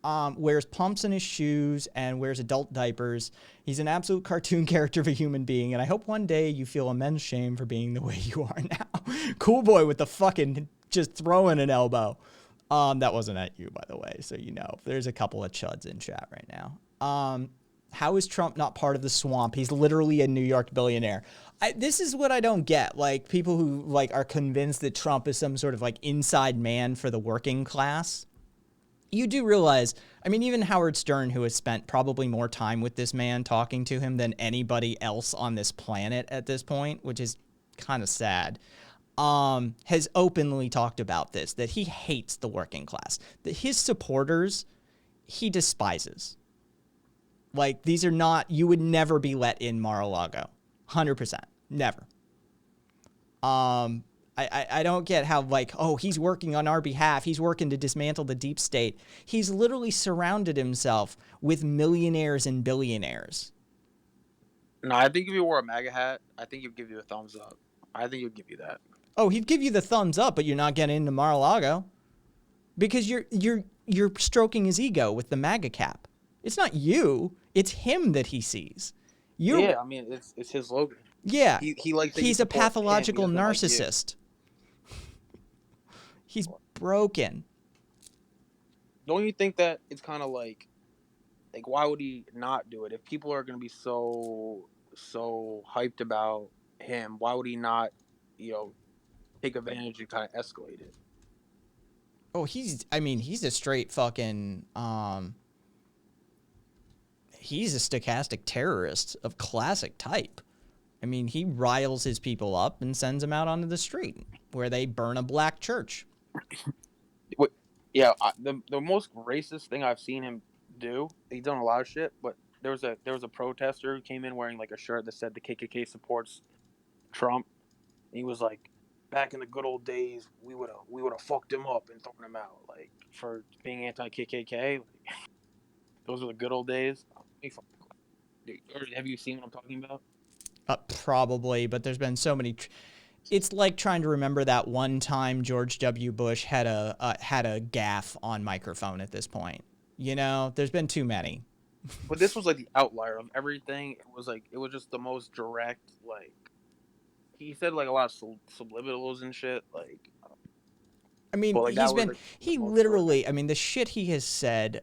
S2: Wears pumps in his shoes and wears adult diapers. He's an absolute cartoon character of a human being, and I hope one day you feel immense shame for being the way you are now. Cool boy with the fucking just throwing an elbow. That wasn't at you, by the way, so you know. There's a couple of chuds in chat right now. How is Trump not part of the swamp? He's literally a New York billionaire. This is what I don't get. Like, people who like are convinced that Trump is some sort of like inside man for the working class. You do realize, I mean, even Howard Stern, who has spent probably more time with this man talking to him than anybody else on this planet at this point, which is kind of sad, has openly talked about this, that he hates the working class, that his supporters, he despises. Like, these are not, you would never be let in Mar-a-Lago. 100%. Never. I don't get how, like, oh, he's working on our behalf. He's working to dismantle the deep state. He's literally surrounded himself with millionaires and billionaires.
S4: No, I think if you wore a MAGA hat, I think he'd give you a thumbs up. I think he'd give you that.
S2: Oh, he'd give you the thumbs up, but you're not getting into Mar-a-Lago because you're stroking his ego with the MAGA cap. It's not you. It's him that he sees.
S4: Yeah, I mean, it's his slogan.
S2: Yeah,
S4: he likes.
S2: He's a pathological narcissist. He's broken.
S4: Don't you think that it's kind of like why would he not do it if people are going to be so hyped about him? Why would he not, take advantage and kind of escalate it?
S2: Oh, he's a straight fucking he's a stochastic terrorist of classic type. I mean, he riles his people up and sends them out onto the street where they burn a black church.
S4: Yeah, the most racist thing I've seen him do, he's done a lot of shit, but there was a protester who came in wearing like a shirt that said the KKK supports Trump. And he was like, back in the good old days, we would have fucked him up and thrown him out, like, for being anti-KKK. Like, those were the good old days. Have you seen what I'm talking about?
S2: Probably, but there's been so many. It's like trying to remember that one time George W. Bush had a gaffe on microphone at this point. You know, there's been too many.
S4: But this was like the outlier of everything. It was just the most direct. Like, he said like a lot of subliminals and shit. Like,
S2: I mean,
S4: like,
S2: he literally, I mean, the shit he has said,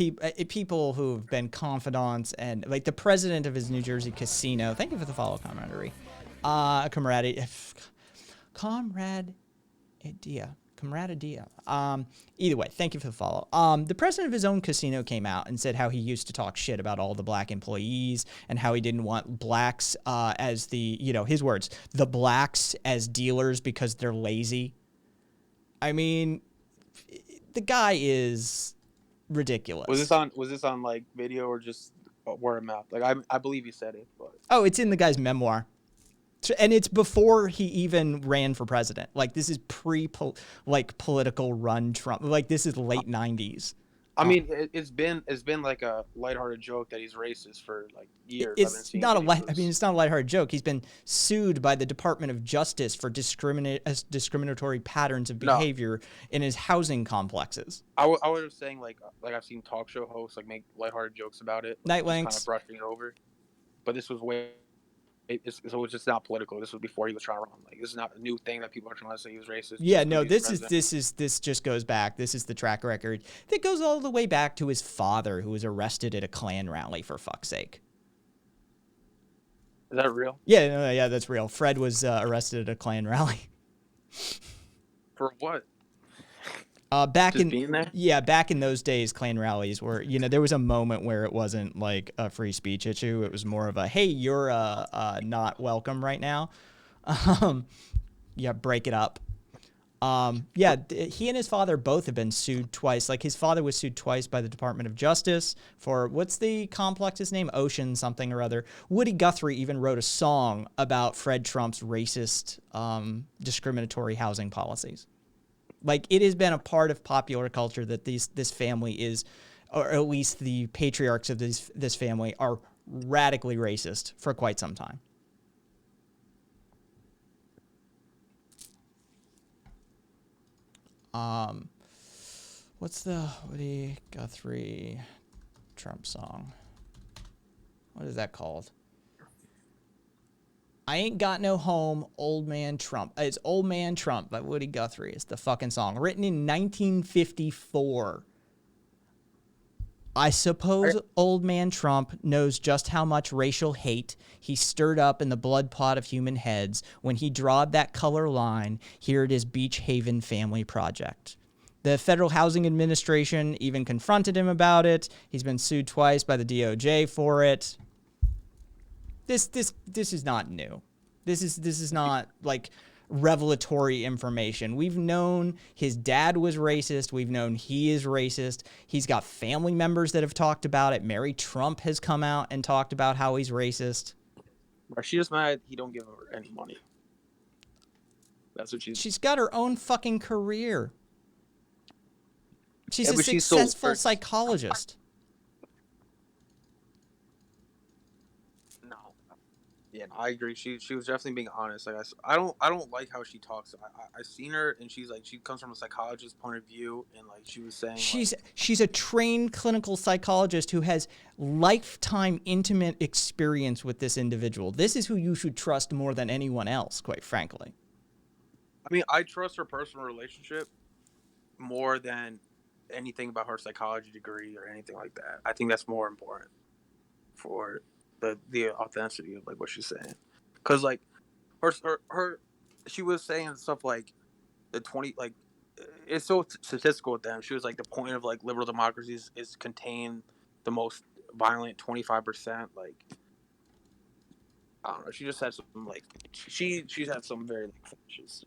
S2: people who've been confidants and like the president of his New Jersey casino. Thank you for the follow, camaraderie. Camaraderie. Either way, thank you for the follow. The president of his own casino came out and said how he used to talk shit about all the black employees and how he didn't want blacks as the, his words, the blacks as dealers because they're lazy. I mean, the guy is ridiculous.
S4: Was this on like video or just word of mouth? Like, I believe he said it, but
S2: oh, it's in the guy's memoir. And it's before he even ran for president. Like, this is political run Trump. Like, this is late 90s.
S4: I mean, it's been like a lighthearted joke that he's racist for like years.
S2: It's not it's not a lighthearted joke. He's been sued by the Department of Justice for discriminatory patterns of behavior in his housing complexes.
S4: I was saying like I've seen talk show hosts like make lighthearted jokes about it,
S2: Night
S4: kind
S2: Links,
S4: of brushing it over. But this was so it's just not political. This was before he was trying to run. Like, this is not a new thing that people are trying to say he was racist.
S2: Yeah, no, this just goes back. This is the track record that goes all the way back to his father, who was arrested at a Klan rally, for fuck's sake.
S4: Is that real?
S2: Yeah, that's real. Fred was arrested at a Klan rally.
S4: For what?
S2: Back
S4: Just
S2: in
S4: being there.
S2: back in those days, Klan rallies were, there was a moment where it wasn't like a free speech issue. It was more of a, hey, you're not welcome right now. Break it up. He and his father both have been sued twice. Like, his father was sued twice by the Department of Justice for, what's the complex's name? Ocean something or other. Woody Guthrie even wrote a song about Fred Trump's racist, discriminatory housing policies. Like, it has been a part of popular culture that this family is, or at least the patriarchs of this family are radically racist for quite some time. What's the Woody Guthrie Trump song? What is that called? I Ain't Got No Home, Old Man Trump. It's Old Man Trump by Woody Guthrie. It's the fucking song. Written in 1954. I suppose Old Man Trump knows just how much racial hate he stirred up in the blood pot of human heads when he drawed that color line here at his Beach Haven family project. The Federal Housing Administration even confronted him about it. He's been sued twice by the DOJ for it. This is not new. This is not like revelatory information. We've known his dad was racist. We've known he is racist. He's got family members that have talked about it. Mary Trump has come out and talked about how he's racist.
S4: She just mad he don't give her any money. That's what
S2: She's got her own fucking career. She's a
S4: but she's
S2: successful psychologist.
S4: No. Yeah, no, I agree. She was definitely being honest. Like, I don't like how she talks. I seen her, and she's like, she comes from a psychologist's point of view, and like she was saying,
S2: she's a trained clinical psychologist who has lifetime intimate experience with this individual. This is who you should trust more than anyone else, quite frankly.
S4: I mean, I trust her personal relationship more than anything about her psychology degree or anything like that. I think that's more important for the authenticity of like what she's saying, because like her she was saying stuff like the 20 like it's so statistical with them. She was like, the point of like liberal democracies is contain the most violent 25%. Like, I don't know. She just had some like she's had some very like fascist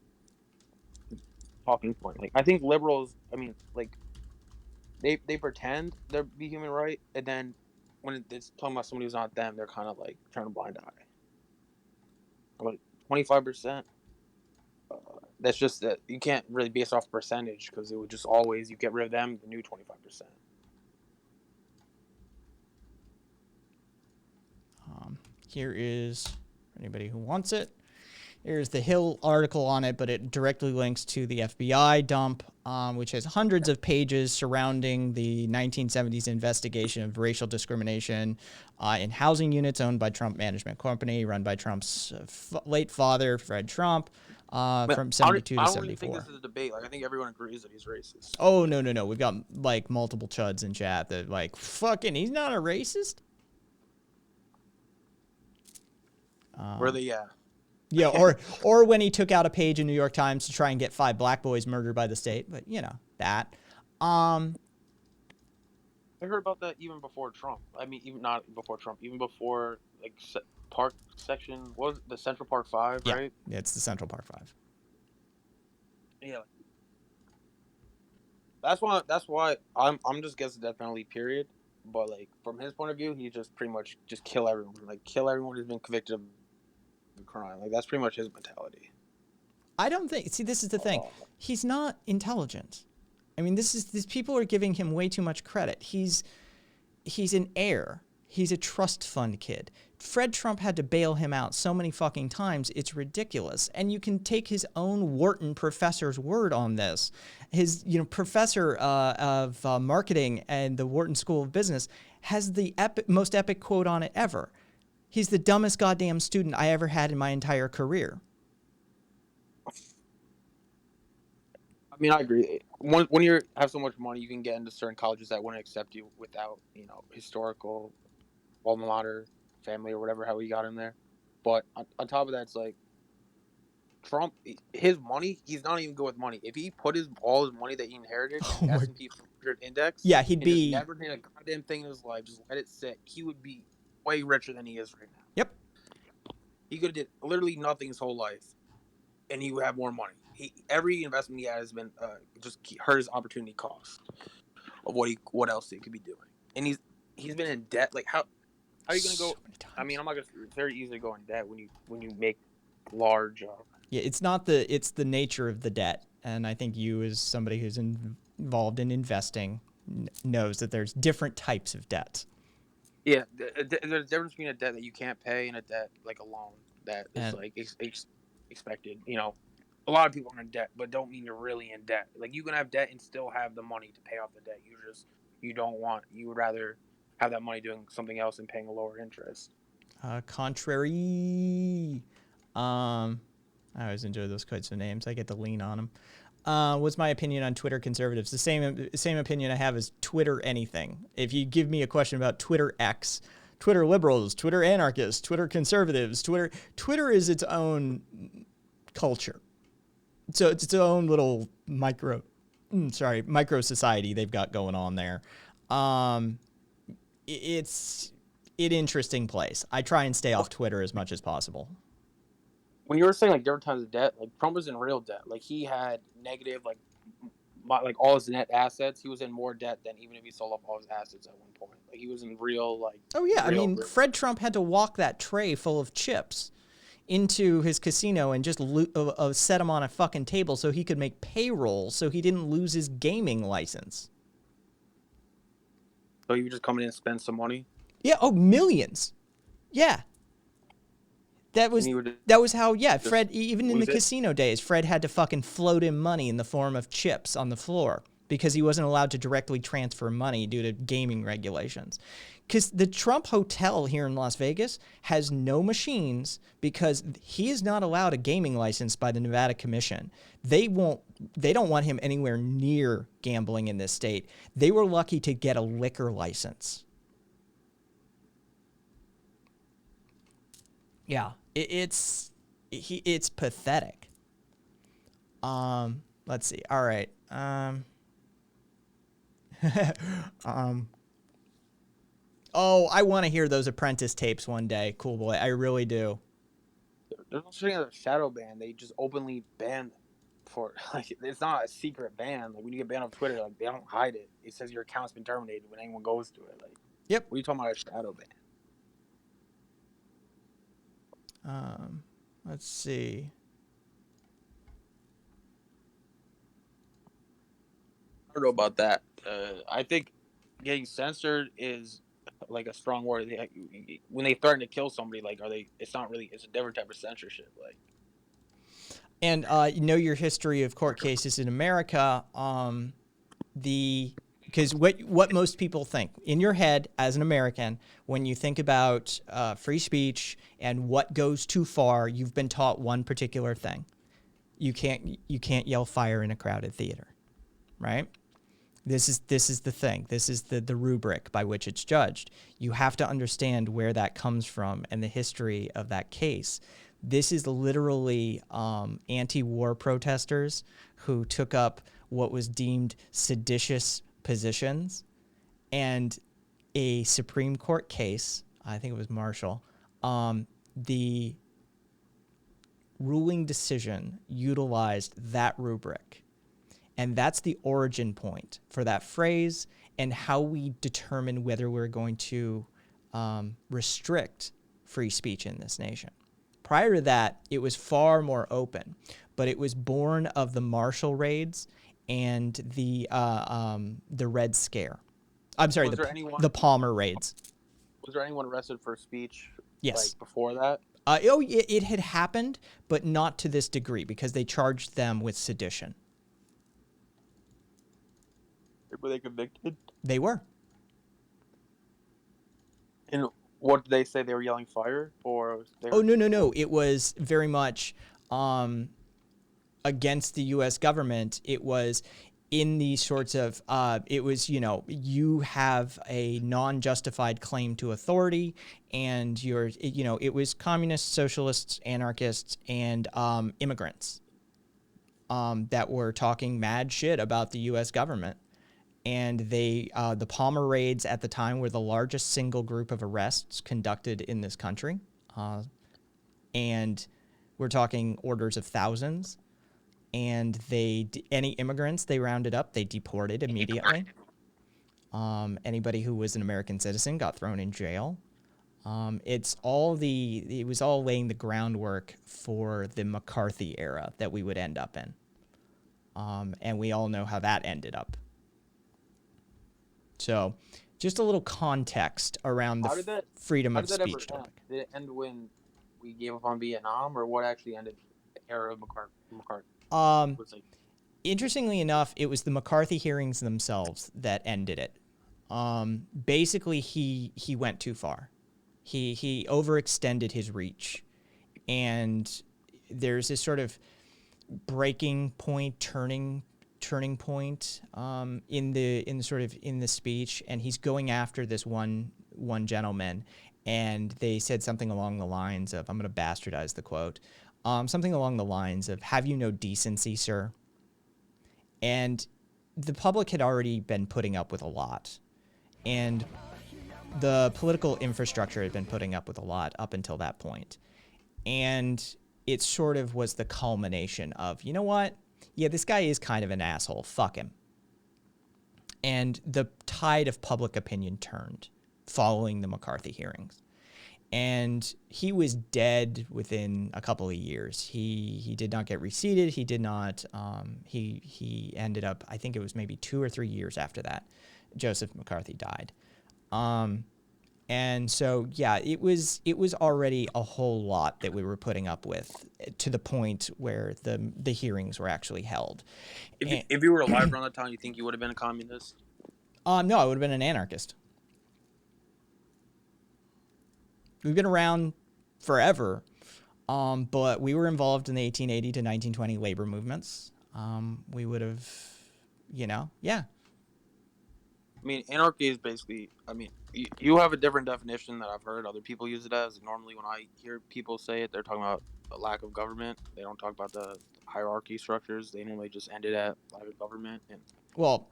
S4: talking point. Like, I think liberals, I mean, like they pretend they're be human right, and then when it's talking about somebody who's not them, they're kind of like turning a blind eye. Like 25%. That's just that you can't really base off percentage, because it would just always, you get rid of them, the new 25%.
S2: Here is, for anybody who wants it, here's the Hill article on it, but it directly links to the FBI dump, which has hundreds of pages surrounding the 1970s investigation of racial discrimination in housing units owned by Trump Management Company, run by Trump's late father, Fred Trump, from 72 to 74.
S4: I don't even think this is a debate. Like, I think everyone agrees that he's racist.
S2: Oh, no. We've got like multiple chuds in chat that like, fucking, he's not a racist?
S4: Really, yeah.
S2: Yeah, or when he took out a page in New York Times to try and get 5 black boys murdered by the state, but you know that.
S4: I heard about that even before Trump. I mean, even not before Trump, even before like Park section, what was it, the Central Park 5,
S2: Yeah,
S4: right?
S2: it's the Central Park 5.
S4: Yeah. That's why I'm just against the death penalty, period. But like, from his point of view, he just pretty much just kill everyone. Like, kill everyone who's been convicted of a crime. Like, that's pretty much his mentality.
S2: I don't think. See, this is the thing. He's not intelligent. I mean, these people are giving him way too much credit. He's an heir. He's a trust fund kid. Fred Trump had to bail him out so many fucking times, it's ridiculous. And you can take his own Wharton professor's word on this. His, professor of marketing and the Wharton School of Business has the most epic quote on it ever. He's the dumbest goddamn student I ever had in my entire career.
S4: I mean, I agree. When you have so much money, you can get into certain colleges that wouldn't accept you without, historical alma mater, family, or whatever, how he got in there. But on top of that, it's like, Trump, his money, he's not even good with money. If he put all his money that he inherited
S2: Oh
S4: in the
S2: my-
S4: S&P 500 index,
S2: Yeah, he'd
S4: and just
S2: be.
S4: never did a goddamn thing in his life, just let it sit, he would be way richer than he is right now.
S2: Yep.
S4: He could have did literally nothing his whole life, and he would have more money. Every investment he has been just hurt his opportunity cost of what else he could be doing, and he's been in debt. Like how are you gonna go?
S2: So many times.
S4: I mean, I'm not gonna. It's very easy to go in debt when you make large.
S2: Yeah, it's the nature of the debt, and I think you, as somebody who's involved in investing, knows that there's different types of debt.
S4: Yeah, there's a difference between a debt that you can't pay and a debt like a loan that is
S2: And-
S4: like expected. You know, a lot of people are in debt, but don't mean you're really in debt. Like you can have debt and still have the money to pay off the debt. You would rather have that money doing something else and paying a lower interest.
S2: Contrary. I always enjoy those kinds of names. I get to lean on them. What's my opinion on Twitter conservatives? The same opinion I have as Twitter anything. If you give me a question about Twitter X, Twitter liberals, Twitter anarchists, Twitter conservatives, Twitter is its own culture. So it's its own little micro society they've got going on there. It's an interesting place. I try and stay off Twitter as much as possible.
S4: When you were saying like different types of debt, like Trump was in real debt. Like he had negative like all his net assets. He was in more debt than even if he sold off all his assets at one point. Like he was in real like.
S2: Oh yeah, I
S4: real-
S2: mean, Fred Trump had to walk that tray full of chips into his casino and just set them on a fucking table so he could make payroll so he didn't lose his gaming license.
S4: So he would just come in and spend some money.
S2: Yeah, millions. Yeah. That was how Fred, even in the casino days, Fred had to fucking float him money in the form of chips on the floor because he wasn't allowed to directly transfer money due to gaming regulations. Because the Trump Hotel here in Las Vegas has no machines because he is not allowed a gaming license by the Nevada Commission. They don't want him anywhere near gambling in this state. They were lucky to get a liquor license. Yeah, it's pathetic. Let's see. All right. Oh, I want to hear those Apprentice tapes one day, cool boy. I really do.
S4: There's no such thing as a shadow ban. They just openly ban them for like it's not a secret ban. Like when you get banned on Twitter, like they don't hide it. It says your account's been terminated when anyone goes to it. Like,
S2: yep.
S4: What are you talking about a shadow ban?
S2: Let's see.
S4: I don't know about that. I think getting censored is like a strong word. When they threaten to kill somebody, like it's not really. It's a different type of censorship. Like,
S2: and you know your history of court cases in America. Because what most people think in your head as an American when you think about free speech and what goes too far, you've been taught one particular thing: you can't yell fire in a crowded theater, right? This is the thing. This is the rubric by which it's judged. You have to understand where that comes from and the history of that case. This is literally anti-war protesters who took up what was deemed seditious positions, and a Supreme Court case, I think it was Marshall, the ruling decision utilized that rubric. And that's the origin point for that phrase and how we determine whether we're going to restrict free speech in this nation. Prior to that, it was far more open, but it was born of the Marshall raids and the Red Scare. I'm sorry, the Palmer raids.
S4: Was there anyone arrested for speech?
S2: Yes.
S4: Like before that?
S2: It had happened, but not to this degree because they charged them with sedition.
S4: Were they convicted?
S2: They were.
S4: And what did they say? They were yelling fire, or they were...
S2: Oh no! It was very much against the U.S. government. It was in these sorts of, it was, you have a non-justified claim to authority, and it was communists, socialists, anarchists, and immigrants that were talking mad shit about the U.S. government. And the Palmer raids at the time were the largest single group of arrests conducted in this country. And we're talking orders of thousands. And any immigrants they rounded up, they deported immediately. Anybody who was an American citizen got thrown in jail. It was all laying the groundwork for the McCarthy era that we would end up in. And we all know how that ended up. So just a little context around the freedom of speech topic.
S5: Did it end when we gave up on Vietnam, or what actually ended the era of McCarthy?
S2: Interestingly enough, it was the McCarthy hearings themselves that ended it. Basically, he went too far. He overextended his reach, and there's this sort of breaking point, turning point in the speech, and he's going after this one gentleman, and they said something along the lines of, I'm going to bastardize the quote, something along the lines of, "Have you no decency, sir?" And the public had already been putting up with a lot, and the political infrastructure had been putting up with a lot up until that point. And it sort of was the culmination of, you know what? Yeah, this guy is kind of an asshole. Fuck him. And the tide of public opinion turned following the McCarthy hearings. And he was dead within a couple of years. He did not get reseated. He did not, he ended up, I think it was maybe 2 or 3 years after that, Joseph McCarthy died. And so, yeah, it was already a whole lot that we were putting up with, to the point where the hearings were actually held.
S5: If you were alive around that time, you think you would have been a communist?
S2: No, I would have been an anarchist. We've been around forever, but we were involved in the 1880 to 1920 labor movements. We would have, yeah.
S5: I mean, anarchy is basically, you have a different definition that I've heard other people use it as. Normally, when I hear people say it, they're talking about a lack of government. They don't talk about the hierarchy structures. They normally just end it at lack of government.
S2: Well,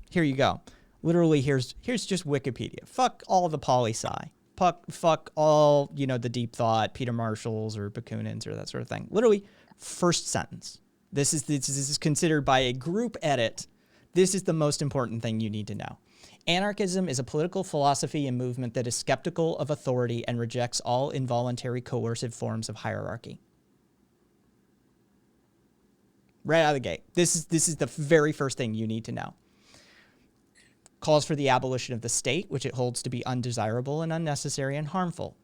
S2: here you go. Literally, here's just Wikipedia. Fuck all the poli-sci. Fuck all, the deep thought, Peter Marshalls or Bakunin's or that sort of thing. Literally, first sentence. This is considered by a group edit. This is the most important thing you need to know. Anarchism is a political philosophy and movement that is skeptical of authority and rejects all involuntary coercive forms of hierarchy. Right out of the gate. This is the very first thing you need to know. Calls for the abolition of the state, which it holds to be undesirable and unnecessary and harmful.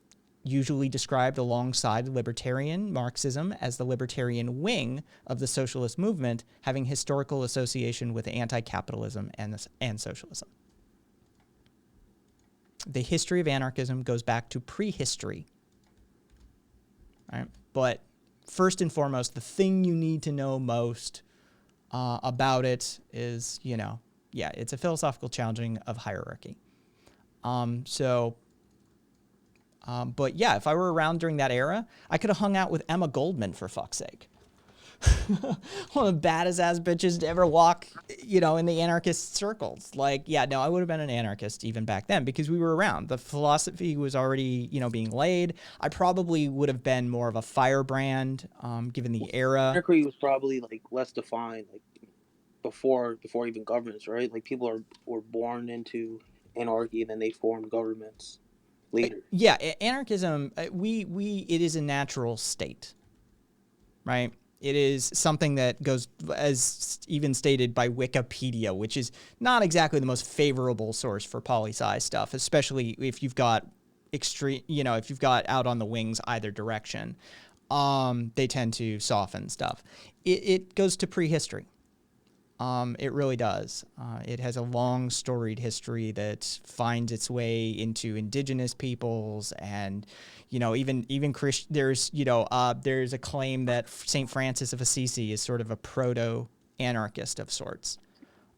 S2: Usually described alongside libertarian Marxism as the libertarian wing of the socialist movement, having historical association with anti-capitalism and socialism. The history of anarchism goes back to prehistory. Right? But first and foremost, the thing you need to know most about it is, it's a philosophical challenging of hierarchy. But yeah, if I were around during that era, I could have hung out with Emma Goldman, for fuck's sake. One of the baddest ass bitches to ever walk, in the anarchist circles. I would have been an anarchist even back then because we were around. The philosophy was already, being laid. I probably would have been more of a firebrand, given the era.
S3: Anarchy was probably less defined, before even governments, right? People were born into anarchy and then they formed governments later.
S2: Yeah, anarchism, it is a natural state, right? It is something that goes, as even stated by Wikipedia, which is not exactly the most favorable source for poli-sci stuff, especially if you've got extreme, if you've got out on the wings either direction. They tend to soften stuff. It goes to prehistory. It really does. It has a long storied history that finds its way into indigenous peoples and, even Christian. There's a claim that St. Francis of Assisi is sort of a proto-anarchist of sorts.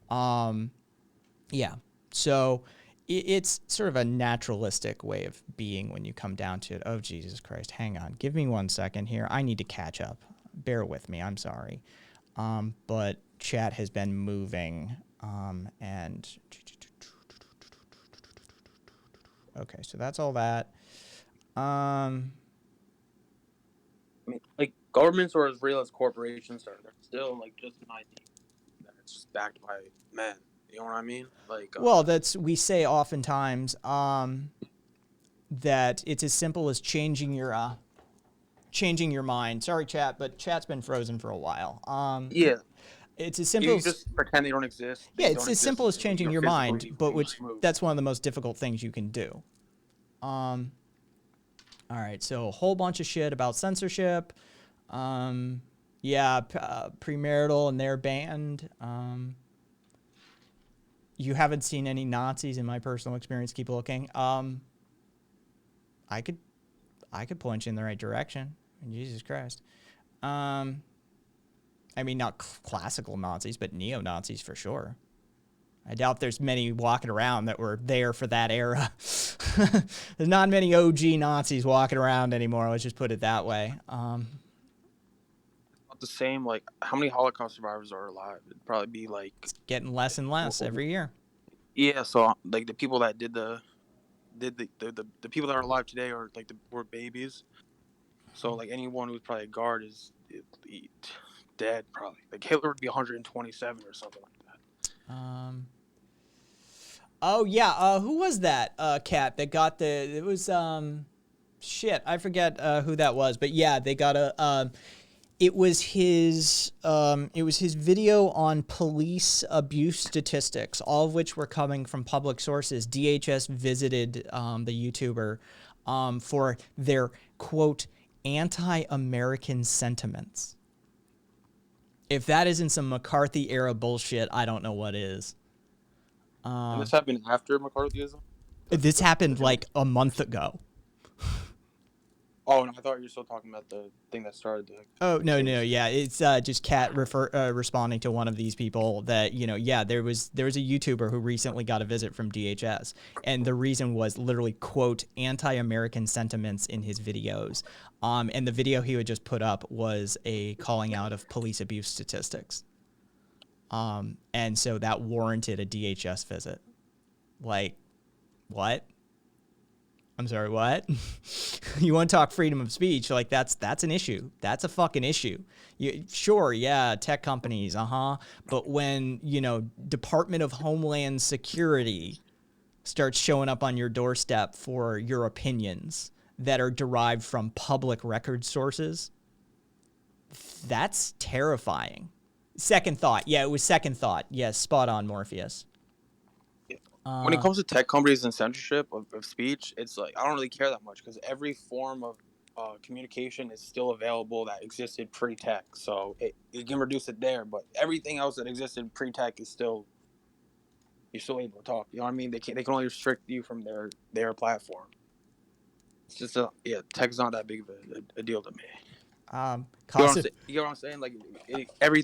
S2: Yeah. So it's sort of a naturalistic way of being when you come down to it. Oh, Jesus Christ. Hang on. Give me 1 second here. I need to catch up. Bear with me. I'm sorry. But chat has been moving. And okay, so that's all that.
S5: I mean, like governments are as real as corporations are. They're still like just an idea that's just backed by men. You know what I mean? Like,
S2: Well, we say oftentimes that it's as simple as changing your mind. Sorry, chat, but chat's been frozen for a while.
S5: yeah,
S2: It's as
S5: you
S2: simple
S5: can
S2: as
S5: just pretend they don't exist. They
S2: yeah,
S5: don't
S2: it's as
S5: exist
S2: simple as
S5: until
S2: changing
S5: you're
S2: your mind,
S5: physically
S2: but which
S5: removed.
S2: that's one of the most difficult things you can do. All right, so a whole bunch of shit about censorship. Premarital and they're banned. You haven't seen any Nazis in my personal experience. Keep looking. I could point you in the right direction. Jesus Christ. I mean, not classical Nazis, but neo-Nazis for sure. I doubt there's many walking around that were there for that era. There's not many OG Nazis walking around anymore. Let's just put it that way.
S5: Not the same. Like, how many Holocaust survivors are alive? It'd probably be like
S2: Getting less and less every year.
S5: yeah. So like the people that did the people that are alive today are like were babies. So like anyone who's probably a guard is dead probably. Like Hitler would be 127 or something like that.
S2: Oh yeah, who was that cat that got it was shit, I forget who that was, but yeah, they got it was his video on police abuse statistics, all of which were coming from public sources. DHS visited the YouTuber for their quote anti-American sentiments. If that isn't some McCarthy era bullshit, I don't know what is.
S5: And this happened after McCarthyism?
S2: This happened like a month ago.
S5: Oh, no, I thought you were still talking about the thing that started the.
S2: Oh no, yeah, it's just Kat responding to one of these people that there was a YouTuber who recently got a visit from DHS, and the reason was literally quote anti-American sentiments in his videos, and the video he would just put up was a calling out of police abuse statistics, and so that warranted a DHS visit. Like, what? I'm sorry, what? You want to talk freedom of speech? Like that's an issue. That's a fucking issue. Sure, yeah, tech companies, but when, Department of Homeland Security starts showing up on your doorstep for your opinions that are derived from public record sources, that's terrifying. Second thought. Yeah, it was second thought. Yes, spot on, Morpheus.
S5: When it comes to tech companies and censorship of speech, it's like I don't really care that much because every form of communication is still available that existed pre-tech. So you can reduce it there, but everything else that existed pre-tech is still you're still able to talk. You know what I mean? They can only restrict you from their platform. It's just tech's not that big of a deal to me. You know what I'm saying? Like every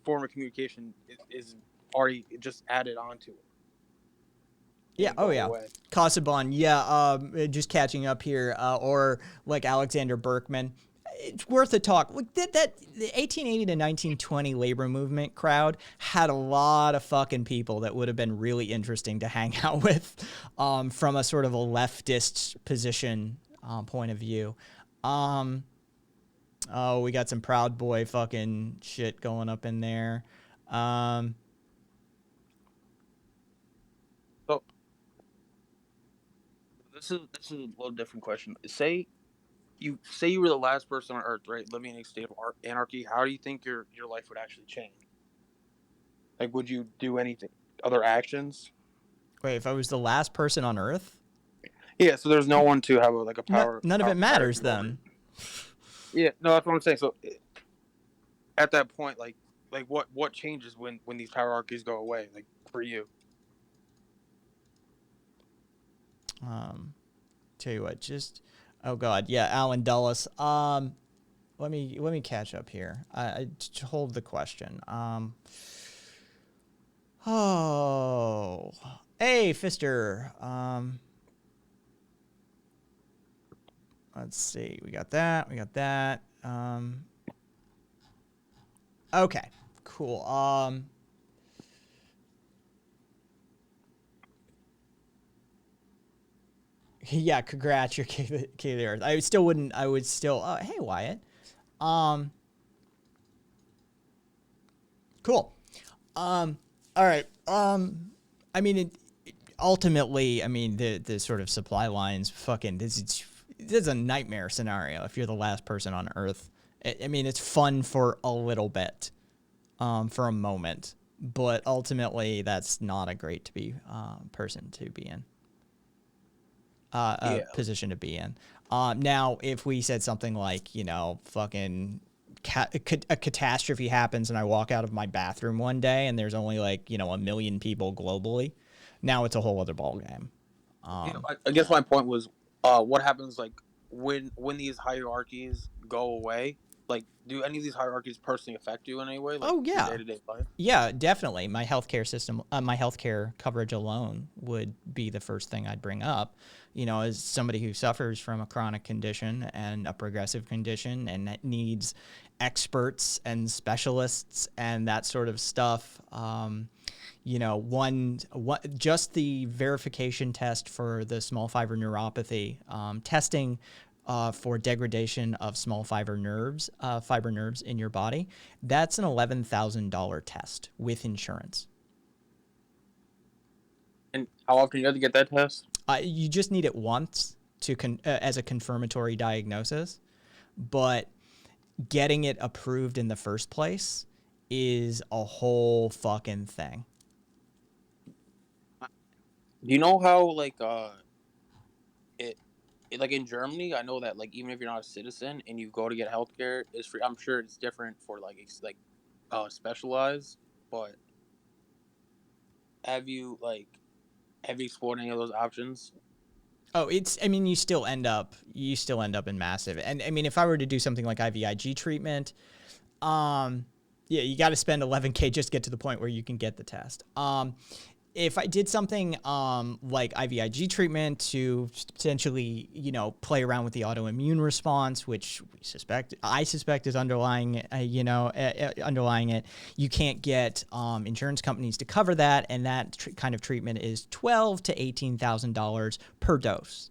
S5: form of communication is already just added onto it.
S2: Yeah. Oh, yeah. Casaubon. Yeah. Just catching up here. Or like Alexander Berkman. It's worth a talk. Like the 1880 to 1920 labor movement crowd had a lot of fucking people that would have been really interesting to hang out with, from a sort of a leftist position point of view. Oh, we got some Proud Boy fucking shit going up in there.
S5: This is a little different question. Say you were the last person on Earth, right, living in a state of anarchy. How do you think your life would actually change? Like, would you do anything, other actions?
S2: Wait, if I was the last person on Earth?
S5: Yeah, so there's no one to have a power.
S2: None of it matters then.
S5: Yeah, no, that's what I'm saying. So, at that point, like what changes when these hierarchies go away? Like for you.
S2: Tell you what, oh god, yeah, Alan Dulles. Let me catch up here. I hold the question. Oh, hey, Fister. Let's see. We got that. We got that. Okay, cool. Yeah, congrats, you're King of the Earth. I still wouldn't. I would still. Hey, Wyatt. Cool. All right. I mean, ultimately, I mean, the sort of supply lines, fucking, this is a nightmare scenario if you're the last person on Earth. I mean, it's fun for a little bit, for a moment, but ultimately, that's not a great to be person to be in.
S4: Yeah.
S2: Position to be in. Now, if we said something like, you know, fucking a catastrophe happens and I walk out of my bathroom one day and there's only like, you know, 1 million people globally, now it's a whole other ballgame.
S4: I guess my point was, what happens like when these hierarchies go away? Like, do any of these hierarchies personally affect you in any way? Like,
S2: Oh, yeah.
S4: your day-to-day life?
S2: Yeah, definitely. My healthcare system, my healthcare coverage alone would be the first thing I'd bring up. You know, as somebody who suffers from a chronic condition and a progressive condition and that needs experts and specialists and that sort of stuff. You know, just the verification test for the small fiber neuropathy, testing for degradation of small fiber nerves in your body, that's an $11,000 test with insurance.
S4: And how often do you have to get that test?
S2: You just need it once to as a confirmatory diagnosis, but getting it approved in the first place is a whole fucking thing.
S4: Do you know how like it like in Germany? I know that like even if you're not a citizen and you go to get healthcare, it's free. I'm sure it's different for like specialized, but have you explored any of those options?
S2: Oh, I mean, you still end up in massive. And I mean, if I were to do something like IVIG treatment, yeah, you got to spend 11K just to get to the point where you can get the test. If I did something like IVIG treatment to potentially, you know, play around with the autoimmune response, which I suspect is underlying, underlying it, you can't get insurance companies to cover that, and that kind of treatment is $12,000 to $18,000 per dose.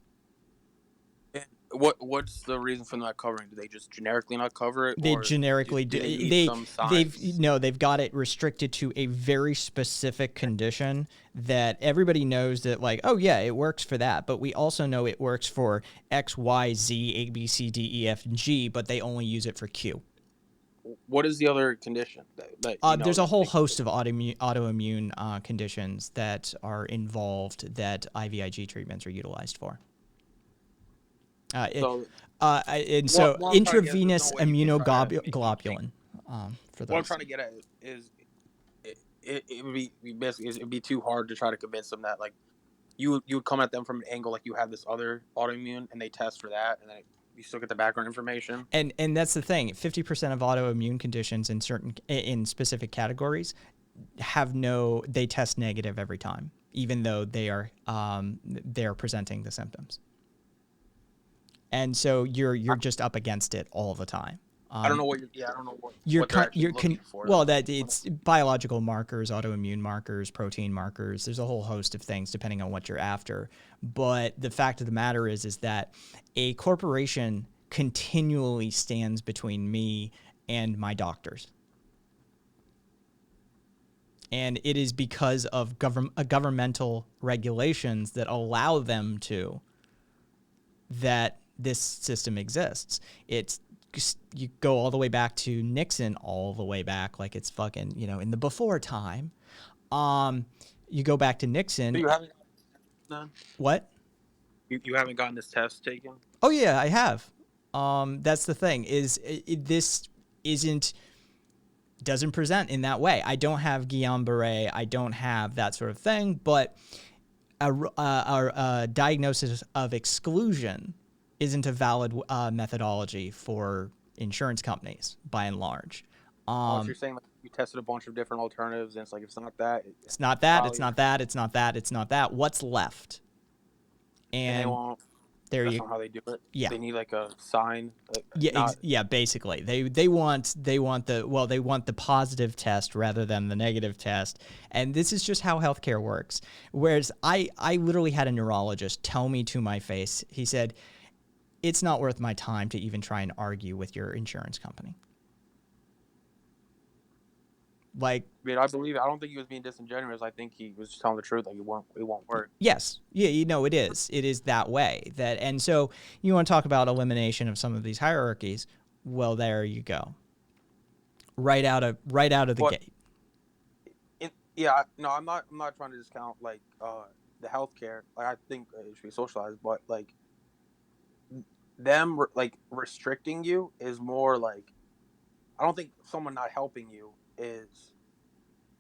S4: What's the reason for not covering? Do they just generically not cover it?
S2: They
S4: or
S2: generically do. They've got it restricted to a very specific condition that everybody knows that, like, oh yeah, it works for that, but we also know it works for X, Y, Z, A, B, C, D, E, F, and G, but they only use it for Q.
S4: What is the other condition?
S2: There's a whole host of autoimmune conditions that are involved that IVIG treatments are utilized for. Intravenous immunoglobulin. For those.
S4: What I'm trying to get at is, it would be basically it'd be too hard to try to convince them that like you would come at them from an angle like you have this other autoimmune and they test for that and then you still get the background information.
S2: And that's the thing. 50% of autoimmune conditions in specific categories they test negative every time, even though they're presenting the symptoms. And so you're just up against it all the time.
S4: I don't know what you're looking for.
S2: Well, that it's biological markers, autoimmune markers, protein markers. There's a whole host of things depending on what you're after. But the fact of the matter is that a corporation continually stands between me and my doctors. And it is because of governmental regulations that allow them to, that this system exists. You go all the way back to Nixon, all the way back, like it's fucking, you know, in the before time. You go back to Nixon.
S4: So you haven't done?
S2: What?
S4: You haven't gotten this test taken?
S2: Oh yeah, I have. That's the thing this doesn't present in that way. I don't have Guillain-Barré. I don't have that sort of thing, but a diagnosis of exclusion isn't a valid methodology for insurance companies, by and large.
S4: So you're saying like
S5: you tested a bunch of different alternatives, and it's like if it's not that,
S2: It's not that. It's
S5: probably,
S2: not that. It's not that. It's not that. What's left?
S5: and they
S2: And
S5: won't.
S2: there
S5: That's
S2: you.
S5: not how they do it.
S2: Yeah.
S5: They need like a sign, like,
S2: Yeah,
S5: not
S2: yeah. Basically, they want the positive test rather than the negative test, and this is just how healthcare works. Whereas I literally had a neurologist tell me to my face. He said, "It's not worth my time to even try and argue with your insurance company." Like,
S5: I mean, I believe. I don't think he was being disingenuous. I think he was just telling the truth. Like it won't work.
S2: yes, yeah, it is. It is that way. And so you want to talk about elimination of some of these hierarchies? Well, there you go. Right out of the
S5: But
S2: gate.
S5: yeah, no, I'm not trying to discount like the healthcare. Like I think it should be socialized, but like them like restricting you is more like I don't think someone not helping you is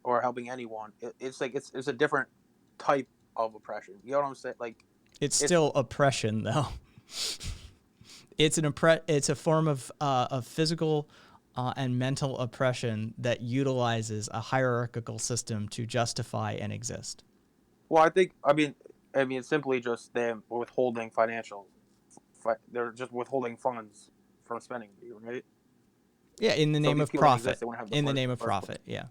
S5: or helping anyone. It's like it's a different type of oppression. You know what I'm saying? Like
S2: It's still oppression, though. It's a form of physical and mental oppression that utilizes a hierarchical system to justify and exist.
S5: well, I mean it's simply just them withholding financial. They're just withholding funds from spending you, right?
S2: Yeah, in the
S5: So
S2: name
S5: these
S2: of
S5: people didn't
S2: profit.
S5: exist, they wouldn't have the
S2: In the
S5: funds
S2: name
S5: in
S2: of
S5: the first place.
S2: profit. Yeah.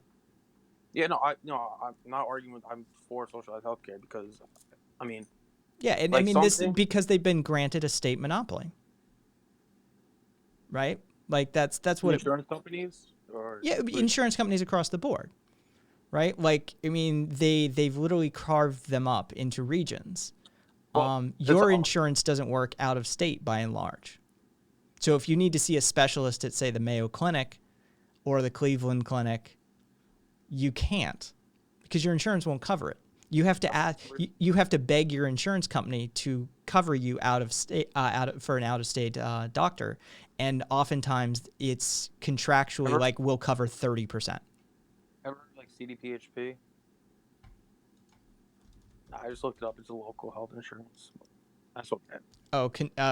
S5: Yeah, no, I'm not arguing. I'm for socialized healthcare because, I mean,
S2: Yeah, and I
S5: like
S2: mean this
S5: something.
S2: because they've been granted a state monopoly, right? Like that's what it.
S5: Insurance companies or
S2: Yeah, insurance companies across the board, right? Like I mean they've literally carved them up into regions.
S5: well,
S2: Your insurance doesn't work out of state by and large. So if you need to see a specialist at say the Mayo Clinic or the Cleveland Clinic, you can't because your insurance won't cover it. You have to you have to beg your insurance company to cover you out of state for an out of state doctor, and oftentimes it's contractually
S5: Ever-
S2: like we'll cover 30%.
S5: ever like CDPHP? I just looked it up. It's a local health insurance. That's okay.
S2: Oh,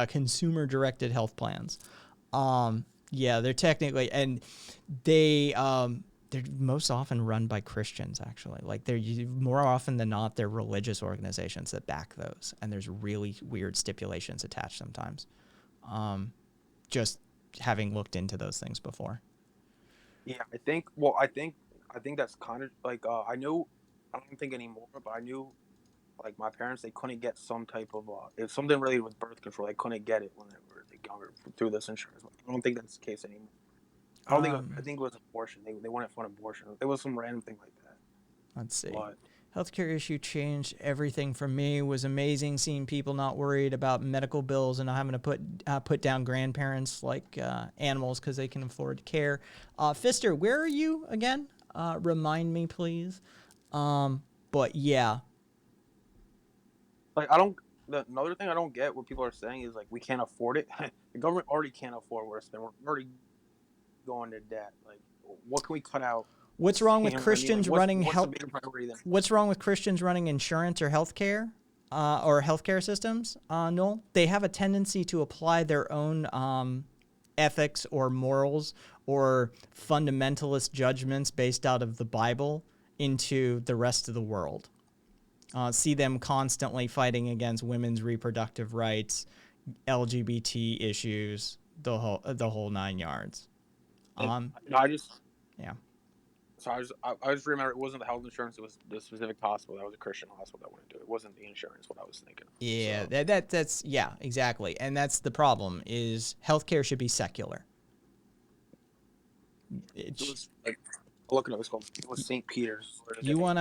S2: consumer directed health plans. Yeah, they're technically and they're most often run by Christians actually. Like more often than not they're religious organizations that back those, and there's really weird stipulations attached sometimes. Just having looked into those things before.
S5: Yeah, I think. Well, I think that's kind of like I knew. I don't think anymore, but I knew. Like my parents, they couldn't get some type of if something related with birth control, they couldn't get it when they were younger through this insurance. I don't think that's the case anymore. I don't think. I think it was abortion. They wouldn't fund abortion. It was some random thing like that.
S2: Let's see.
S5: But
S2: Healthcare issue changed everything for me. Was amazing seeing people not worried about medical bills and not having to put down grandparents like animals because they can afford care. Fister, where are you again? Remind me, please. But yeah,
S5: like I don't. Another thing I don't get what people are saying is like we can't afford it. The government already can't afford what we're spending. We're already going to debt. Like what can we cut out?
S2: what's wrong with
S5: You know what I mean?
S2: Christians
S5: Like,
S2: running
S5: what's
S2: health?
S5: the bigger priority then?
S2: What's wrong with Christians running insurance or healthcare, or healthcare systems? Noel, they have a tendency to apply their own ethics or morals or fundamentalist judgments based out of the Bible into the rest of the world. See them constantly fighting against women's reproductive rights, LGBT issues, the whole 9 yards.
S5: No, I just
S2: Yeah.
S5: So I just remember it wasn't the health insurance; it was the specific hospital. That was a Christian hospital that wouldn't do it. It wasn't the insurance. What I was thinking.
S2: Yeah,
S5: So,
S2: that's yeah, exactly, and that's the problem. Is healthcare should be secular.
S5: it was like looking at it was called. It was St. Peter's.
S2: You want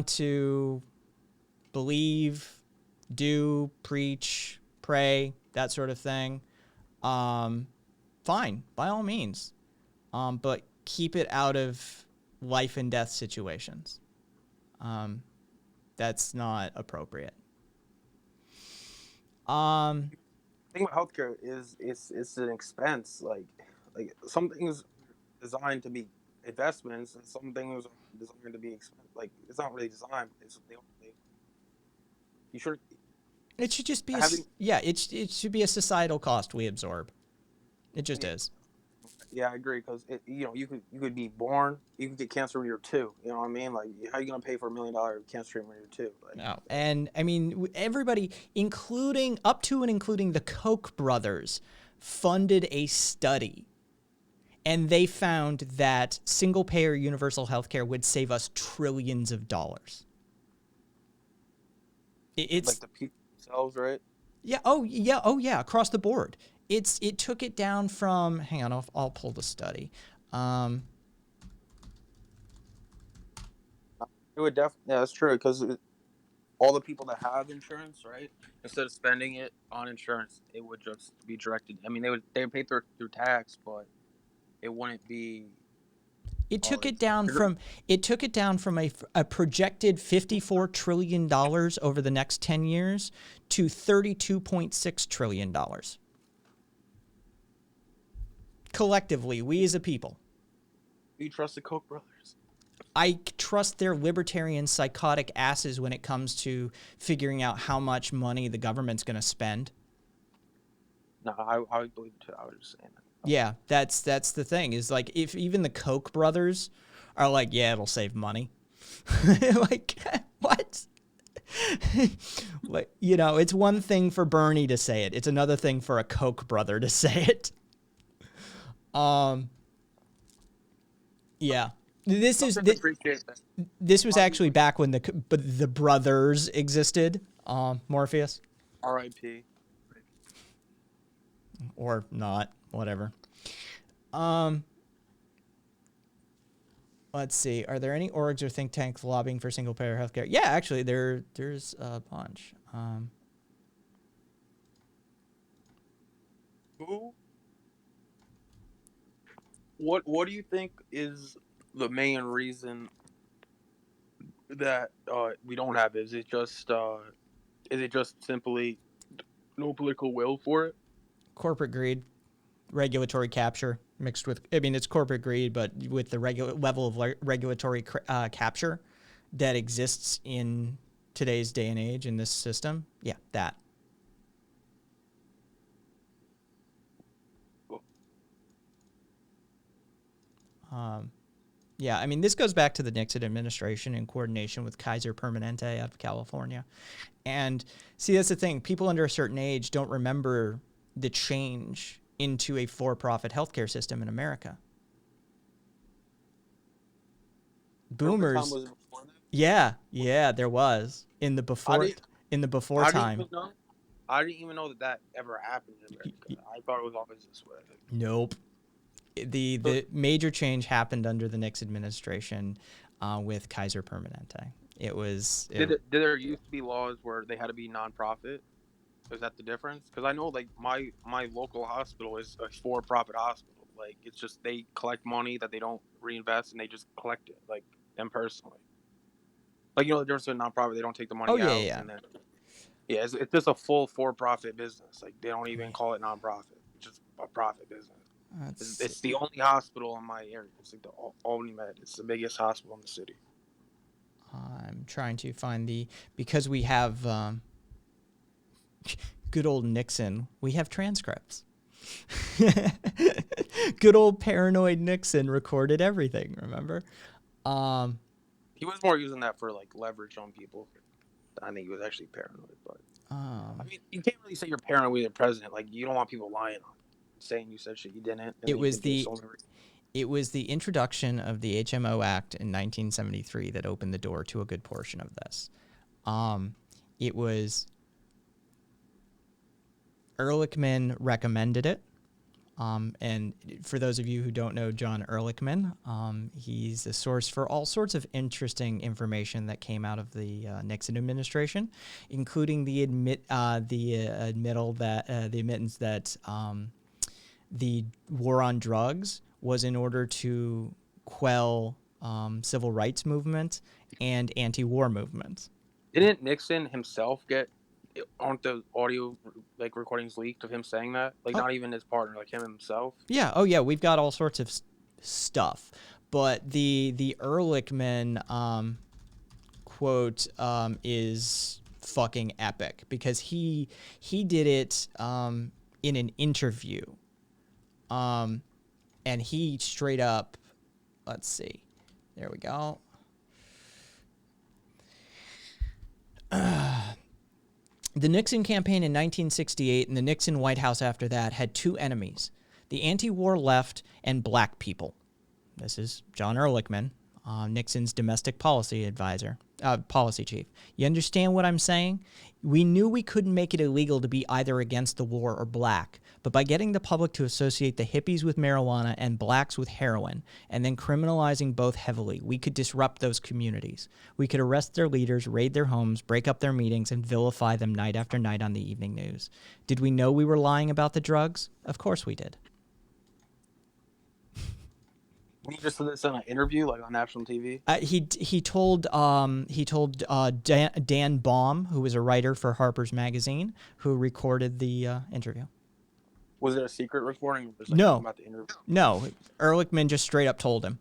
S2: to believe, do, preach, pray, that sort of thing. Fine, by all means, but keep it out of life and death situations. That's not appropriate.
S5: The thing about healthcare is it's an expense. Like some things designed to be investments, and some things are designed to be expense. Like it's not really designed. You should.
S2: It should just be
S5: Having-
S2: it should be a societal cost we absorb. It just is.
S5: Yeah, I agree because you could be born, you could get cancer when you're 2. You know what I mean? Like, how you gonna pay for $1 million cancer treatment when you're 2? Like,
S2: No. And I mean, everybody, including up to and including the Koch brothers, funded a study. And they found that single payer universal healthcare would save us trillions of dollars. It's
S5: like the people themselves, right?
S2: yeah, oh yeah, oh yeah, across the board. It took it down from, hang on, I'll pull the study.
S5: It would definitely, yeah, that's true because all the people that have insurance, right? Instead of spending it on insurance, it would just be directed. I mean, they would pay through tax, but it wouldn't be.
S2: It took
S5: like,
S2: it down from a projected $54 trillion over the next 10 years to $32.6 trillion. Collectively, we as a people.
S5: You trust the Koch brothers?
S2: I trust their libertarian psychotic asses when it comes to figuring out how much money the government's going to spend.
S5: No, I believe it too. I was just saying that.
S2: Yeah, that's the thing is like if even the Koch brothers are like, yeah, it'll save money. Like what? Like, you know, it's one thing for Bernie to say it. It's another thing for a Koch brother to say it. Yeah. This was actually back when the brothers existed. Morpheus.
S5: R.I.P.
S2: Or not, whatever. Let's see. Are there any orgs or think tanks lobbying for single payer healthcare? Yeah, actually, there's a bunch.
S5: Who? What do you think is the main reason that we don't have it? Is it just simply no political will for it?
S2: Corporate greed, regulatory capture mixed with, I mean, it's corporate greed, but with the level of regulatory capture that exists in today's day and age in this system. Yeah, that. Yeah, I mean, this goes back to the Nixon administration in coordination with Kaiser Permanente out of California. And see, that's the thing. People under a certain age don't remember the change into a for-profit healthcare system in America. Boomers. Yeah, there was in the before time.
S5: I didn't even know that ever happened in America. I thought it was always this way.
S2: Nope. The major change happened under the Nixon administration with Kaiser Permanente.
S5: Did there used to be laws where they had to be nonprofit? Is that the difference? Because I know, like, my local hospital is a for-profit hospital. Like, it's just they collect money that they don't reinvest and they just collect it, like, them personally. Like, you know the difference in nonprofit? They don't take the money out.
S2: Yeah.
S5: And then, yeah, it's just a full for-profit business. Like, they don't even call it nonprofit. It's just a profit business. It's the only hospital in my area. It's like the Albany Med. It's the biggest hospital in the city.
S2: I'm trying to find because we have good old Nixon. We have transcripts. Good old paranoid Nixon recorded everything. Remember?
S5: He was more using that for like leverage on people. I think he was actually paranoid, but I mean, you can't really say you're paranoid with the president. Like, you don't want people lying on you, saying you said shit you didn't.
S2: It was the introduction of the HMO Act in 1973 that opened the door to a good portion of this. It was Ehrlichman recommended it. And for those of you who don't know John Ehrlichman, he's a source for all sorts of interesting information that came out of the Nixon administration, including the admittance that the war on drugs was in order to quell civil rights movement and anti-war movements.
S5: Didn't Nixon himself aren't the audio like recordings leaked of him saying that? Like, not even his partner, like him himself?
S2: Yeah. Oh yeah, we've got all sorts of stuff. But the Ehrlichman quote is fucking epic because he did it in an interview. And he straight up, let's see, there we go. The Nixon campaign in 1968 and the Nixon White House after that had two enemies, the anti-war left and black people. This is John Ehrlichman, Nixon's domestic policy advisor, policy chief. You understand what I'm saying? We knew we couldn't make it illegal to be either against the war or black, but by getting the public to associate the hippies with marijuana and blacks with heroin, and then criminalizing both heavily, we could disrupt those communities. We could arrest their leaders, raid their homes, break up their meetings, and vilify them night after night on the evening news. Did we know we were lying about the drugs? Of course we did.
S5: He just said this in an interview, like on national TV.
S2: He told Dan Baum, who was a writer for Harper's Magazine, who recorded the interview.
S5: Was it a secret recording? Or was it,
S2: No.
S5: About the interview?
S2: No, Ehrlichman just straight up told him.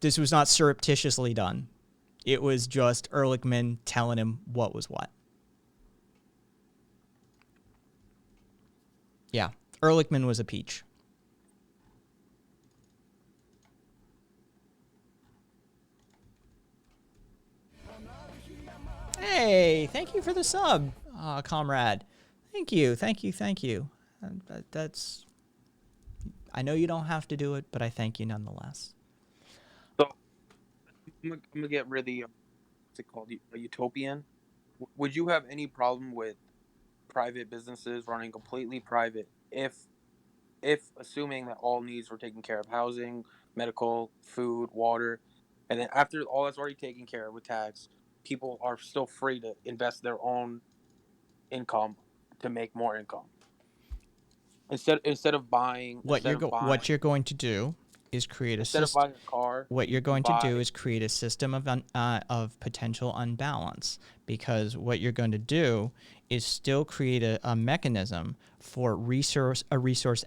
S2: This was not surreptitiously done. It was just Ehrlichman telling him what was what. Yeah, Ehrlichman was a peach. Hey, thank you for the sub, comrade. Thank you. That's. I know you don't have to do it, but I thank you nonetheless.
S5: So I'm gonna get really, what's it called, a utopian. Would you have any problem with private businesses running completely private if assuming that all needs were taken care of, housing, medical, food, water, and then after all that's already taken care of with tax, people are still free to invest their own income to make more income instead of buying
S2: What you're going to do is create a
S5: instead of
S2: system.
S5: buying a car.
S2: What you're going to do is create a system of potential unbalance, because what you're going to do is still create a mechanism for resource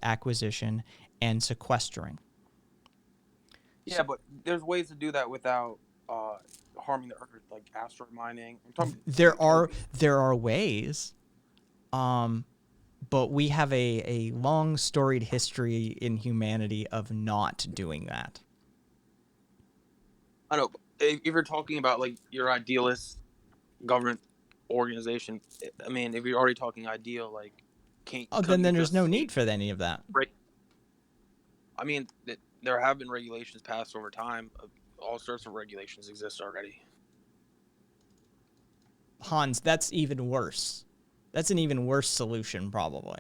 S2: acquisition and sequestering.
S5: Yeah, but there's ways to do that without harming the earth, like asteroid mining. I'm talking
S2: There are ways, but we have a long storied history in humanity of not doing that.
S5: I know. If you're talking about like your idealist government organization, I mean, if you're already talking ideal, like,
S2: then there's no need for any of that.
S5: Right. I mean, there have been regulations passed over time. All sorts of regulations exist already.
S2: Hans, that's even worse. That's an even worse solution, probably.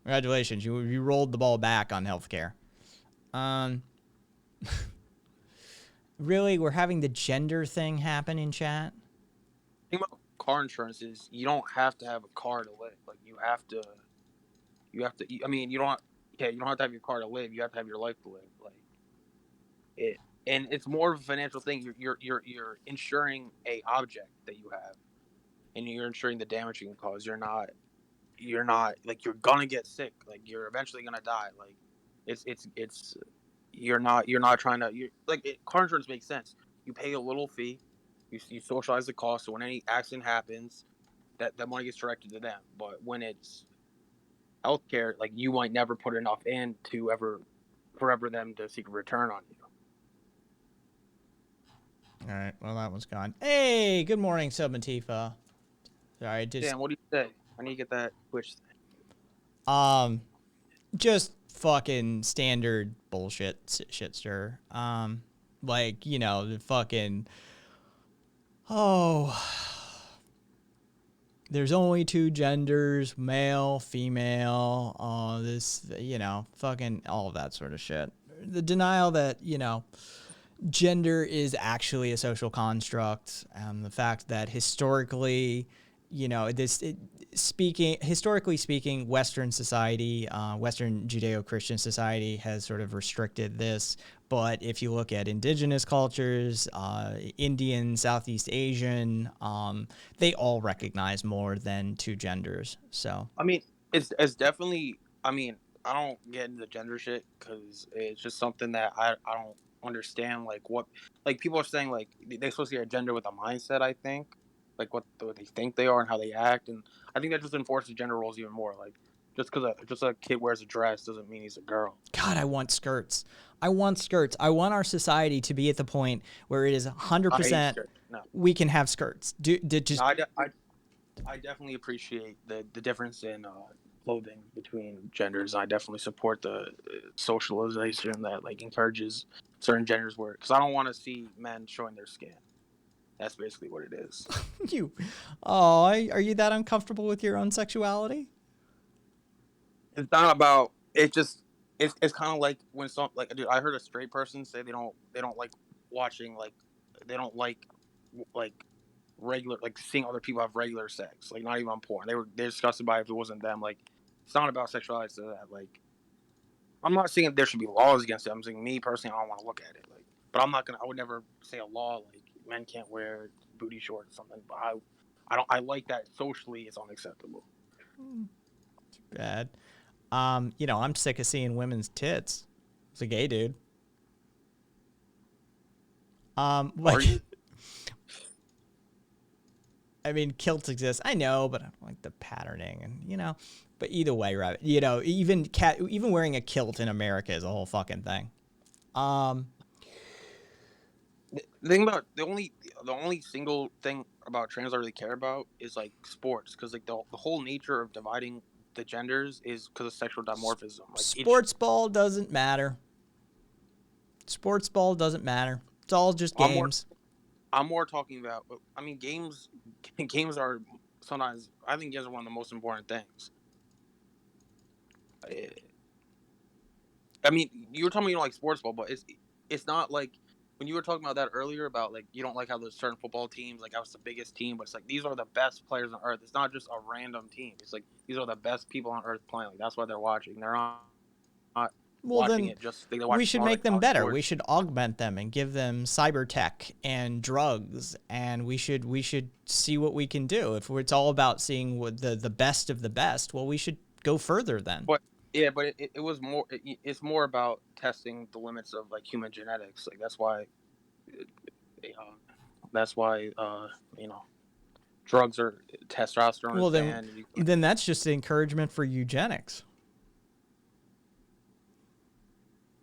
S2: Congratulations, you rolled the ball back on healthcare. Really, we're having the gender thing happen in chat?
S5: The thing about car insurance is you don't have to have a car to live. Like you have to. I mean, you don't have to have your car to live. You have to have your life to live. Like it, and it's more of a financial thing. You're insuring a object that you have, and you're insuring the damage you can cause. You're not like you're gonna get sick. Like you're eventually gonna die. Like it's you're not trying to. Car insurance makes sense. You pay a little fee. You socialize the cost. So when any accident happens, that money gets directed to them. But when it's healthcare, like you might never put enough in to forever them to seek a return on you.
S2: All right, well, that one's gone. Hey, good morning, Sub Matifa. Sorry,
S5: Dan, what do you say? I need to get that Twitch thing.
S2: Just fucking standard bullshit shitster. Like, you know, the fucking, there's only two genders, male, female, this, you know, fucking all of that sort of shit. The denial that, you know, gender is actually a social construct, and the fact that historically, you know, historically speaking, Western society, Western Judeo-Christian society has sort of restricted this. But if you look at indigenous cultures, Indian, Southeast Asian, they all recognize more than two genders. So
S5: I mean, it's definitely. I mean, I don't get into the gender shit because it's just something that I don't understand. Like what, like people are saying, like they associate a gender with a mindset. I think, like what they think they are and how they act, and I think that just enforces gender roles even more. Like Just because a kid wears a dress doesn't mean he's a girl.
S2: God, I want skirts. I want skirts. I want our society to be at the point where it is
S5: I hate
S2: 100%
S5: skirts. No,
S2: we can have skirts. Just
S5: no I definitely appreciate the difference in clothing between genders. I definitely support the socialization that like encourages certain genders wear. Because I don't want to see men showing their skin. That's basically what it is.
S2: you. Oh, are you that uncomfortable with your own sexuality?
S5: It's not about it. Just it's kind of like when some like dude. I heard a straight person say they don't like watching like they don't like regular like seeing other people have regular sex, like not even on porn. They're disgusted by it if it wasn't them. Like it's not about sexuality to that. Like I'm not saying there should be laws against it. I'm saying me personally, I don't want to look at it. Like, but I'm not gonna. I would never say a law like men can't wear booty shorts or something. But I don't. I like that socially it's unacceptable.
S2: Bad. I'm sick of seeing women's tits. It's a gay dude. Like,
S5: you?
S2: I mean, kilts exist. I know, but I don't like the patterning, and But either way, right? Even wearing a kilt in America is a whole fucking thing.
S5: The thing about the only single thing about trans I really care about is like sports, because like the whole nature of dividing the genders is because of sexual dimorphism. Like
S2: Sports ball doesn't matter. Sports ball doesn't matter. It's all just games.
S5: I'm more talking about. I mean, games are sometimes. I think games are one of the most important things. I mean, you were telling me you don't like sports ball, but it's not like when you were talking about that earlier about like you don't like how there's certain football teams like that was the biggest team, but it's like these are the best players on earth. It's not just a random team. It's like these are the best people on earth playing. Like that's why they're watching. They're not
S2: Well,
S5: watching
S2: then
S5: it just. They watch
S2: we should
S5: smarter
S2: make them
S5: college
S2: better.
S5: sports.
S2: We should augment them and give them cyber tech and drugs, and we should see what we can do. If it's all about seeing what the best of the best, well, we should go further then.
S5: But yeah, but it was more. It's more about testing the limits of like human genetics. Like that's why. That's why drugs are testosterone.
S2: Well,
S5: is
S2: then
S5: banned.
S2: then that's just encouragement for eugenics.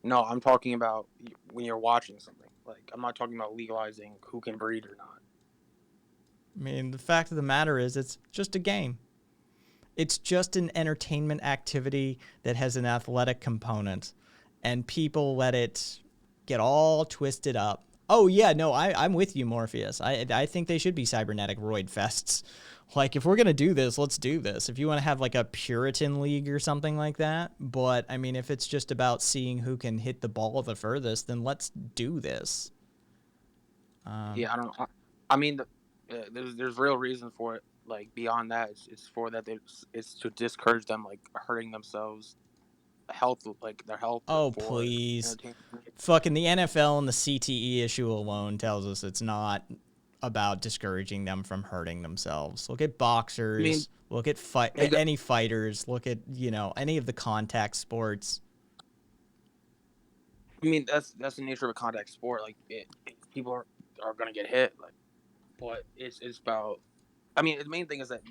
S5: No, I'm talking about when you're watching something. Like I'm not talking about legalizing who can breed or not.
S2: I mean, the fact of the matter is, it's just a game. It's just an entertainment activity that has an athletic component, and people let it get all twisted up. Oh yeah, no, I'm with you, Morpheus. I think they should be cybernetic roid fests. Like, if we're gonna do this, let's do this. If you want to have like a Puritan league or something like that, but I mean, if it's just about seeing who can hit the ball the furthest, then let's do this.
S5: Yeah, I don't know. I mean, there's real reason for it. Like beyond that, it's for that. It's to discourage them like hurting themselves, health like their health.
S2: Oh
S5: for
S2: please,
S5: entertainment.
S2: fucking the NFL and the CTE issue alone tells us it's not about discouraging them from hurting themselves. Look at boxers. Look at any fighters. Look at any of the contact sports.
S5: I mean, that's the nature of a contact sport. Like people are gonna get hit. Like, but it's about. I mean, the main thing is that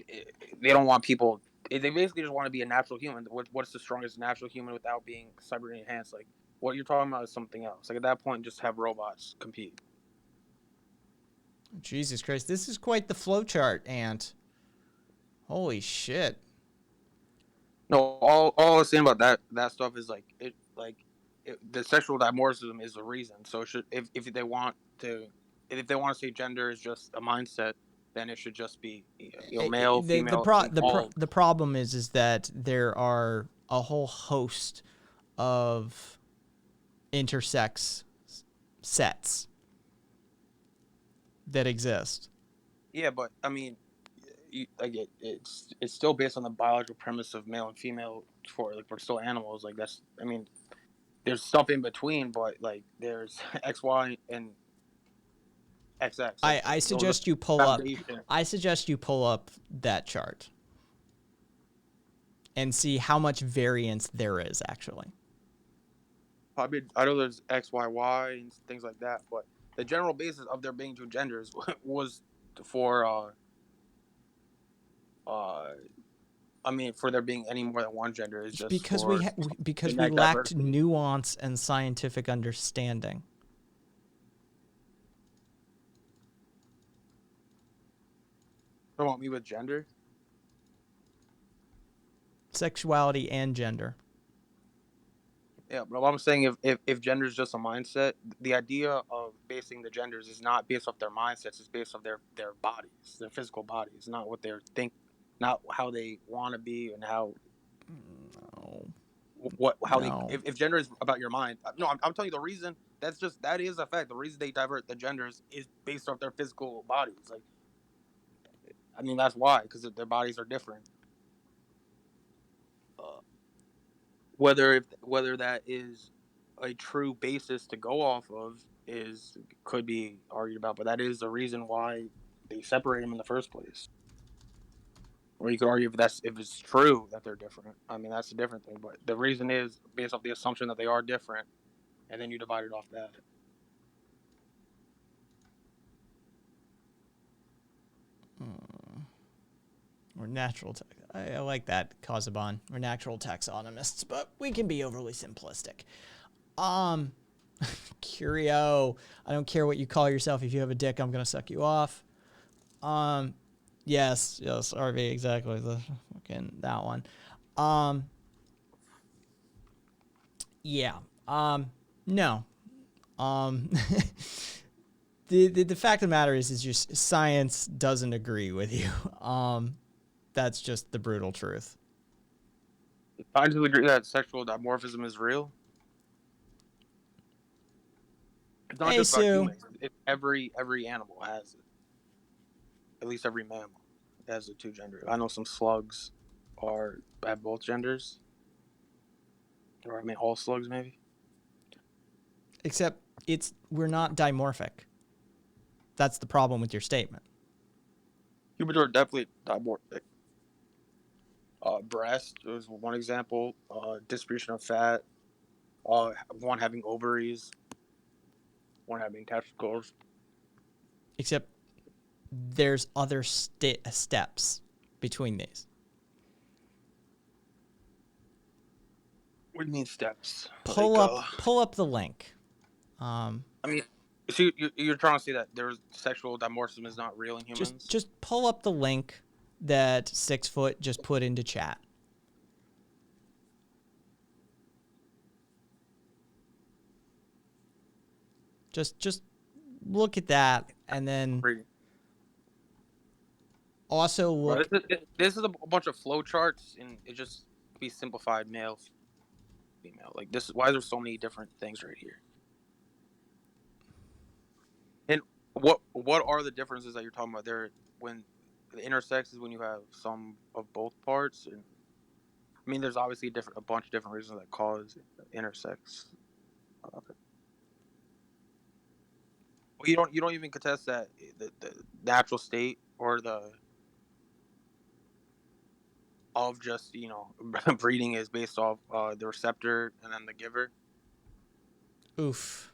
S5: they don't want people. They basically just want to be a natural human. What's the strongest natural human without being cyber enhanced? Like what you're talking about is something else. Like at that point, just have robots compete.
S2: Jesus Christ, this is quite the flowchart, Ant. Holy shit.
S5: No, all I was saying about that stuff is the sexual dimorphism is the reason. So if they want to say gender is just a mindset, then it should just be male, female.
S2: The problem is that there are a whole host of intersex sets that exist.
S5: Yeah, but I mean, it's still based on the biological premise of male and female. We're still animals. Like that's. I mean, there's stuff in between, but like there's X, Y, and XX.
S2: I suggest you pull up. I suggest you pull up that chart and see how much variance there is actually.
S5: I mean, I know there's X, Y, Y, and things like that, but the general basis of there being two genders was for I mean, for there being any more than one gender is just
S2: because
S5: for
S2: because
S5: in
S2: we
S5: that
S2: lacked
S5: diversity.
S2: nuance and scientific understanding.
S5: You want me with gender?
S2: Sexuality and gender.
S5: Yeah, but what I'm saying, if gender is just a mindset, the idea of basing the genders is not based off their mindsets. It's based off their bodies, their physical bodies, not what they're not how they want to be, and how
S2: No.
S5: how
S2: No.
S5: if gender is about your mind. No, I'm telling you the reason. That is a fact. The reason they divert the genders is based off their physical bodies. Like, I mean, that's why, because their bodies are different. Whether that is a true basis to go off of is could be argued about, but that is the reason why they separate them in the first place. Or you could argue if it's true that they're different. I mean, that's a different thing. But the reason is based off the assumption that they are different, and then you divide it off that.
S2: We're natural. I like that, Casaubon. We're natural taxonomists, but we can be overly simplistic. Curio. I don't care what you call yourself. If you have a dick, I'm gonna suck you off. Yes, RV, exactly. The fucking that one. Yeah. No. The fact of the matter is just science doesn't agree with you. That's just the brutal truth.
S5: I do agree that sexual dimorphism is real. It's not
S2: Hey,
S5: just about
S2: Sue.
S5: humans. Every animal has it. At least every mammal has the two genders. I know some slugs have both genders. Or I mean, all slugs maybe.
S2: Except we're not dimorphic. That's the problem with your statement.
S5: Humans are definitely dimorphic. Breast is one example. Distribution of fat. One having ovaries. One having testicles.
S2: Except there's other steps between these.
S5: What do you mean steps?
S2: Pull up the link.
S5: I mean, so you're trying to say that there's sexual dimorphism is not real in humans?
S2: Just pull up the link that 6foot just put into chat. Just look at that, and then also look.
S5: This is a bunch of flow charts, and it just be simplified male, female. Like this, why is there so many different things right here? And what are the differences that you're talking about there? When the intersex is when you have some of both parts, and I mean, there's obviously a bunch of different reasons that cause intersex. Well, you don't even contest that the natural state or of just breeding is based off the receptor and then the giver.
S2: Oof.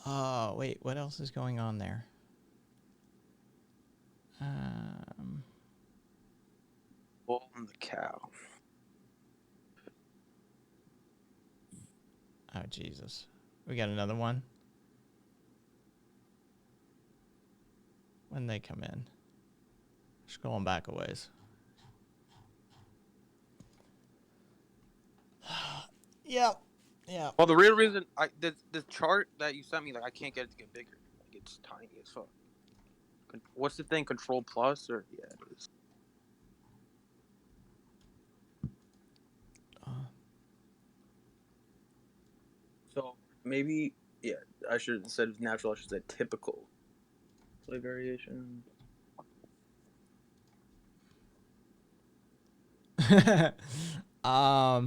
S2: Oh, wait, what else is going on there?
S5: Bull and the cow.
S2: Oh, Jesus. We got another one. When they come in. Scrolling back a ways. Yeah.
S5: Well, the real reason the chart that you sent me, like I can't get it to get bigger. Like it's tiny as fuck. What's the thing? Control plus or yeah, it is. So maybe I should instead of natural, I should say typical play variation.
S2: All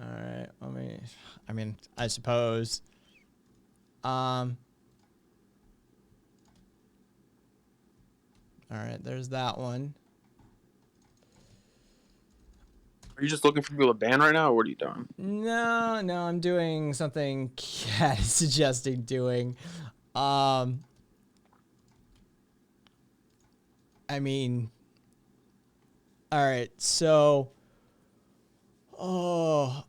S2: right. I suppose. All right, there's that one.
S5: Are you just looking for people to ban right now, or what are you doing?
S2: No, I'm doing something Cat is suggesting doing. I mean, all right, so, oh,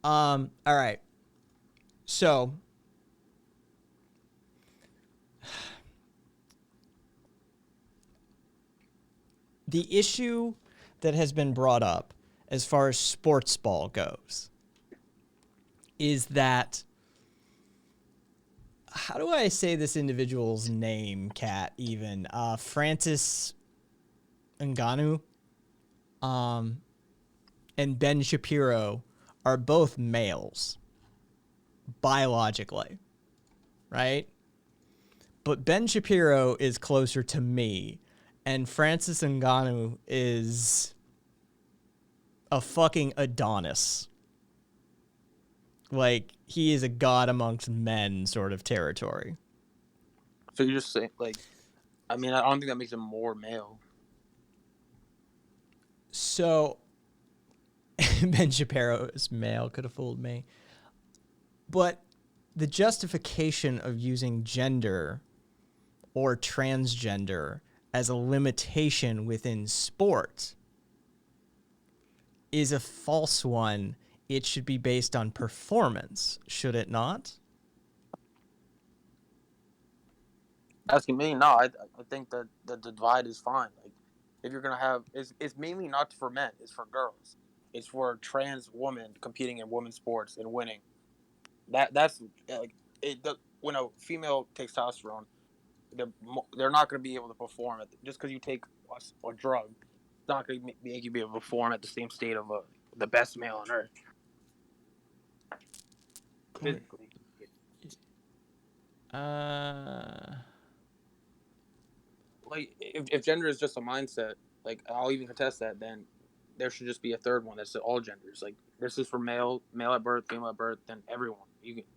S2: all right, so, the issue that has been brought up as far as sports ball goes is that, how do I say this individual's name, Kat, even? Francis Ngannou and Ben Shapiro are both males, biologically, right? But Ben Shapiro is closer to me, and Francis Ngannou is a fucking Adonis. Like, he is a god amongst men sort of territory.
S5: So you're just saying, like, I mean, I don't think that makes him more male.
S2: So, Ben Shapiro is male, could have fooled me. But the justification of using gender or transgender as a limitation within sport is a false one. It should be based on performance, should it not?
S5: Asking me, no, I think that the divide is fine. Like, if you're gonna have, it's mainly not for men, it's for girls. It's for trans women competing in women's sports and winning. That's like when a female takes testosterone, they're not gonna be able to perform just because you take a drug. It's not gonna make you be able to perform at the same state of the best male on earth. Physically. Like, if gender is just a mindset, like, I'll even contest that, then there should just be a third one that's all genders. Like, this is for male at birth, female at birth, then everyone.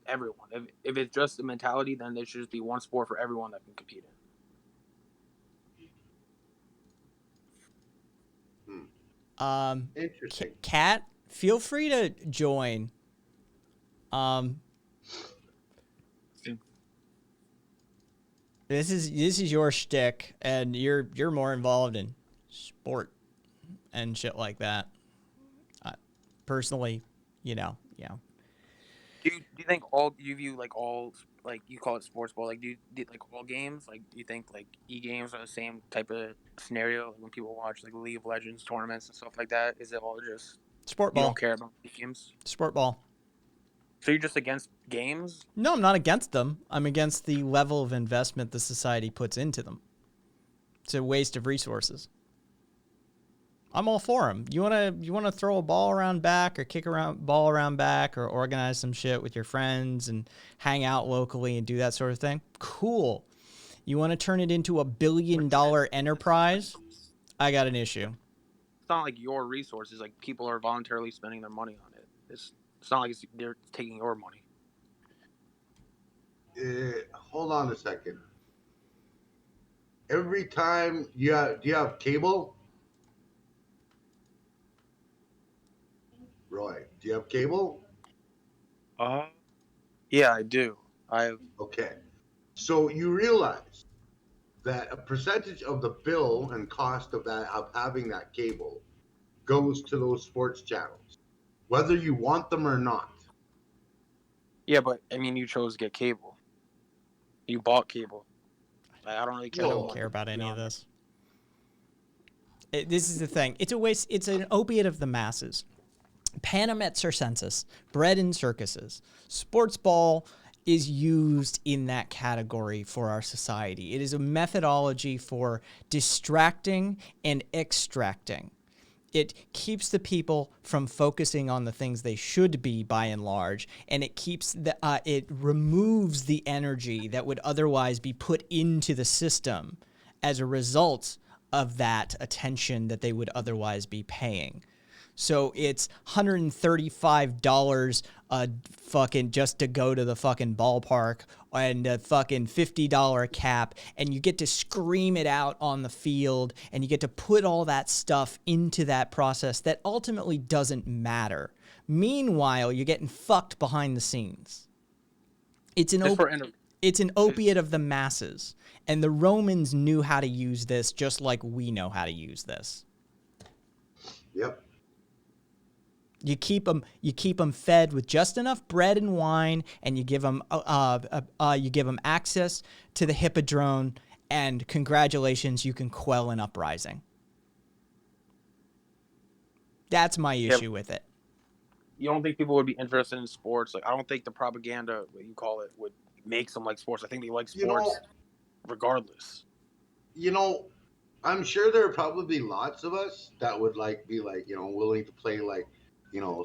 S5: Everyone. If it's just a mentality, then there should just be one sport for everyone that can compete in.
S6: Interesting.
S2: Kat, feel free to join. This is your shtick, and you're more involved in sport and shit like that. Personally, yeah.
S5: Do you think all you view like all, like, you call it sports ball? Like, do like all games? Like, do you think like e-games are the same type of scenario? Like, when people watch like League of Legends tournaments and stuff like that, is it all just
S2: Sport
S5: you
S2: ball.
S5: don't care about the games?
S2: Sport ball.
S5: So you're just against games?
S2: No, I'm not against them. I'm against the level of investment the society puts into them. It's a waste of resources. I'm all for them. You wanna throw a ball around back or kick around ball around back or organize some shit with your friends and hang out locally and do that sort of thing? Cool. You want to turn it into $1 billion enterprise? I got an issue.
S5: It's not like your resources. Like, people are voluntarily spending their money on it. It's not like they're taking your money.
S6: Hold on a second. Every time do you have cable? Roy, do you have cable?
S5: Yeah, I do.
S6: Okay. So you realize that a percentage of the bill and cost of having that cable goes to those sports channels, whether you want them or not.
S5: Yeah, but I mean, you chose to get cable. You bought cable. Like, I don't really care.
S2: I don't care about any of this. This is the thing. It's a waste. It's an opiate of the masses. Panem et circenses, bread in circuses. Sports ball is used in that category for our society. It is a methodology for distracting and extracting. It keeps the people from focusing on the things they should be, by and large, and it removes the energy that would otherwise be put into the system as a result of that attention that they would otherwise be paying. So it's $135 fucking just to go to the fucking ballpark, and a fucking $50 cap, and you get to scream it out on the field, and you get to put all that stuff into that process that ultimately doesn't matter. Meanwhile, you're getting fucked behind the scenes. It's an
S4: Just for
S2: it's an opiate of the masses, and the Romans knew how to use this just like we know how to use this.
S6: Yep.
S2: You keep them fed with just enough bread and wine, and you give them access to the hippodrome, and congratulations, you can quell an uprising. That's my issue with it.
S4: You don't think people would be interested in sports? Like, I don't think the propaganda, what you call it, would make them like sports. I think they like
S6: You know,
S4: sports regardless.
S6: you know, I'm sure there are probably lots of us that would be willing to play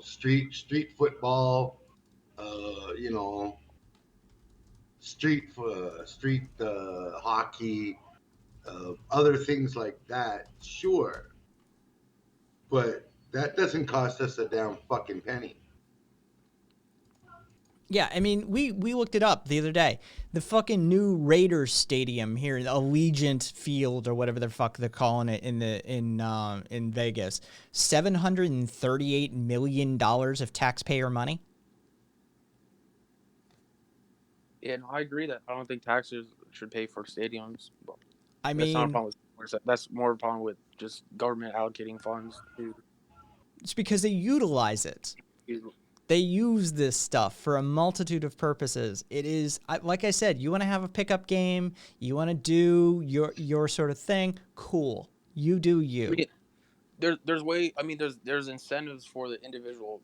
S6: street football, street hockey, other things like that. Sure, but that doesn't cost us a damn fucking penny.
S2: Yeah, I mean, we looked it up the other day. The fucking new Raiders stadium here, Allegiant Field or whatever the fuck they're calling it in Vegas, $738 million of taxpayer money.
S4: Yeah, no, I agree that I don't think taxes should pay for stadiums. But
S2: I
S4: that's not a
S2: mean,
S4: problem with sports. That's more a problem with just government allocating funds to.
S2: it's because they utilize it. They use this stuff for a multitude of purposes. It is, like I said, you want to have a pickup game, you want to do your sort of thing, cool. You do you.
S4: I mean, there's incentives for the individual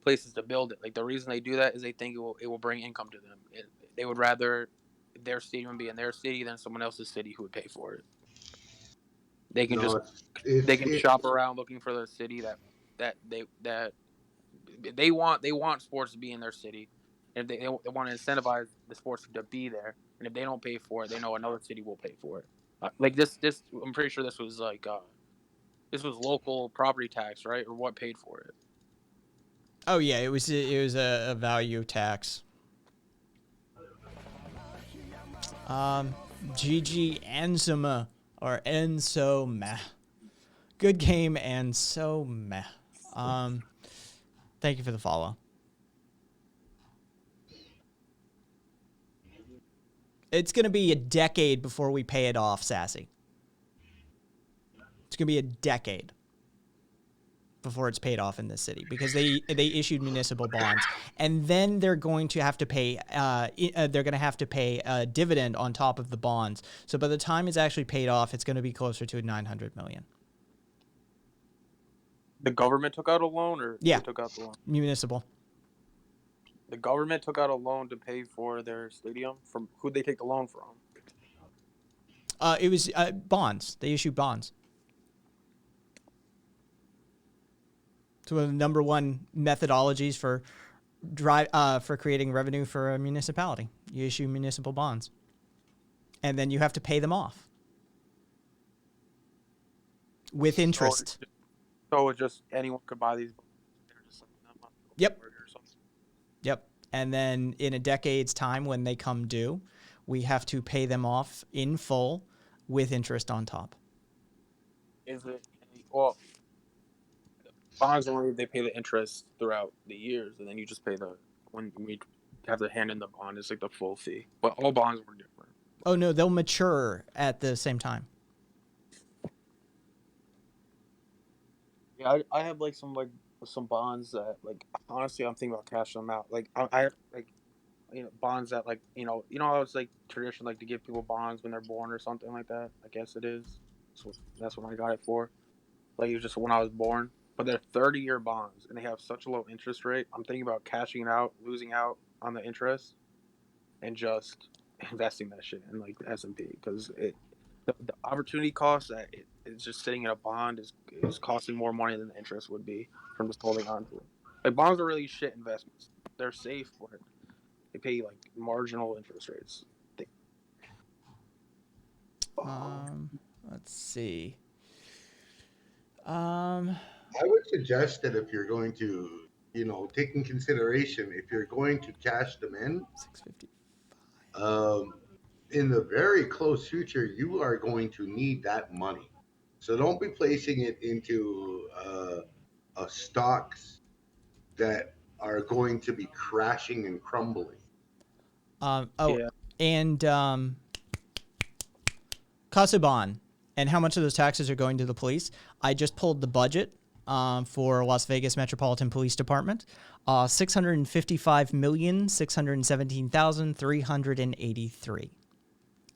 S4: places to build it. Like, the reason they do that is they think it will bring income to them. They would rather their stadium be in their city than someone else's city who would pay for it. They can they can shop around looking for the city that they want sports to be in their city. And if they want to incentivize the sports to be there, and if they don't pay for it, they know another city will pay for it. Like this, I'm pretty sure this was this was local property tax, right? Or what paid for it?
S2: Oh yeah, it was a value tax. GG Enzima or Enso meh. Good game and so meh. Thank you for the follow. It's gonna be a decade before we pay it off, Sassy. It's gonna be a decade before it's paid off in this city because they issued municipal bonds, and then they're going to have to pay a dividend on top of the bonds. So by the time it's actually paid off, it's going to be closer to $900 million.
S4: The government took out a loan, or
S2: Yeah,
S4: they took out the loan?
S2: Municipal.
S4: The government took out a loan to pay for their stadium. From who'd they take the loan from?
S2: It was bonds. They issued bonds. It's one of the number one methodologies for creating revenue for a municipality. You issue municipal bonds, and then you have to pay them off with interest.
S4: So it's just anyone could buy these bonds. They're just selling them on the
S2: Yep.
S4: market or something.
S2: Yep. And then in a decade's time, when they come due, we have to pay them off in full with interest on top.
S4: Is it well? Bonds only they pay the interest throughout the years, and then you just pay when we have to hand in the bond. It's like the full fee. But all bonds were different.
S2: Oh no, they'll mature at the same time.
S4: Yeah, I have some bonds that honestly I'm thinking about cashing them out. I bonds that how it's like tradition to give people bonds when they're born or something like that. I guess it is. So that's what I got it for. It was just when I was born. But they're 30-year bonds and they have such a low interest rate. I'm thinking about cashing it out, losing out on the interest, and just investing that shit in the S&P because the opportunity cost that it's just sitting in a bond is costing more money than the interest would be from just holding on to it. Bonds are really shit investments. They're safe, but they pay marginal interest rates.
S2: Let's see.
S6: I would suggest that if you're going to, take in consideration, if you're going to cash them
S2: 650.
S6: in the very close future, you are going to need that money. So don't be placing it into stocks that are going to be crashing and crumbling.
S2: Oh,
S4: Yeah.
S2: and Casaubon, and how much of those taxes are going to the police. I just pulled the budget for Las Vegas Metropolitan Police Department. 655,617,383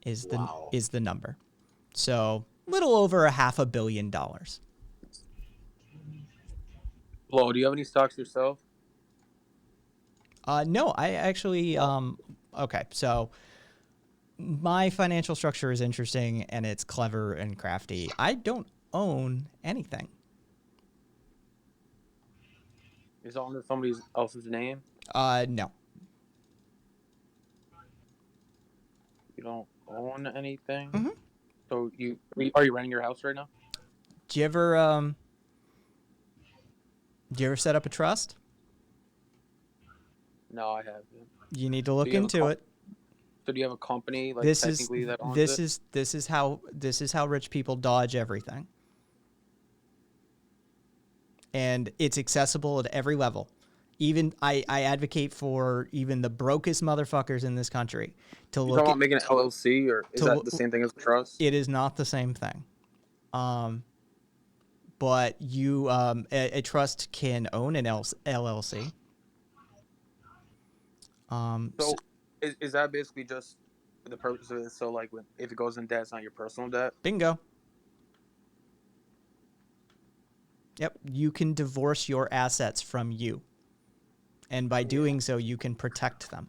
S2: is the
S6: Wow.
S2: is the number. So little over $500 million.
S4: Flo, do you have any stocks yourself?
S2: No, I actually okay, so my financial structure is interesting and it's clever and crafty. I don't own anything.
S4: Is it under somebody else's name?
S2: No.
S4: You don't own anything?
S2: Mhm.
S4: So are you renting your house right now?
S2: Do you ever set up a trust?
S4: No, I haven't.
S2: You need to look
S4: you have a
S2: into
S4: com-
S2: it.
S4: So do you have a company like
S2: This is
S4: technically that owns
S2: this
S4: it?
S2: is how rich people dodge everything. And it's accessible at every level. Even I advocate for even the brokest motherfuckers in this country to
S4: You
S2: look
S4: talking
S2: at
S4: about making an LLC, or is
S2: to
S4: that
S2: lo-
S4: the same thing as a trust?
S2: it is not the same thing. But you a trust can own an LLC.
S4: So is that basically just the purpose of it? So like if it goes in debt, it's not your personal debt.
S2: Bingo. Yep, you can divorce your assets from you. And by doing so, you can protect them.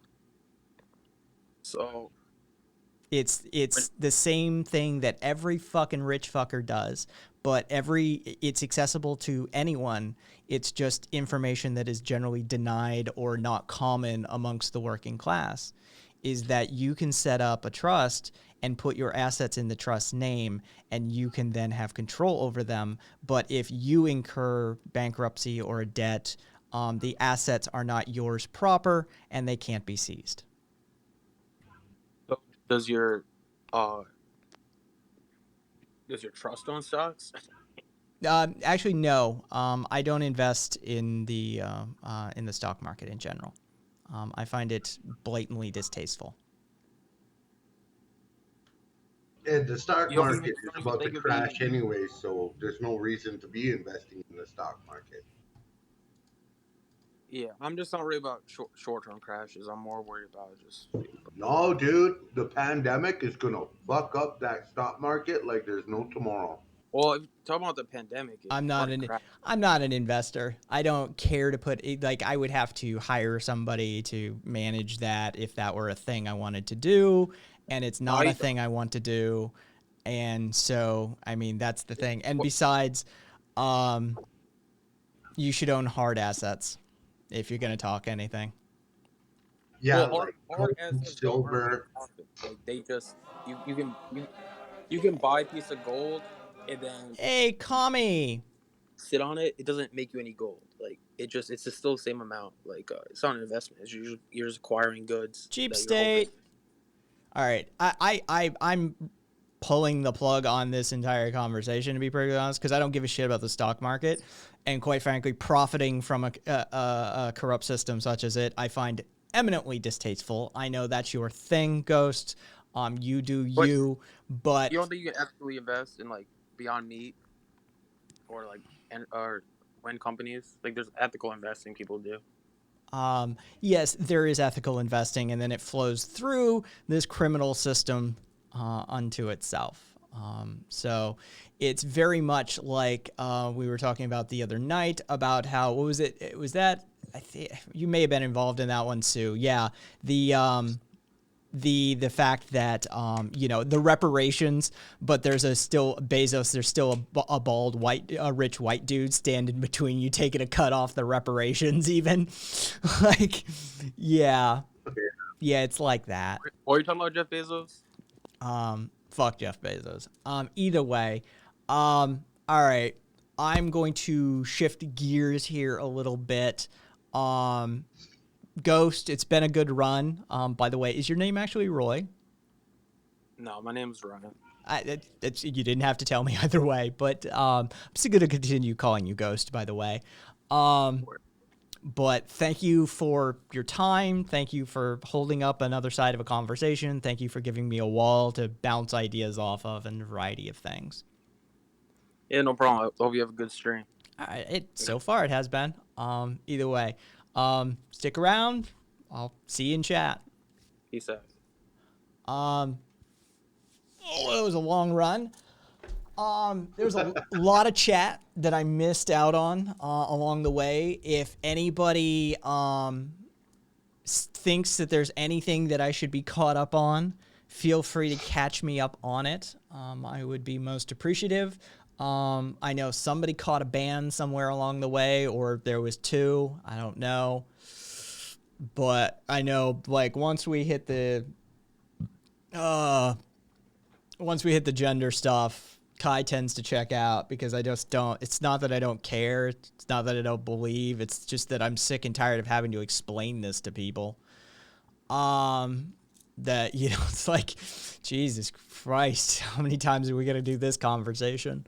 S4: So
S2: It's the same thing that every fucking rich fucker does, but it's accessible to anyone. It's just information that is generally denied or not common amongst the working class. Is that you can set up a trust and put your assets in the trust name, and you can then have control over them. But if you incur bankruptcy or a debt, the assets are not yours proper, and they can't be seized.
S4: does your trust own stocks?
S2: Actually, no. I don't invest in the stock market in general. I find it blatantly distasteful.
S6: And the stock
S4: You don't
S6: market
S4: even-
S6: is
S4: you don't even
S6: about to
S4: think of
S6: crash anyway, so there's no reason to be investing in the stock market.
S4: Yeah, I'm just not worried about short-term crashes. I'm more worried about just.
S6: No, dude, the pandemic is gonna fuck up that stock market like there's no tomorrow.
S4: Well, if you're talking about the pandemic,
S2: I'm not an investor. I don't care to put I would have to hire somebody to manage that if that were a thing I wanted to do, and it's not a thing I want to do. And so, I mean, that's the thing. And besides, you should own hard assets if you're going to talk anything.
S6: Yeah,
S4: Well,
S6: like
S4: hard
S6: gold,
S4: assets don't earn
S6: silver.
S4: profit. Like they just you can buy a piece of gold and then
S2: Hey, commie.
S4: sit on it. It doesn't make you any gold. Like it's just still the same amount. Like it's not an investment. It's you're just acquiring goods.
S2: Cheap
S4: that you're
S2: state.
S4: hoping-
S2: All right. I'm pulling the plug on this entire conversation, to be perfectly honest, because I don't give a shit about the stock market. And quite frankly, profiting from a corrupt system such as it, I find eminently distasteful. I know that's your thing, Ghost. You do you, but
S4: You don't think you can ethically invest in like Beyond Meat or like or when companies like there's ethical investing people do.
S2: Yes, there is ethical investing, and then it flows through this criminal system unto itself. So it's very much like we were talking about the other night about how, what was it? It was that, I think you may have been involved in that one, Sue. Yeah. The fact that, the reparations, but there's there's still a bald rich white dude standing between you taking a cut off the reparations even. Like, yeah, it's like that.
S4: What are you talking about, Jeff Bezos?
S2: Fuck Jeff Bezos. Either way, all right. I'm going to shift gears here a little bit. Ghost, it's been a good run. By the way, is your name actually Roy?
S5: No, my name's Ryan.
S2: You didn't have to tell me either way, but I'm still going to continue calling you Ghost, by the way. But thank you for your time. Thank you for holding up another side of a conversation. Thank you for giving me a wall to bounce ideas off of and a variety of things.
S5: Yeah, no problem. I hope you have a good stream.
S2: So far it has been. Either way, stick around. I'll see you in chat.
S5: Peace out.
S2: It was a long run. There was a lot of chat that I missed out on along the way. If anybody thinks that there's anything that I should be caught up on, feel free to catch me up on it. I would be most appreciative. I know somebody caught a band somewhere along the way, or there was two. I don't know. But I know, like, once we hit the gender stuff, Kai tends to check out because I just don't. It's not that I don't care. It's not that I don't believe. It's just that I'm sick and tired of having to explain this to people. That, you know, it's like, Jesus Christ, how many times are we gonna do this conversation?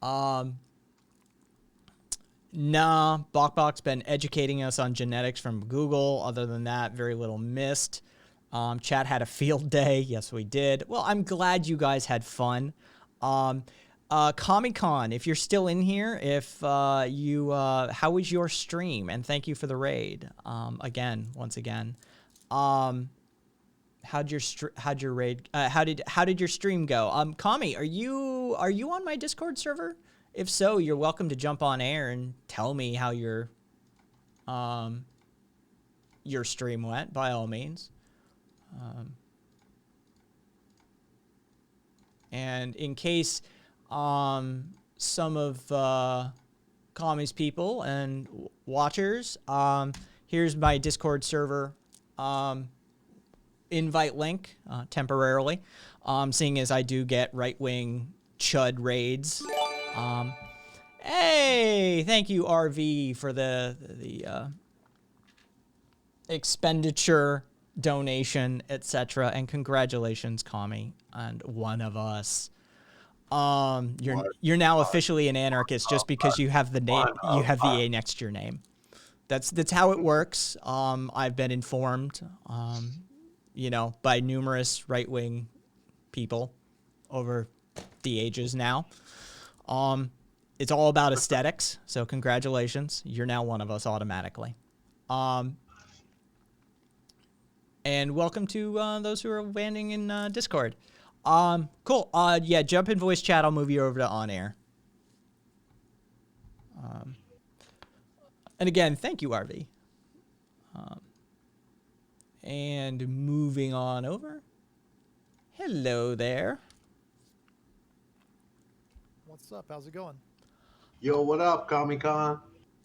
S2: Nah, BokBok's been educating us on genetics from Google. Other than that, very little missed. Chat had a field day. Yes, we did. Well, I'm glad you guys had fun. Comic-Con, if you're still in here, how was your stream? And thank you for the raid. Once again. How did your stream go? Kami, are you on my Discord server? If so, you're welcome to jump on air and tell me how your stream went, by all means. And in case some of Kami's people and watchers, here's my Discord server invite link temporarily, seeing as I do get right-wing chud raids. Hey, thank you, RV, for the expenditure, donation, etc. And congratulations, Kami, and one of us. You're now officially an anarchist just because you have the name, you have the A next to your name. That's how it works. I've been informed, by numerous right-wing people over the ages now. It's all about aesthetics, so congratulations. You're now one of us automatically. And welcome to those who are landing in Discord. Cool. Yeah, jump in voice chat. I'll move you over to on air. And again, thank you, RV. And moving on over. Hello there.
S7: What's up? How's it going?
S6: Yo, what up, Comic-Con?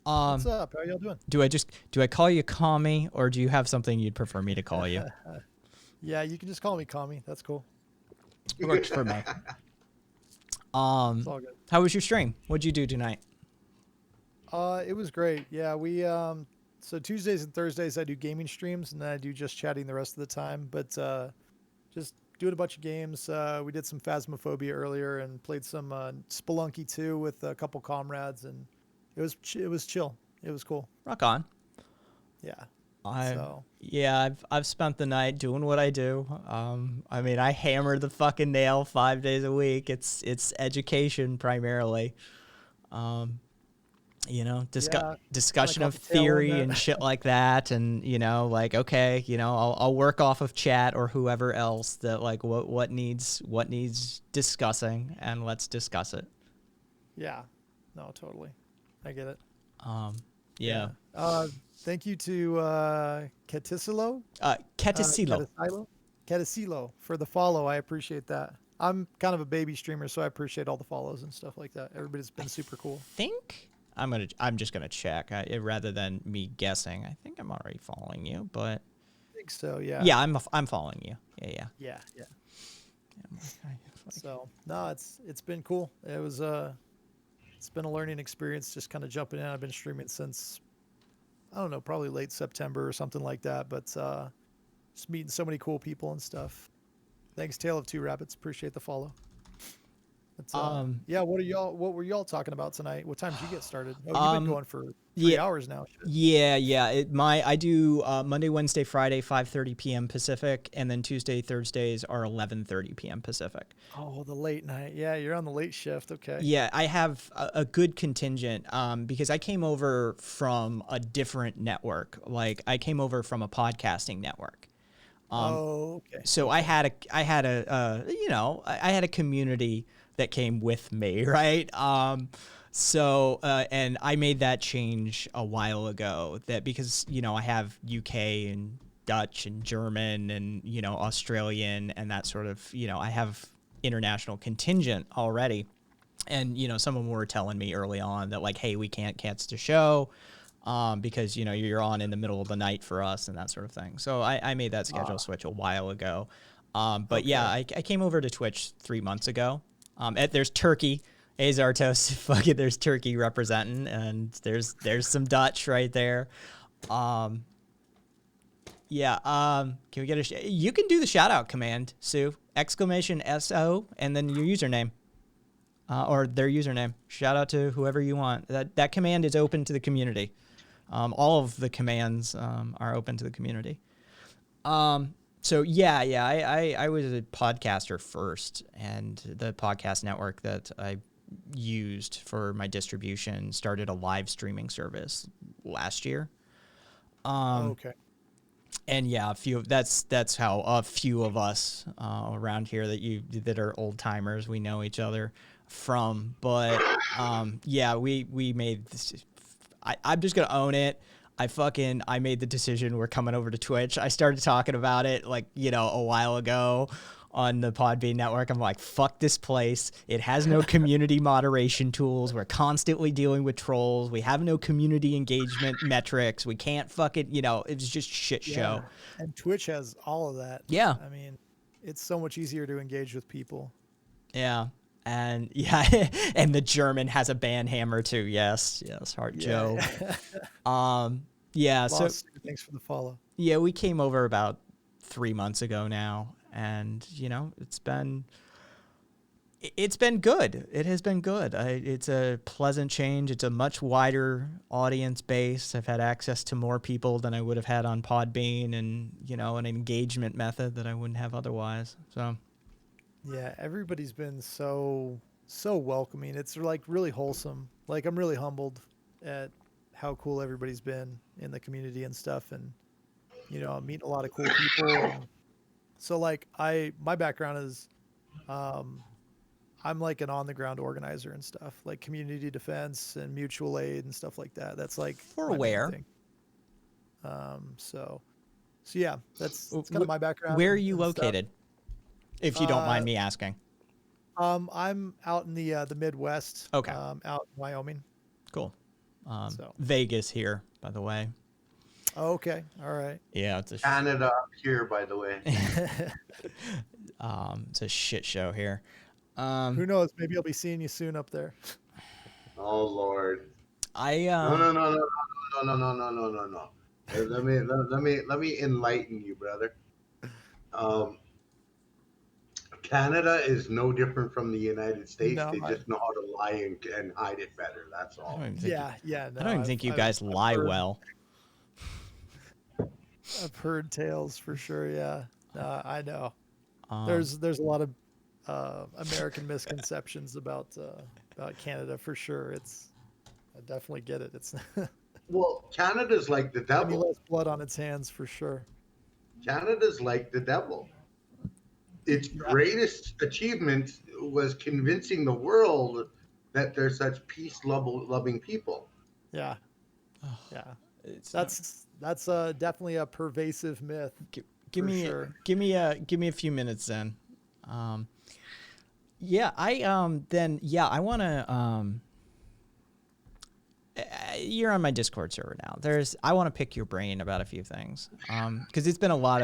S7: What's up? How y'all doing?
S2: Do I call you Kami, or do you have something you'd prefer me to call you?
S7: Yeah, you can just call me Kami. That's cool.
S2: It works for me.
S7: It's all good.
S2: How was your stream? What'd you do tonight?
S7: It was great. Yeah, we so Tuesdays and Thursdays I do gaming streams, and then I do just chatting the rest of the time. But just doing a bunch of games. We did some Phasmophobia earlier and played some Spelunky 2 with a couple comrades, and it was chill. It was cool.
S2: Rock on.
S7: Yeah.
S2: I've spent the night doing what I do. I mean, I hammer the fucking nail 5 days a week. It's education primarily. Discussion of theory and shit like that, and I'll work off of chat or whoever else that like what needs discussing, and let's discuss it.
S7: Yeah. No, totally. I get it.
S2: Yeah.
S7: Thank you to Ketisilo. Ketisilo for the follow. I appreciate that. I'm kind of a baby streamer, so I appreciate all the follows and stuff like that. Everybody's been super cool.
S2: I'm just gonna check rather than me guessing. I think I'm already following you, but
S7: I think so. Yeah.
S2: Yeah, I'm following you. Yeah.
S7: So no, it's been cool. It was It's been a learning experience just kind of jumping in. I've been streaming since, I don't know, probably late September or something like that. But just meeting so many cool people and stuff. Thanks, Tale of Two Rabbits. Appreciate the follow. But, yeah, what were y'all talking about tonight? What time did you get started? Oh, you've been going for 3 hours now. Shit.
S2: Yeah. I do Monday, Wednesday, Friday, 5:30 p.m. Pacific, and then Tuesday, Thursdays are 11:30 p.m. Pacific.
S7: Oh, the late night. Yeah, you're on the late shift. Okay.
S2: Yeah, I have a good contingent because I came over from a different network. Like I came over from a podcasting network.
S7: Oh, okay.
S2: So I had a community that came with me, right? And I made that change a while ago that because, I have UK and Dutch and German and, Australian and that sort of, I have international contingent already. And, some of them were telling me early on that like, hey, we can't cancel the show because, you're on in the middle of the night for us and that sort of thing. So I made that schedule switch a while ago. Yeah, I came over to Twitch 3 months ago. There's Turkey, Azartos, fucking there's Turkey representing, and there's some Dutch right there. Can we get you can do the shout out command, Sue, !SO, and then your username, or their username. Shout out to whoever you want. That command is open to the community. All of the commands are open to the community. So I was a podcaster first, and the podcast network that I used for my distribution started a live streaming service last year.
S7: Okay.
S2: And yeah, that's how a few of us around here that are old timers, we know each other from. But we made this. I'm just gonna own it. I made the decision we're coming over to Twitch. I started talking about it a while ago on the Podbean network. I'm like, fuck this place. It has no community moderation tools. We're constantly dealing with trolls. We have no community engagement metrics. We can't it's just shit show.
S7: And Twitch has all of that.
S2: Yeah.
S7: I mean, it's so much easier to engage with people.
S2: Yeah. And and the German has a ban hammer too. Yes, Heart Joe. So
S7: thanks for the follow.
S2: Yeah, we came over about 3 months ago now, and it's been good. It has been good. It's a pleasant change. It's a much wider audience base. I've had access to more people than I would have had on Podbean, and an engagement method that I wouldn't have otherwise. So.
S7: Yeah, everybody's been so welcoming. It's like really wholesome. Like I'm really humbled at how cool everybody's been in the community and stuff. And I'm meeting a lot of cool people. So like my background is, I'm like an on the ground organizer and stuff, like community defense and mutual aid and stuff like that. That's like
S2: we're
S7: my main
S2: aware.
S7: thing. So yeah, that's kind of my background.
S2: Where are you
S7: and stuff.
S2: located? If you don't mind me asking.
S7: I'm out in the Midwest.
S2: Okay.
S7: Out in Wyoming.
S2: Cool. Vegas here, by the way.
S7: Okay. All right.
S2: Yeah, it's a
S6: Canada up here, by the way.
S2: it's a shit show here.
S7: Who knows? Maybe I'll be seeing you soon up there.
S6: Oh Lord.
S5: Um,
S6: No. Let me enlighten you, brother. Canada is no different from the United States.
S7: No,
S6: They just know how to lie and hide it better. That's
S2: I
S6: all.
S2: don't even think
S7: No,
S2: I don't even think you guys lie
S7: heard,
S2: well.
S7: I've heard tales for sure. Yeah, I know.
S2: Um,
S7: There's a lot of American misconceptions about Canada for sure. I definitely get it. It's
S6: Well, Canada's like the
S7: any
S6: devil.
S7: less blood on its hands for sure.
S6: Canada's like the devil. Its greatest achievement was convincing the world that they're such peace-loving people.
S7: Yeah, yeah.
S2: it's
S7: That's definitely a pervasive myth.
S2: give
S7: for
S2: me
S7: sure.
S2: give me a few minutes then. I want to you're on my Discord server now. I want to pick your brain about a few things. Cuz it's been a lot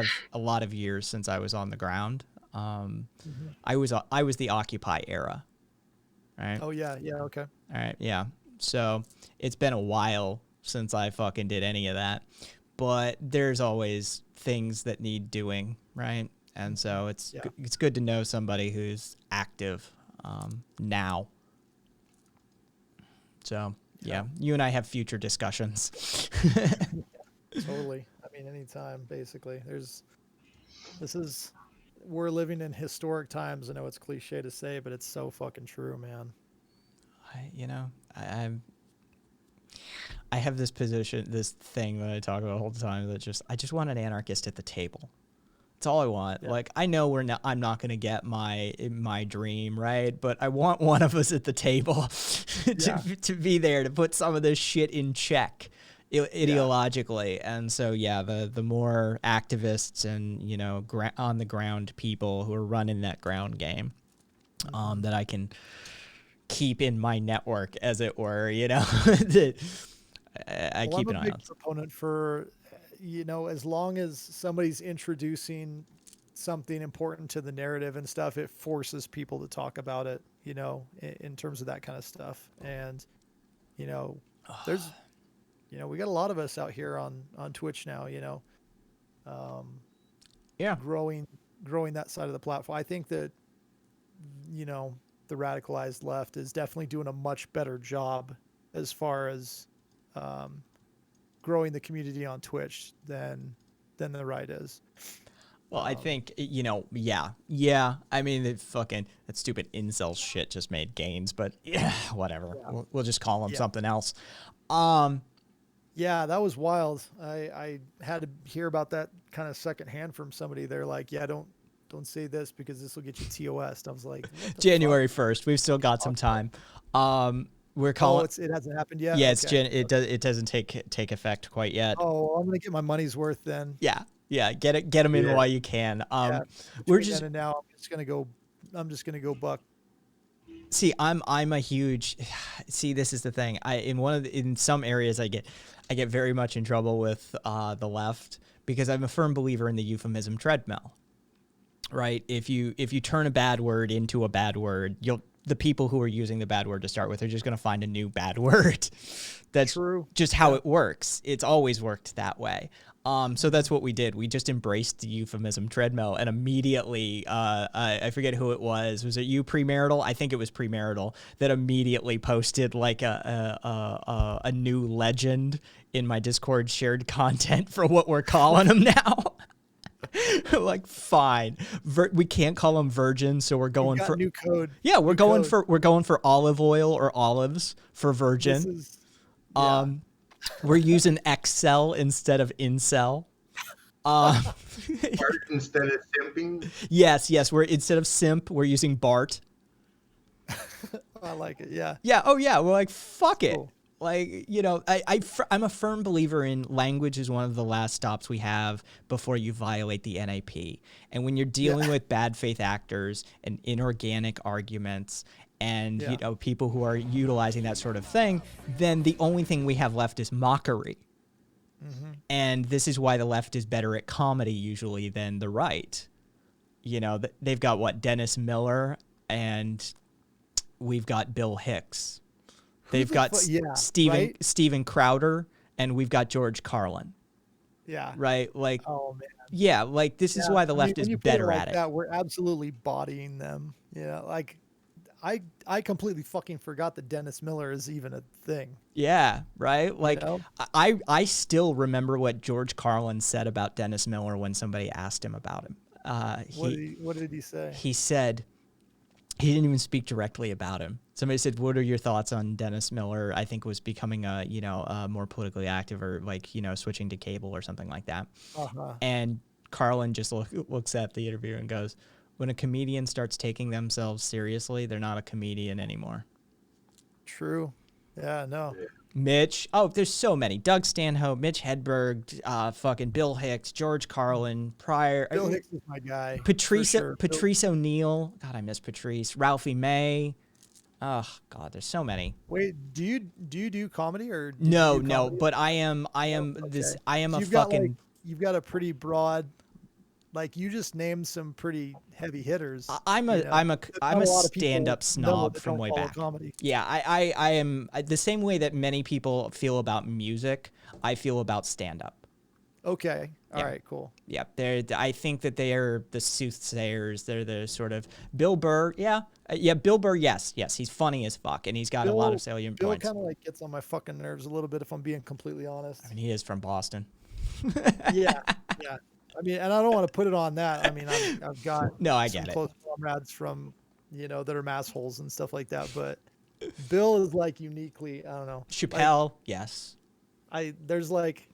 S2: of years since I was on the ground. I was the Occupy era. right?
S7: Oh yeah, yeah, okay.
S2: All right, yeah. So it's been a while since I fucking did any of that, but there's always things that need doing, right? And so it's
S7: Yeah.
S2: it's good to know somebody who's active now. So yeah, you and I have future discussions.
S7: Totally. I mean, anytime, basically. We're living in historic times. I know it's cliche to say, but it's so fucking true, man.
S2: I have this position, this thing that I talk about all the time that I just want an anarchist at the table. That's all I want.
S7: Yeah.
S2: Like, I know I'm not gonna get my dream, right? But I want one of us at the table to be there to put some of this shit in check ideologically. And so yeah, the more activists and on the ground people who are running that ground game, that I can keep in my network, as it were, that I keep an
S7: I'm
S2: eye
S7: a
S2: on.
S7: big proponent for, as long as somebody's introducing something important to the narrative and stuff, it forces people to talk about it, in terms of that kind of stuff. And, there's, we got a lot of us out here on Twitch now,
S2: Yeah.
S7: growing that side of the platform. I think that, the radicalized left is definitely doing a much better job as far as growing the community on Twitch than the right is.
S2: Well, I think, yeah. I mean, that stupid incel shit just made gains, but yeah, whatever.
S7: Yeah.
S2: We'll just call them
S7: Yeah.
S2: something else.
S7: Yeah, that was wild. I had to hear about that kind of secondhand from somebody. They're like, yeah, don't say this because this will get you TOS. I was like, what the
S2: January
S7: fuck?
S2: 1st. We've still got some time. We're
S7: Oh,
S2: calling.
S7: it hasn't happened yet.
S2: Yeah,
S7: Okay.
S2: it doesn't take effect quite yet.
S7: Oh, I'm gonna get my money's worth then.
S2: Yeah, get them in
S6: Yeah.
S2: while you can.
S7: Yeah,
S2: We're
S7: between
S2: just
S7: then and now. I'm just gonna go buck.
S2: see. I'm a huge. See, this is the thing. In some areas I get very much in trouble with the left because I'm a firm believer in the euphemism treadmill. Right? If you turn a bad word into a bad word, the people who are using the bad word to start with are just going to find a new bad word. That's
S7: True.
S2: just how it works. It's always worked that way. So that's what we did. We just embraced the euphemism treadmill, and immediately, I forget who it was. Was it you, Premarital? I think it was Premarital that immediately posted like a new legend in my Discord shared content for what we're calling them now. Like, fine, we can't call them virgin, so we're going
S7: Got
S2: for
S7: new code.
S2: yeah, we're
S7: New
S2: going
S7: code.
S2: for olive oil or olives for virgin.
S7: This is, yeah.
S2: We're using Excel instead of incel.
S6: Bart instead of simping.
S2: Yes, we're instead of simp, we're using Bart.
S7: I like it. Yeah.
S2: Yeah, oh yeah, we're like, fuck it.
S7: Cool.
S2: Like, I'm a firm believer in language is one of the last stops we have before you violate the NAP. And when you're dealing with bad faith actors and inorganic arguments and, people who are utilizing that sort of thing, then the only thing we have left is mockery.
S7: Mm-hmm.
S2: And this is why the left is better at comedy usually than the right. They've got Dennis Miller, and we've got Bill Hicks. They've got Steven Crowder, and we've got George Carlin.
S7: Yeah.
S2: Right? Like,
S7: Oh man.
S2: yeah, like this is why the left is
S7: when you put
S2: better
S7: like
S2: at it.
S7: that, we're absolutely bodying them. Like I completely fucking forgot that Dennis Miller is even a thing.
S2: Yeah, right? Like,
S7: know?
S2: I still remember what George Carlin said about Dennis Miller when somebody asked him about him.
S7: What did he say?
S2: He said, he didn't even speak directly about him. Somebody said, "What are your thoughts on Dennis Miller?" I think was becoming more politically active, or switching to cable or something like that.
S7: Uh-huh.
S2: And Carlin just looks at the interviewer and goes, "When a comedian starts taking themselves seriously, they're not a comedian anymore."
S7: True. Yeah. No.
S2: Mitch. Oh, there's so many. Doug Stanhope, Mitch Hedberg, fucking Bill Hicks, George Carlin, Pryor.
S7: Bill Hicks is my guy.
S2: Patrice,
S7: for sure.
S2: Patrice O'Neill. God, I miss Patrice. Ralphie May. Oh God, there's so many.
S7: Wait, do you do comedy or do
S2: No,
S7: you do
S2: no,
S7: comedy?
S2: but I am
S7: Okay.
S2: this. I am
S7: So
S2: a
S7: you've got,
S2: fucking.
S7: you've got a pretty broad like you just named some pretty heavy hitters.
S2: I'm
S7: you
S2: a
S7: know?
S2: I'm a
S7: There's
S2: I'm
S7: not
S2: a
S7: lot of people
S2: stand-up
S7: know
S2: snob
S7: that
S2: from
S7: don't
S2: way
S7: follow
S2: back.
S7: comedy.
S2: Yeah, I am the same way that many people feel about music. I feel about stand-up.
S7: Okay. All
S2: Yeah.
S7: right. Cool.
S2: Yeah, I think that they are the soothsayers. They're the sort of Bill Burr. Yeah, Bill Burr. Yes, he's funny as fuck, and he's got a lot of salient
S7: Bill
S2: points.
S7: kind of like gets on my fucking nerves a little bit if I'm being completely honest.
S2: I mean, he is from Boston.
S7: Yeah. Yeah. I mean, and I don't want to put it on that. I mean, I've got
S2: No, I
S7: some
S2: get it.
S7: close comrades from, that are massholes and stuff like that. But Bill is like uniquely, I don't know.
S2: Chappelle, yes.
S7: There's like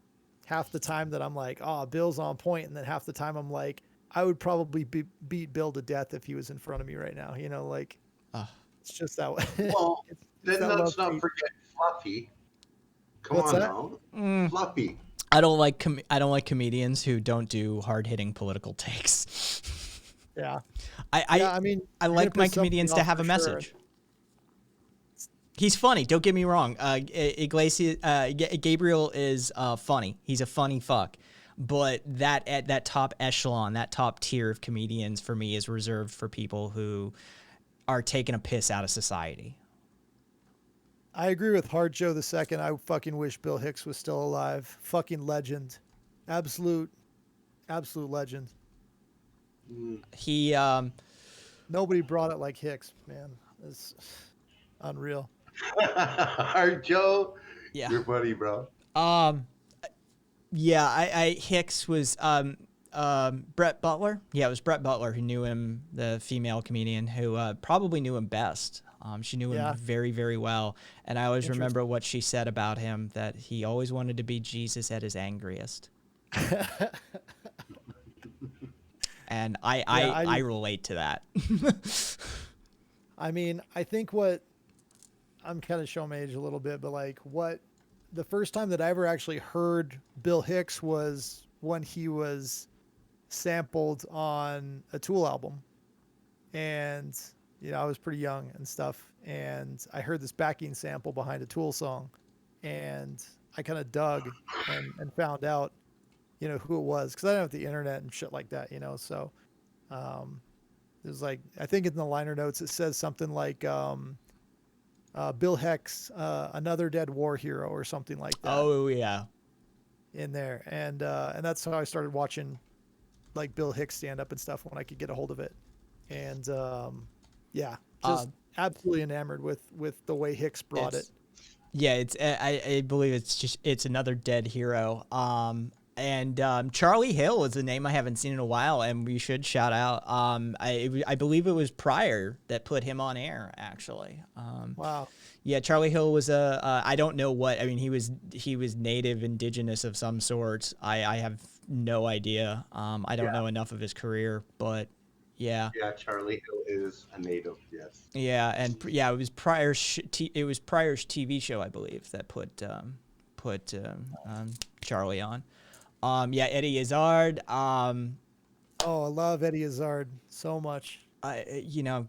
S7: half the time that I'm like, oh, Bill's on point, and then half the time I'm like, I would probably beat Bill to death if he was in front of me right now. Like
S2: Ugh.
S7: it's just that way.
S6: Well,
S7: It's
S6: then
S7: that
S6: let's
S7: love
S6: not
S7: hate.
S6: forget Fluffy. Come
S7: What's
S6: on
S7: that?
S6: now.
S2: Mm,
S6: Fluffy.
S2: I don't like comedians who don't do hard-hitting political takes.
S7: Yeah.
S2: I
S7: mean,
S2: I
S7: you're
S2: like
S7: gonna
S2: my
S7: piss somebody
S2: comedians to
S7: off
S2: have a
S7: for sure.
S2: message. He's funny. Don't get me wrong. Iglesias, Gabriel is funny. He's a funny fuck. But that top echelon, that top tier of comedians for me is reserved for people who are taking a piss out of society.
S7: I agree with Hard Joe the second. I fucking wish Bill Hicks was still alive. Fucking legend. Absolute legend.
S2: He
S7: Nobody brought it like Hicks, man. It's unreal.
S6: Art Joe,
S2: yeah.
S6: your buddy, bro.
S2: Yeah, I Hicks was Brett Butler. Yeah, it was Brett Butler who knew him, the female comedian who probably knew him best. She knew him
S7: Yeah.
S2: very, very well. And I always
S7: Interesting.
S2: remember what she said about him, that he always wanted to be Jesus at his angriest. And I relate to that.
S7: I mean, I think what I'm kind of showing my age a little bit, but like the first time that I ever actually heard Bill Hicks was when he was sampled on a Tool album. And, I was pretty young and stuff. And I heard this backing sample behind a Tool song. And I kind of dug and found out, who it was. Because I didn't have the internet and shit like that, So it was like, I think in the liner notes, it says something like Bill Hicks, another dead war hero or something like that.
S2: Oh, yeah.
S7: In there. And that's how I started watching like Bill Hicks stand up and stuff when I could get a hold of it. And yeah, just absolutely enamored with the way Hicks brought it.
S2: Yeah, I believe it's another dead hero. And Charlie Hill is a name I haven't seen in a while, and we should shout out. I believe it was Pryor that put him on air, actually.
S7: Wow.
S2: Yeah, Charlie Hill was I don't know what. I mean, he was native, indigenous of some sort. I have no idea. I don't know enough of his career, but yeah.
S6: Yeah, Charlie Hill is a native. Yes.
S2: Yeah, and it was Pryor's TV show, I believe, that put Charlie on. Yeah, Eddie Izzard.
S7: Oh, I love Eddie Izzard so much.
S2: I'm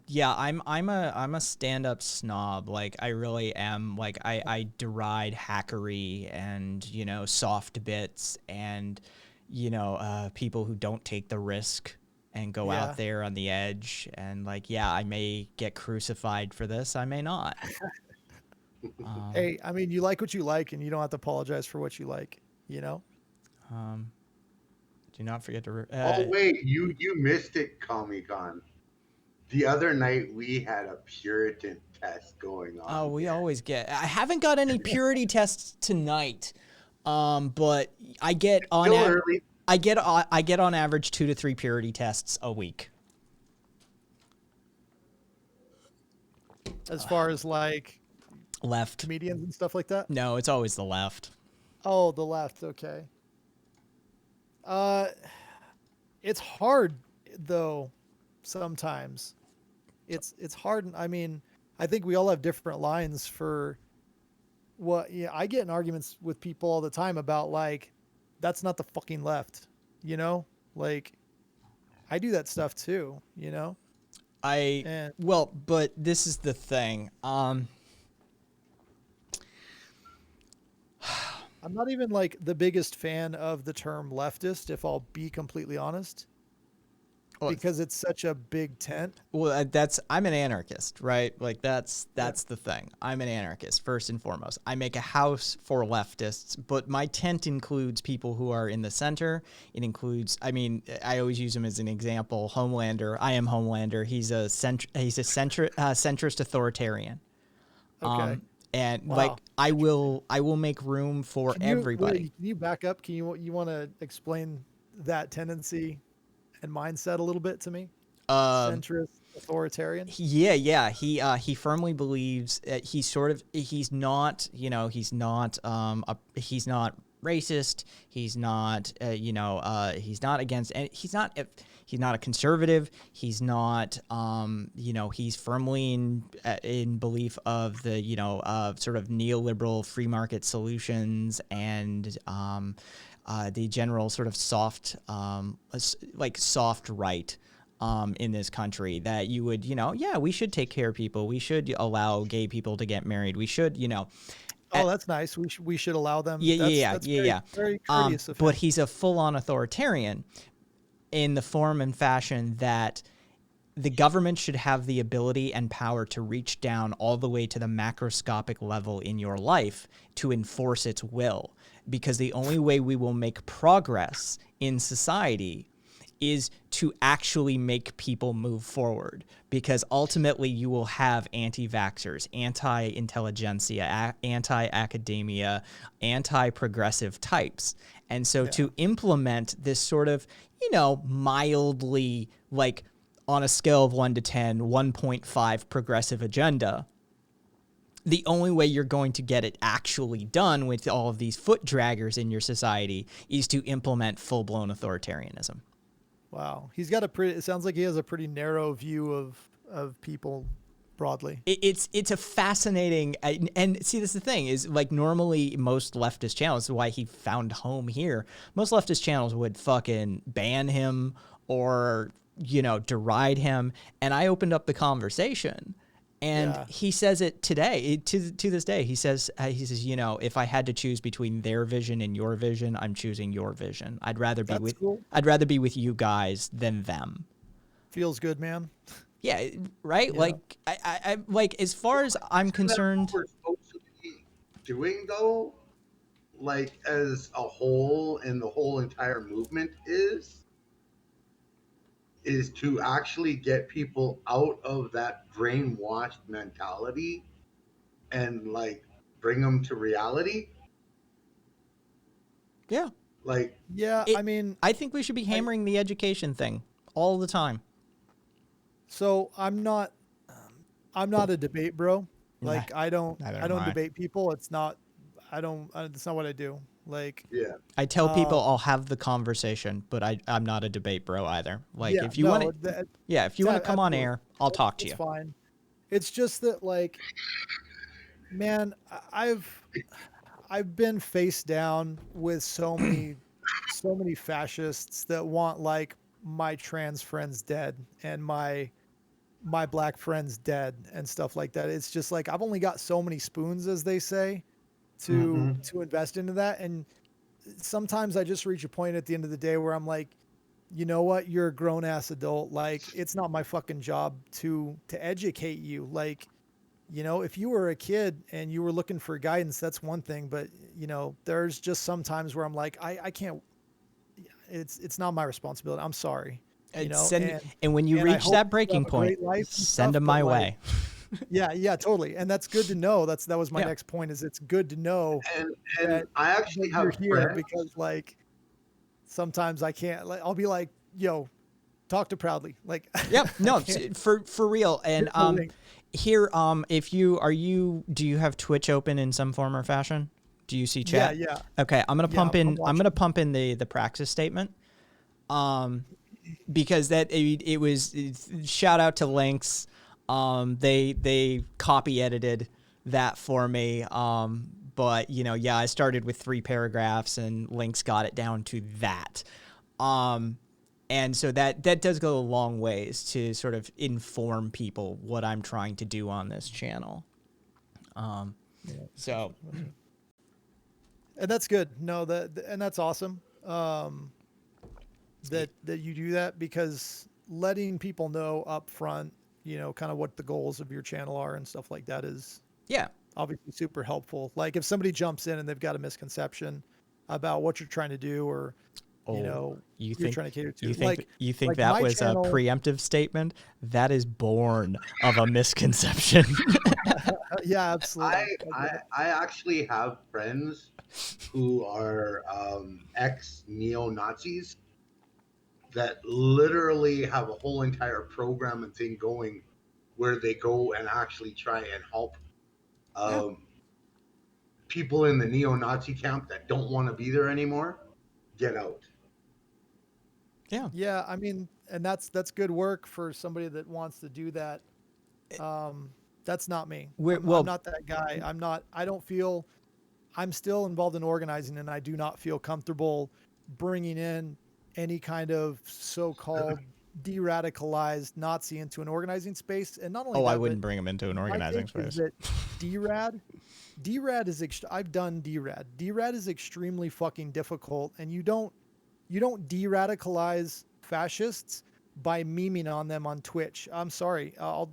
S2: a stand-up snob. Like, I really am. Like, I deride hackery and soft bits and people who don't take the risk and go out there on the edge. And like, yeah, I may get crucified for this. I may not.
S7: Hey, I mean, you like what you like, and you don't have to apologize for what you like.
S2: Do not forget to.
S6: Oh wait, you missed it, Comic-Con. The other night we had a Puritan test going on.
S2: Oh, we always get. I haven't got any purity tests tonight, but I get on.
S6: Still early.
S2: I get on average 2 to 3 purity tests a week.
S7: As far as like
S2: Left.
S7: comedians and stuff like that.
S2: No, it's always the left.
S7: Oh, the left. Okay. It's hard though. Sometimes it's hard. I mean, I think we all have different lines for what. Yeah, I get in arguments with people all the time about like, that's not the fucking left. Like, I do that stuff too.
S2: But this is the thing.
S7: I'm not even like the biggest fan of the term leftist, if I'll be completely honest.
S2: Well,
S7: because it's such a big tent.
S2: Well, I'm an anarchist, right? Like that's the thing. I'm an anarchist first and foremost. I make a house for leftists, but my tent includes people who are in the center. It includes, I mean, I always use him as an example. Homelander. I am Homelander. He's a centrist authoritarian.
S7: Okay.
S2: And
S7: Wow.
S2: like I will make room for everybody.
S7: Can you back up? You want to explain that tendency and mindset a little bit to me? Centrist authoritarian.
S2: Yeah. He firmly believes he's not, he's not racist. He's not, he's not against, and he's not a conservative. He's not, he's firmly in belief of the, sort of neoliberal free market solutions and, the general sort of soft right in this country that you would, we should take care of people. We should allow gay people to get married. We should,
S7: Oh, that's nice. We should allow them.
S2: Yeah.
S7: Very courteous of him.
S2: But he's a full-on authoritarian in the form and fashion that the government should have the ability and power to reach down all the way to the macroscopic level in your life to enforce its will. Because the only way we will make progress in society is to actually make people move forward. Because ultimately you will have anti-vaxxers, anti-intelligentsia, anti-academia, anti-progressive types. And so to implement this sort of, mildly, like on a scale of 1 to 10, 1.5 progressive agenda, the only way you're going to get it actually done with all of these foot draggers in your society is to implement full-blown authoritarianism.
S7: Wow. It sounds like he has a pretty narrow view of people broadly.
S2: It's a fascinating, and see, this is the thing, is like normally most leftist channels, this is why he found home here, most leftist channels would fucking ban him or, deride him. And I opened up the conversation. And he says it today, to this day. He says, if I had to choose between their vision and your vision, I'm choosing your vision. I'd rather be with you guys than them.
S7: Feels good, man.
S2: Yeah, right.
S7: Yeah.
S2: Like I like, as far as I'm concerned,
S6: That's what we're supposed to be doing, though. Like as a whole, and the whole entire movement is to actually get people out of that brainwashed mentality and like bring them to reality.
S2: yeah.
S6: Like,
S7: Yeah,
S2: I think we should be hammering the education thing all the time.
S7: so I'm not a debate bro. Like I don't
S2: neither am I.
S7: debate people. It's not what I do. Like
S6: yeah,
S2: I tell people I'll have the conversation, but I'm not a debate bro either. Like
S7: yeah,
S2: if you
S7: no,
S2: want to, if you want to come on
S7: absolutely.
S2: air, I'll talk to
S7: It's
S2: you.
S7: fine. It's just that, like, man, I've been face down with so many fascists that want like my trans friends dead and my black friends dead and stuff like that. It's just like I've only got so many spoons, as they say, to invest into that. And sometimes I just reach a point at the end of the day where I'm like, you know what? You're a grown ass adult. Like, it's not my fucking job to educate you. Like, if you were a kid and you were looking for guidance, that's one thing. But there's just some times where I'm like, I can't. It's not my responsibility. I'm sorry.
S2: And when you
S7: and I
S2: reach
S7: hope
S2: that
S7: you
S2: breaking
S7: have a
S2: point,
S7: great life and
S2: send
S7: stuff,
S2: them
S7: but,
S2: my
S7: like,
S2: way.
S7: Yeah, totally. And that's good to know. That was my
S2: Yeah.
S7: next point. Is it's good to know
S6: and
S7: that,
S6: I actually
S7: that you're
S6: have
S7: here
S6: friends.
S7: because like sometimes I can't. Like, I'll be like, yo, talk to Proudly. Like,
S2: Yep. No,
S7: I can't-
S2: for real. And
S7: Here's the link.
S2: here, do you have Twitch open in some form or fashion? Do you see chat?
S7: Yeah.
S2: Okay, I'm gonna
S7: Yeah,
S2: pump
S7: I'm
S2: in. I'm gonna pump in the praxis statement. Because it was shout out to Lynx. They copy edited that for me. But I started with 3 paragraphs and Lynx got it down to that. And so that does go a long ways to sort of inform people what I'm trying to do on this channel. So
S7: And that's good. No, and that's awesome. That you do that because letting people know up front, kind of what the goals of your channel are and stuff like that is
S2: Yeah.
S7: obviously super helpful. Like if somebody jumps in and they've got a misconception about what you're trying to do, or
S2: Oh,
S7: you
S2: you
S7: you're
S2: think
S7: trying to cater to,
S2: you think you think
S7: like
S2: that
S7: my
S2: was
S7: channel,
S2: a preemptive statement? That is born of a misconception.
S7: yeah, absolutely.
S6: I actually have friends who are ex neo-Nazis that literally have a whole entire program and thing going where they go and actually try and help people in the neo-Nazi camp that don't want to be there anymore get out.
S7: Yeah, I mean, and that's good work for somebody that wants to do that. That's not me. I'm not that guy. I don't feel, I'm still involved in organizing, and I do not feel comfortable bringing in any kind of so-called de-radicalized Nazi into an organizing space. And not only
S2: Oh,
S7: that,
S2: I
S7: but
S2: wouldn't bring him into an
S7: my
S2: organizing
S7: take is
S2: space.
S7: that DRAD is I've done DRAD. DRAD is extremely fucking difficult, and you don't de-radicalize fascists by memeing on them on Twitch. I'm sorry. I'll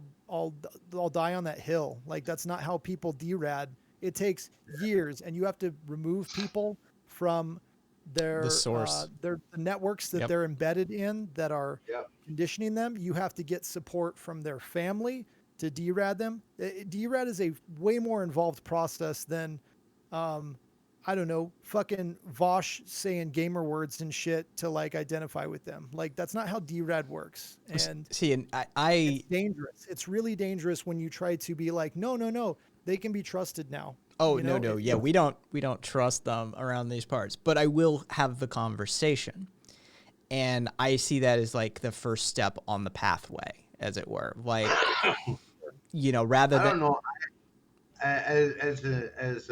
S7: die on that hill. Like that's not how people derad. It takes years, and you have to remove people from
S2: The source.
S7: their the networks that
S2: Yep.
S7: they're embedded in that are
S6: Yep.
S7: conditioning them. You have to get support from their family to derad them. Derad is a way more involved process than I don't know, fucking Vosh saying gamer words and shit to like identify with them. Like that's not how DRAD works. And
S2: See, and
S7: it's dangerous. It's really dangerous when you try to be like, no, they can be trusted now.
S2: Oh, no. Yeah, we don't trust them around these parts. But I will have the conversation. And I see that as like the first step on the pathway, as it were. Like rather
S6: I
S2: than
S6: don't know. As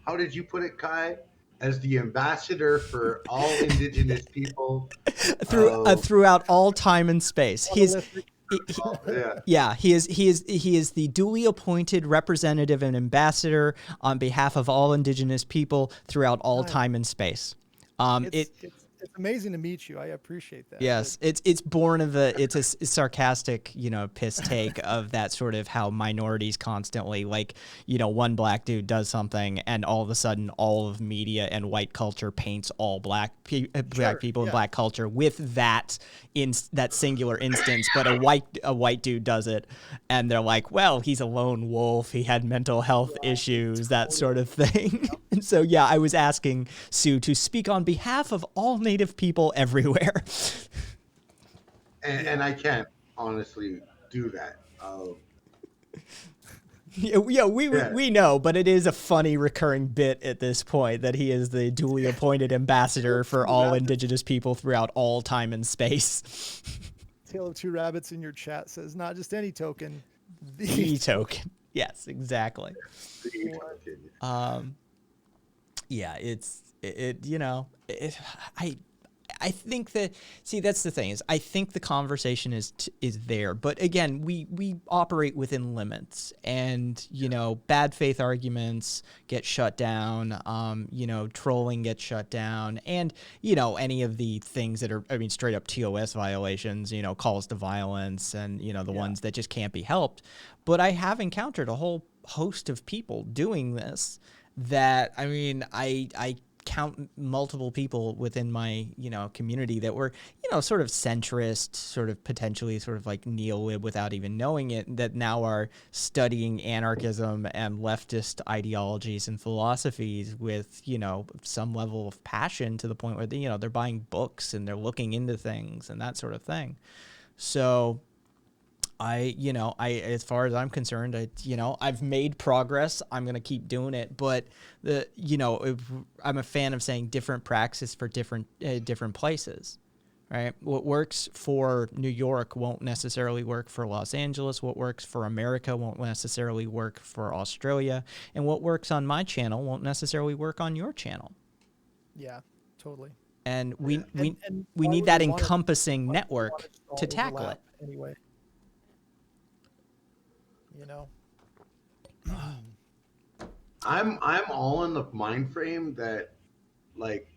S6: how did you put it, Kai? As the ambassador for all indigenous people
S2: throughout all time and space. He is the duly appointed representative and ambassador on behalf of all indigenous people throughout all time and space.
S7: It's amazing to meet you. I appreciate that.
S2: Yes, it's born of it's a sarcastic, piss take of that sort of how minorities constantly one black dude does something and all of a sudden all of media and white culture paints all black people and black culture with that that singular instance, but a white dude does it and they're like, well, he's a lone wolf, he had mental health issues, that sort of thing. And so I was asking Sue to speak on behalf of all Native people everywhere.
S6: and I can't honestly do that.
S2: We know, but it is a funny recurring bit at this point that he is the duly appointed ambassador for all indigenous people throughout all time and space.
S7: Tale of Two Rabbits in your chat says, not just any token,
S2: the token. Yes, exactly. I think that, that's the thing is I think the conversation is there, but again, we operate within limits, and bad faith arguments get shut down, trolling gets shut down, and any of the things that are straight up TOS violations, calls to violence, and the ones that just can't be helped. But I have encountered a whole host of people doing this that I count multiple people within my community that were sort of centrist, sort of potentially sort of like neo-lib without even knowing it, that now are studying anarchism and leftist ideologies and philosophies with some level of passion, to the point where they're buying books and they're looking into things and that sort of thing. So I as far as I'm concerned, I've made progress. I'm going to keep doing it. But I'm a fan of saying different praxis for different places, right? What works for New York won't necessarily work for Los Angeles. What works for America won't necessarily work for Australia. And what works on my channel won't necessarily work on your channel.
S7: Yeah, totally.
S2: And we need that encompassing network to tackle it.
S7: Anyway.
S6: I'm all in the mind frame that, like,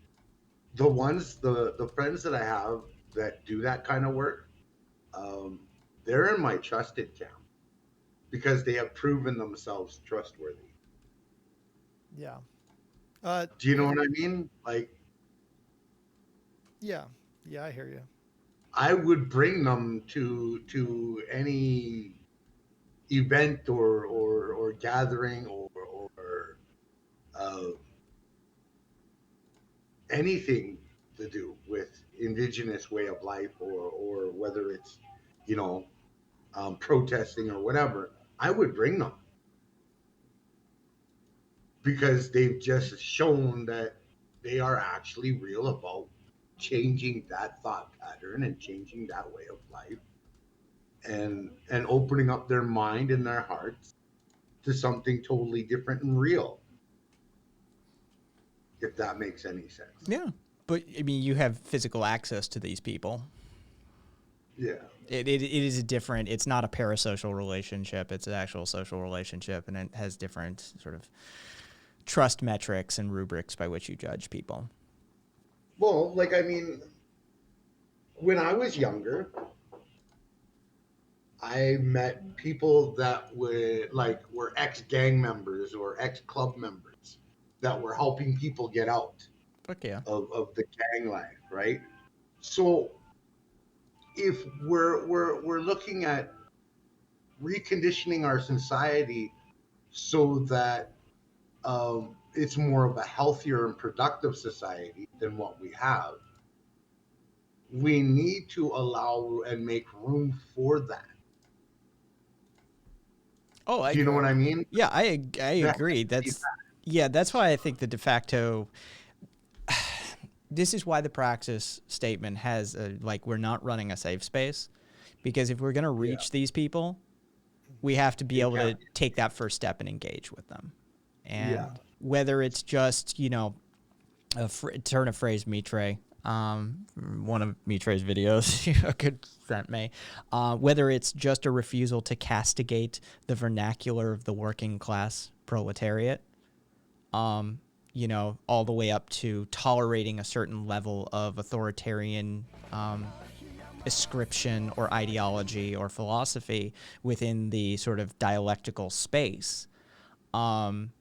S6: the friends that I have that do that kind of work, they're in my trusted camp because they have proven themselves trustworthy.
S7: Yeah.
S6: Do you know what I mean? Like,
S7: Yeah. Yeah, I hear you.
S6: I would bring them to any event or gathering or uh, anything to do with indigenous way of life or whether it's, you know, protesting or whatever. I would bring them because they've just shown that they are actually real about changing that thought pattern and changing that way of life and opening up their mind and their hearts to something totally different and real, if that makes any sense.
S2: Yeah. But I mean, you have physical access to these people.
S6: Yeah.
S2: It is a different, it's not a parasocial relationship. It's an actual social relationship, and it has different sort of trust metrics and rubrics by which you judge people.
S6: Well, like, I mean, when I was younger, I met people that were ex-gang members or ex-club members that were helping people get out
S2: Fuck yeah.
S6: of the gang life, right? So if we're looking at reconditioning our society so that it's more of a healthier and productive society than what we have, we need to allow and make room for that.
S2: Oh,
S6: Do you know what I mean?
S2: Yeah, I agree. That's why I think the de facto. This is why the praxis statement has we're not running a safe space, because if we're going to reach these people, we have to be able to take that first step and engage with them. And whether it's just, you know, turn a phrase Mitre, one of Mitre's videos, a good friend me, whether it's just a refusal to castigate the vernacular of the working class proletariat, you know, all the way up to tolerating a certain level of authoritarian ascription or ideology or philosophy within the sort of dialectical space. I'm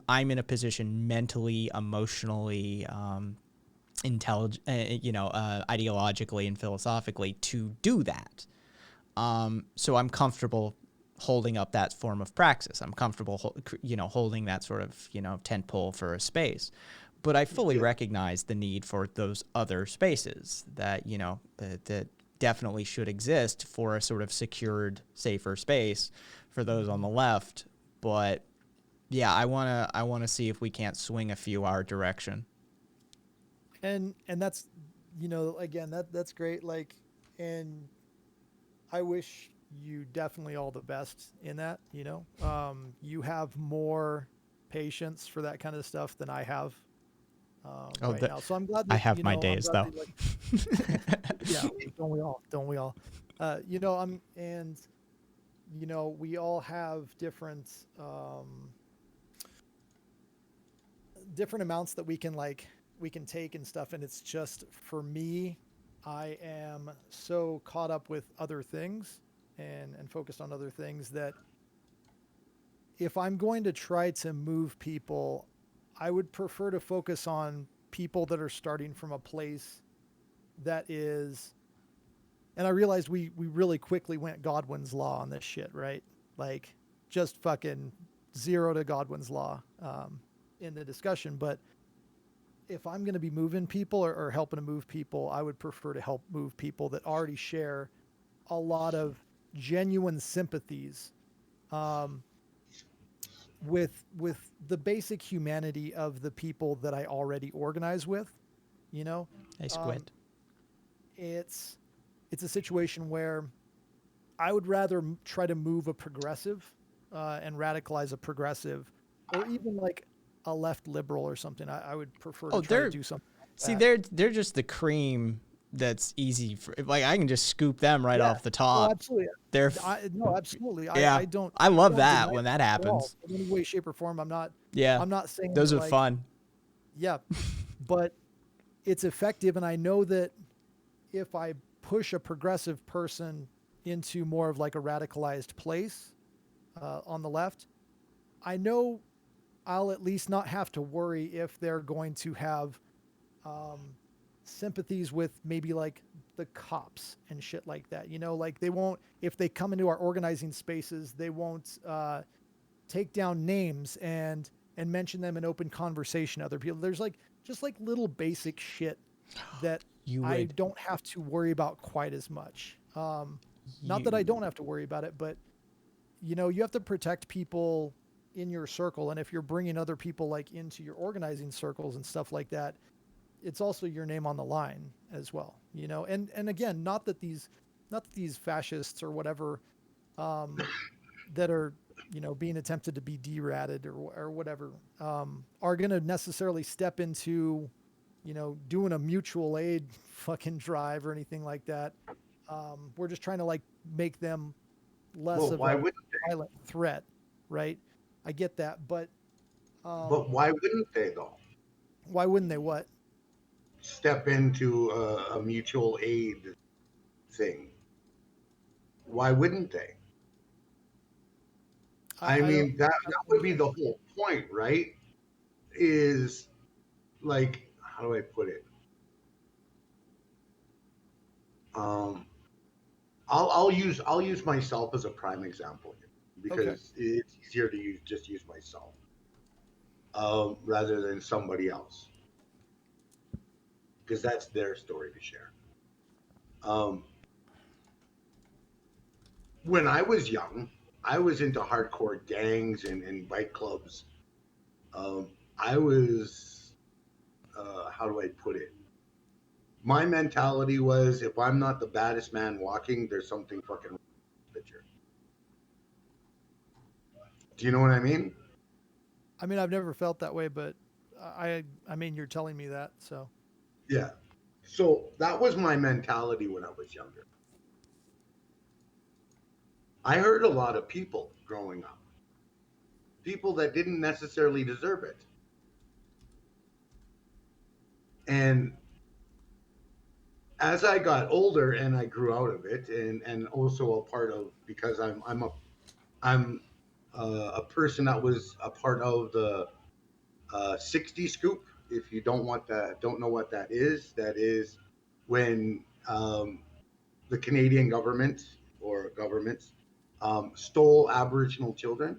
S2: in a position mentally, emotionally, ideologically and philosophically to do that. So I'm comfortable holding up that form of praxis. I'm comfortable, holding that sort of, tent pole for a space. But I fully recognize the need for those other spaces that, that definitely should exist for a sort of secured, safer space for those on the left. But yeah, I wanna see if we can't swing a few our direction.
S7: And that's, again, that's great. And I wish you definitely all the best in that. You have more patience for that kind of stuff than I have right now. So I'm glad that,
S2: I have my days though.
S7: Yeah, don't we all? Don't we all? We all have different different amounts that we can take and stuff. And it's just, for me, I am so caught up with other things and focused on other things that if I'm going to try to move people, I would prefer to focus on people that are starting from a place that is, and I realized we really quickly went Godwin's law on this shit, right? Like, just fucking zero to Godwin's law in the discussion. But if I'm going to be moving people or helping to move people, I would prefer to help move people that already share a lot of genuine sympathies with the basic humanity of the people that I already organize with.
S2: Hey, Squid.
S7: It's a situation where I would rather try to move a progressive and radicalize a progressive, or even like a left liberal or something. I would prefer to try to do something like that.
S2: See, they're just the cream that's easy for, I can just scoop them right off the top.
S7: Oh, absolutely. No, absolutely.
S2: Yeah. I love that when that happens.
S7: In any way, shape, or form. I'm not saying
S2: those are fun.
S7: Yeah, but it's effective, and I know that if I push a progressive person into more of like a radicalized place on the left, I know I'll at least not have to worry if they're going to have sympathies with maybe like the cops and shit like that. You know, like they won't, if they come into our organizing spaces, they won't take down names and mention them in open conversation to other people. There's like just like little basic shit that I don't have to worry about quite as much. Not that I don't have to worry about it, but you know, you have to protect people in your circle, and if you're bringing other people like into your organizing circles and stuff like that, it's also your name on the line as well, you know. And again, not that these fascists or whatever that are, you know, being attempted to be deratted or whatever are going to necessarily step into, you know, doing a mutual aid fucking drive or anything like that. We're just trying to like make them less of a violent threat, right? I get that, but
S6: why wouldn't they though?
S7: Why wouldn't they what?
S6: Step into a mutual aid thing. Why wouldn't they? I mean, that would be the whole point, right? Is like, how do I put it? I'll use myself as a prime example here, because it's easier to use myself rather than somebody else, because that's their story to share. When I was young, I was into hardcore gangs and bike clubs. I was, how do I put it? My mentality was, if I'm not the baddest man walking, there's something fucking wrong with the picture. Do you know what I mean?
S7: I mean, I've never felt that way, but I mean, you're telling me that, so.
S6: Yeah. So that was my mentality when I was younger. I hurt a lot of people growing up. People that didn't necessarily deserve it. And as I got older and I grew out of it, and also a part of, because I'm a person that was a part of the 60 Scoop. If you don't know what that is when the Canadian government or governments stole Aboriginal children,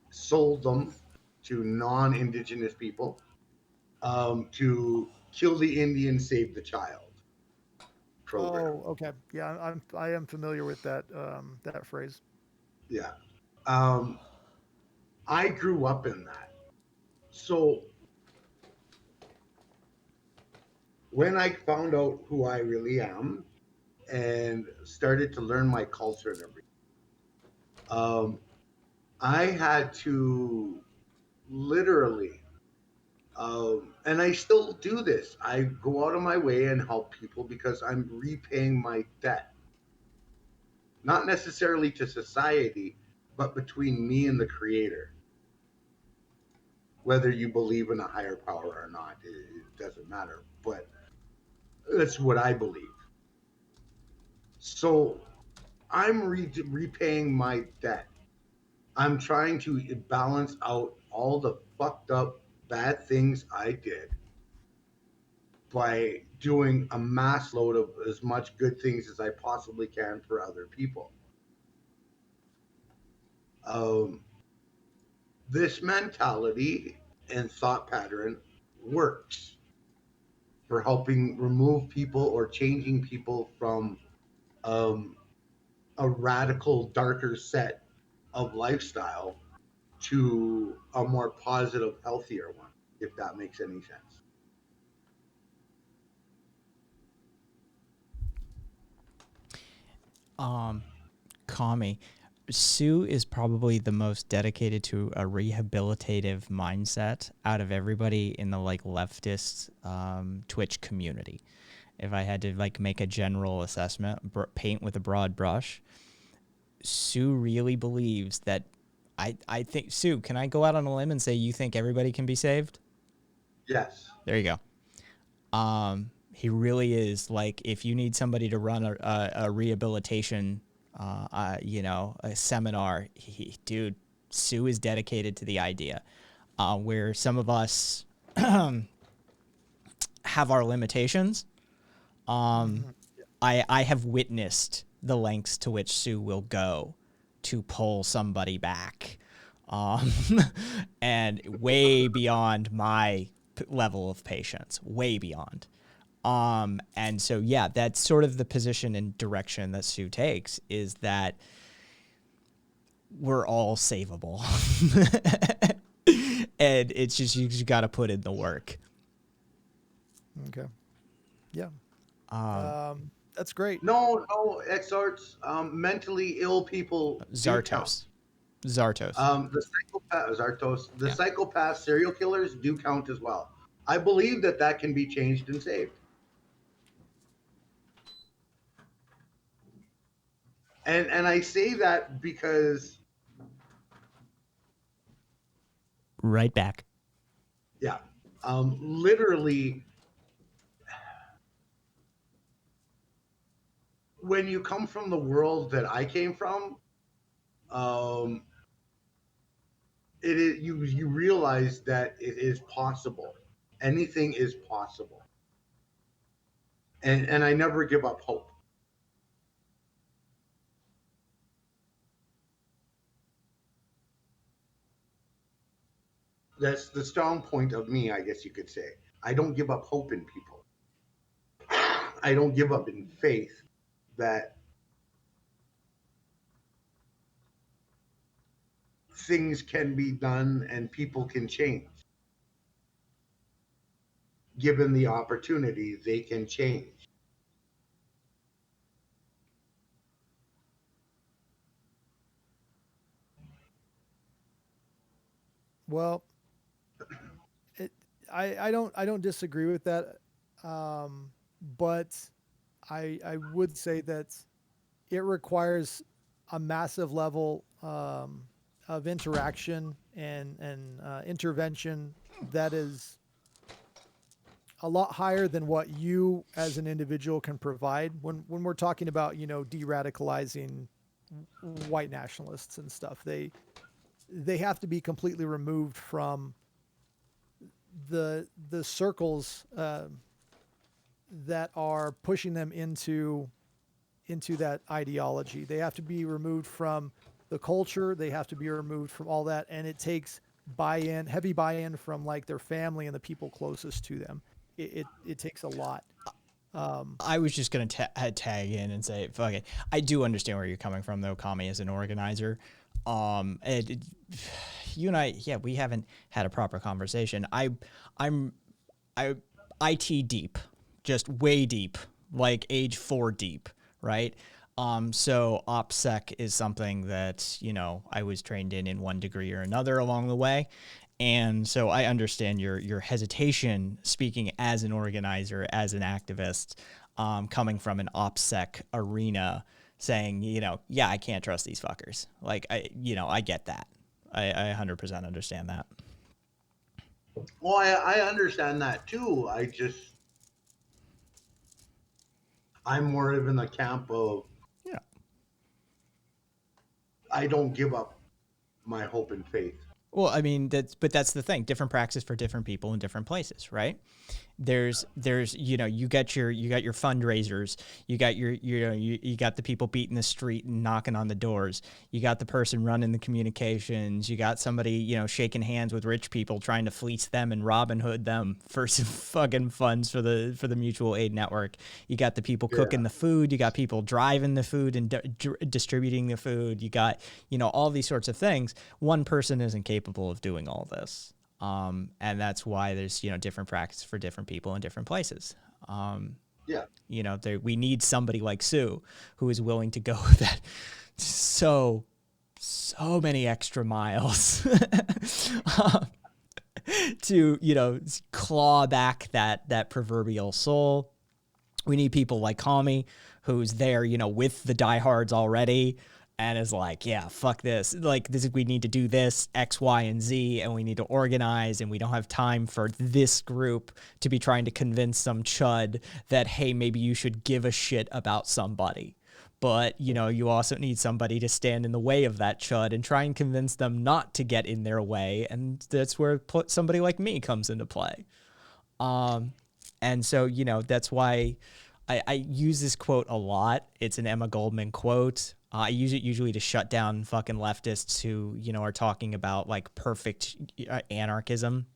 S6: sold them to non-Indigenous people to kill the Indian, save the child program.
S7: Oh, okay. Yeah, I am familiar with that that phrase.
S6: Yeah. I grew up in that. So when I found out who I really am and started to learn my culture and everything, I had to literally, and I still do this, I go out of my way and help people because I'm repaying my debt. Not necessarily to society, but between me and the Creator. Whether you believe in a higher power or not, it doesn't matter. But that's what I believe. So I'm repaying my debt. I'm trying to balance out all the fucked up bad things I did by doing a mass load of as much good things as I possibly can for other people. This mentality and thought pattern works for helping remove people or changing people from a radical, darker set of lifestyle to a more positive, healthier one, if that makes any sense.
S2: Kami, Sue is probably the most dedicated to a rehabilitative mindset out of everybody in the like leftist Twitch community. If I had to like make a general assessment, paint with a broad brush, Sue really believes that I think, Sue, can I go out on a limb and say you think everybody can be saved?
S6: Yes.
S2: There you go. He really is. Like, if you need somebody to run a rehabilitation, a seminar, dude, Sue is dedicated to the idea. Where some of us have our limitations, I have witnessed the lengths to which Sue will go to pull somebody back, and way beyond my level of patience, way beyond. And so, yeah, that's sort of the position and direction that Sue takes, is that we're all savable. And it's just, you just got to put in the work.
S7: Okay. Yeah. That's great.
S6: No, exarts, mentally ill people. do count.
S2: Zartos.
S6: The psychopath serial killers do count as well. I believe that can be changed and saved. And I say that because,
S2: Right back.
S6: yeah, literally, when you come from the world that I came from, it is, you realize that it is possible. Anything is possible. And I never give up hope. That's the strong point of me, I guess you could say. I don't give up hope in people. I don't give up in faith that things can be done and people can change. Given the opportunity, they can change.
S7: Well, I don't disagree with that, but I would say that it requires a massive level of interaction and intervention that is a lot higher than what you as an individual can provide. When we're talking about, de-radicalizing white nationalists and stuff, they have to be completely removed from the circles that are pushing them into that ideology. They have to be removed from the culture. They have to be removed from all that, and it takes heavy buy-in from like their family and the people closest to them. It takes a lot.
S2: I was just going to tag in and say, fuck it. I do understand where you're coming from, though, Kami, as an organizer. You and I, yeah, we haven't had a proper conversation. I'm IT deep, just way deep, like age 4 deep, right? So OPSEC is something that, I was trained in one degree or another along the way. And so I understand your hesitation speaking as an organizer, as an activist, coming from an OPSEC arena, saying, yeah, I can't trust these fuckers. Like, I get that. I 100% understand that.
S6: Well, I understand that too. I'm more of in the camp of,
S2: yeah,
S6: I don't give up my hope and faith.
S2: Well, I mean, that's the thing. Different practice for different people in different places, right? There's you got your fundraisers, you got the people beating the street and knocking on the doors, you got the person running the communications, you got somebody shaking hands with rich people trying to fleece them and Robin Hood them for some fucking funds for the mutual aid network. You got the people cooking the food, you got people driving the food and distributing the food, you got all these sorts of things. One person isn't capable of doing all this. And that's why there's, different practice for different people in different places. We need somebody like Sue who is willing to go that so many extra miles to, claw back that proverbial soul. We need people like Kami who's there, with the diehards already, and is like, yeah, fuck this. Like, we need to do this, X, Y, and Z, and we need to organize, and we don't have time for this group to be trying to convince some chud that, hey, maybe you should give a shit about somebody. But, you also need somebody to stand in the way of that chud and try and convince them not to get in their way. And that's where somebody like me comes into play. And so, that's why I use this quote a lot. It's an Emma Goldman quote. I use it usually to shut down fucking leftists who, are talking about like perfect anarchism,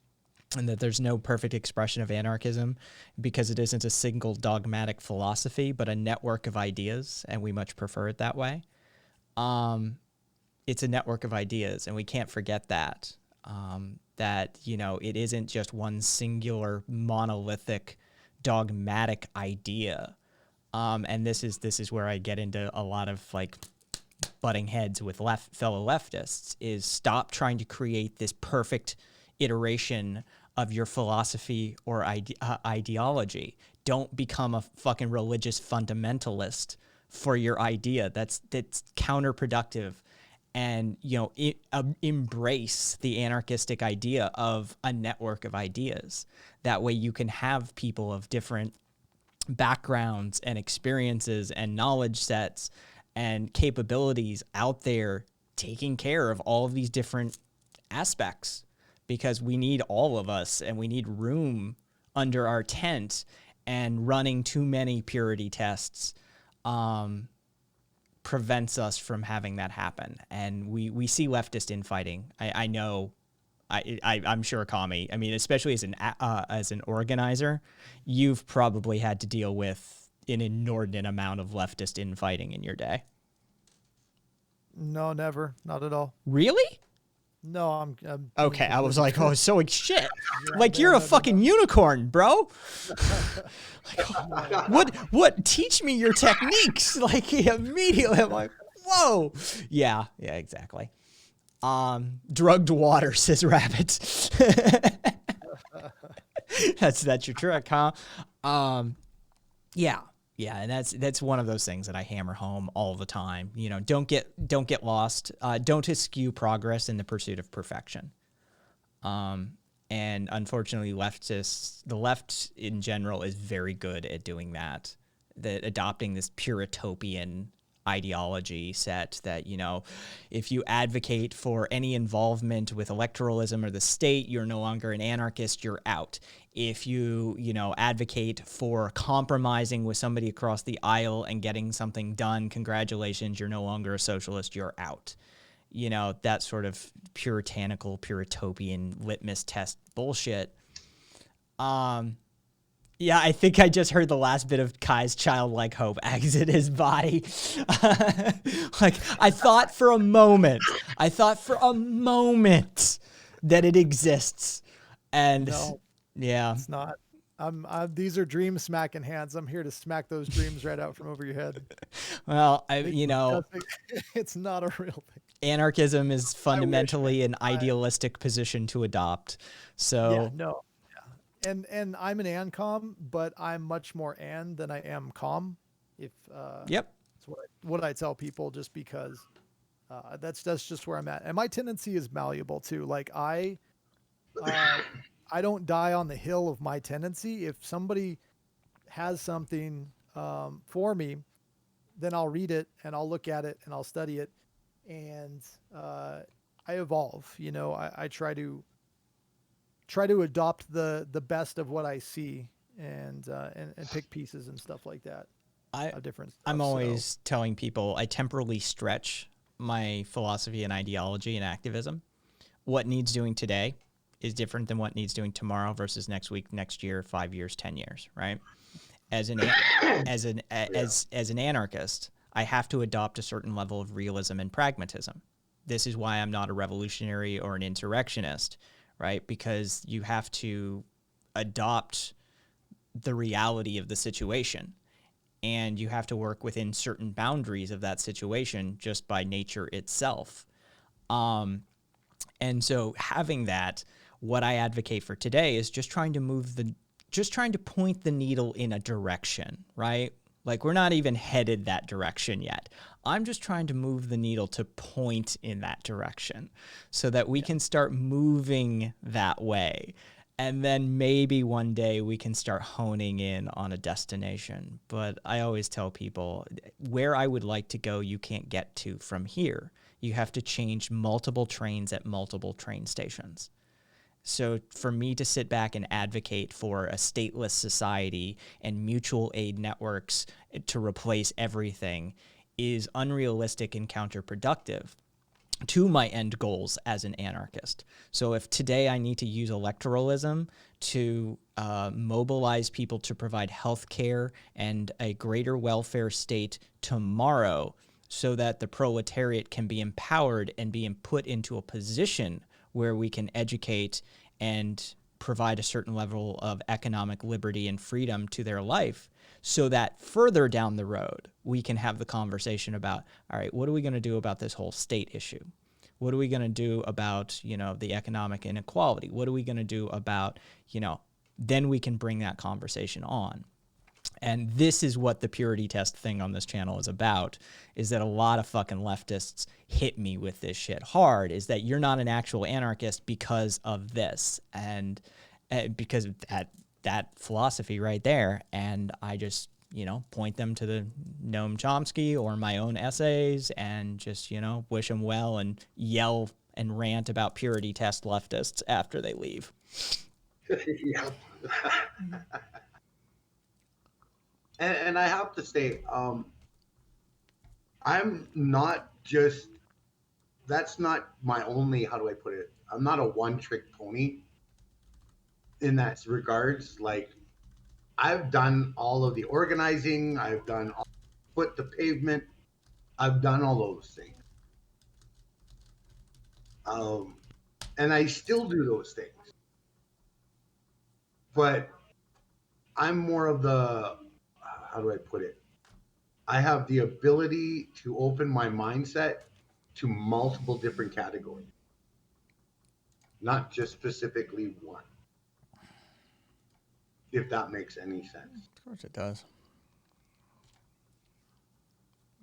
S2: and that there's no perfect expression of anarchism because it isn't a single dogmatic philosophy, but a network of ideas, and we much prefer it that way. It's a network of ideas, and we can't forget that. That, it isn't just one singular monolithic dogmatic idea. And this is where I get into a lot of like butting heads with fellow leftists, is stop trying to create this perfect iteration of your philosophy or ideology. Don't become a fucking religious fundamentalist for your idea. That's counterproductive. And, embrace the anarchistic idea of a network of ideas. That way you can have people of different backgrounds and experiences and knowledge sets and capabilities out there taking care of all of these different aspects, because we need all of us, and we need room under our tent, and running too many purity tests prevents us from having that happen. And we see leftist infighting. I know, I'm sure, Kami, I mean, especially as an organizer, you've probably had to deal with an inordinate amount of leftist infighting in your day.
S7: No, never. Not at all.
S2: Really?
S7: No, I'm
S2: okay. I was like, oh, so shit.
S7: Yeah,
S2: like, you're a fucking unicorn, bro. Like, what? Teach me your techniques. Like, immediately, I'm like, whoa. Yeah, exactly. Drugged water, says Rabbit. That's your trick, huh? Yeah, and that's one of those things that I hammer home all the time. Don't get lost. Don't eschew progress in the pursuit of perfection. And unfortunately, the left in general is very good at doing that. That adopting this puritopian ideology set that, if you advocate for any involvement with electoralism or the state, you're no longer an anarchist, you're out. If you, advocate for compromising with somebody across the aisle and getting something done, congratulations, you're no longer a socialist, you're out. That sort of puritanical, puritopian litmus test bullshit. Yeah, I think I just heard the last bit of Kai's childlike hope exit his body. Like, I thought for a moment that it exists. And
S7: No,
S2: yeah,
S7: it's not. These are dream smacking hands. I'm here to smack those dreams right out from over your head.
S2: well,
S7: It's not a real thing.
S2: anarchism is fundamentally an idealistic position to adopt. So
S7: Yeah, no. Yeah. And I'm an ANCOM, but I'm much more an than I am com. If
S2: yep.
S7: that's what I tell people, just because that's just where I'm at. And my tendency is malleable too. Like I don't die on the hill of my tendency. If somebody has something for me, then I'll read it and I'll look at it and I'll study it, and I evolve. I try to adopt the best of what I see, and pick pieces and stuff like that. Different stuff,
S2: I'm always telling people I temporally stretch my philosophy and ideology and activism. What needs doing today is different than what needs doing tomorrow versus next week, next year, 5 years, 10 years, right? As an anarchist, I have to adopt a certain level of realism and pragmatism. This is why I'm not a revolutionary or an insurrectionist, right? Because you have to adopt the reality of the situation, and you have to work within certain boundaries of that situation just by nature itself. And so having that, what I advocate for today is just trying to point the needle in a direction, right? Like, we're not even headed that direction yet. I'm just trying to move the needle to point in that direction so that we can start moving that way. And then maybe one day we can start honing in on a destination. But I always tell people, where I would like to go, you can't get to from here. You have to change multiple trains at multiple train stations. So for me to sit back and advocate for a stateless society and mutual aid networks to replace everything is unrealistic and counterproductive to my end goals as an anarchist. So if today I need to use electoralism to mobilize people to provide health care and a greater welfare state tomorrow so that the proletariat can be empowered and be put into a position where we can educate and provide a certain level of economic liberty and freedom to their life, so that further down the road, we can have the conversation about, all right, what are we going to do about this whole state issue? What are we going to do about, the economic inequality? What are we going to do about, then we can bring that conversation on. And this is what the purity test thing on this channel is about, is that a lot of fucking leftists hit me with this shit hard, is that you're not an actual anarchist because of this. And because of that philosophy right there. And I just, point them to the Noam Chomsky or my own essays and just, wish them well and yell and rant about purity test leftists after they leave.
S6: Yeah. And I have to say, I'm not just, that's not my only, how do I put it? I'm not a one-trick pony in that regards. Like, I've done all of the organizing, I've done all, foot to pavement, I've done all those things. And I still do those things. But I'm more of the, how do I put it? I have the ability to open my mindset to multiple different categories, not just specifically one, if that makes any sense.
S2: Of course it does.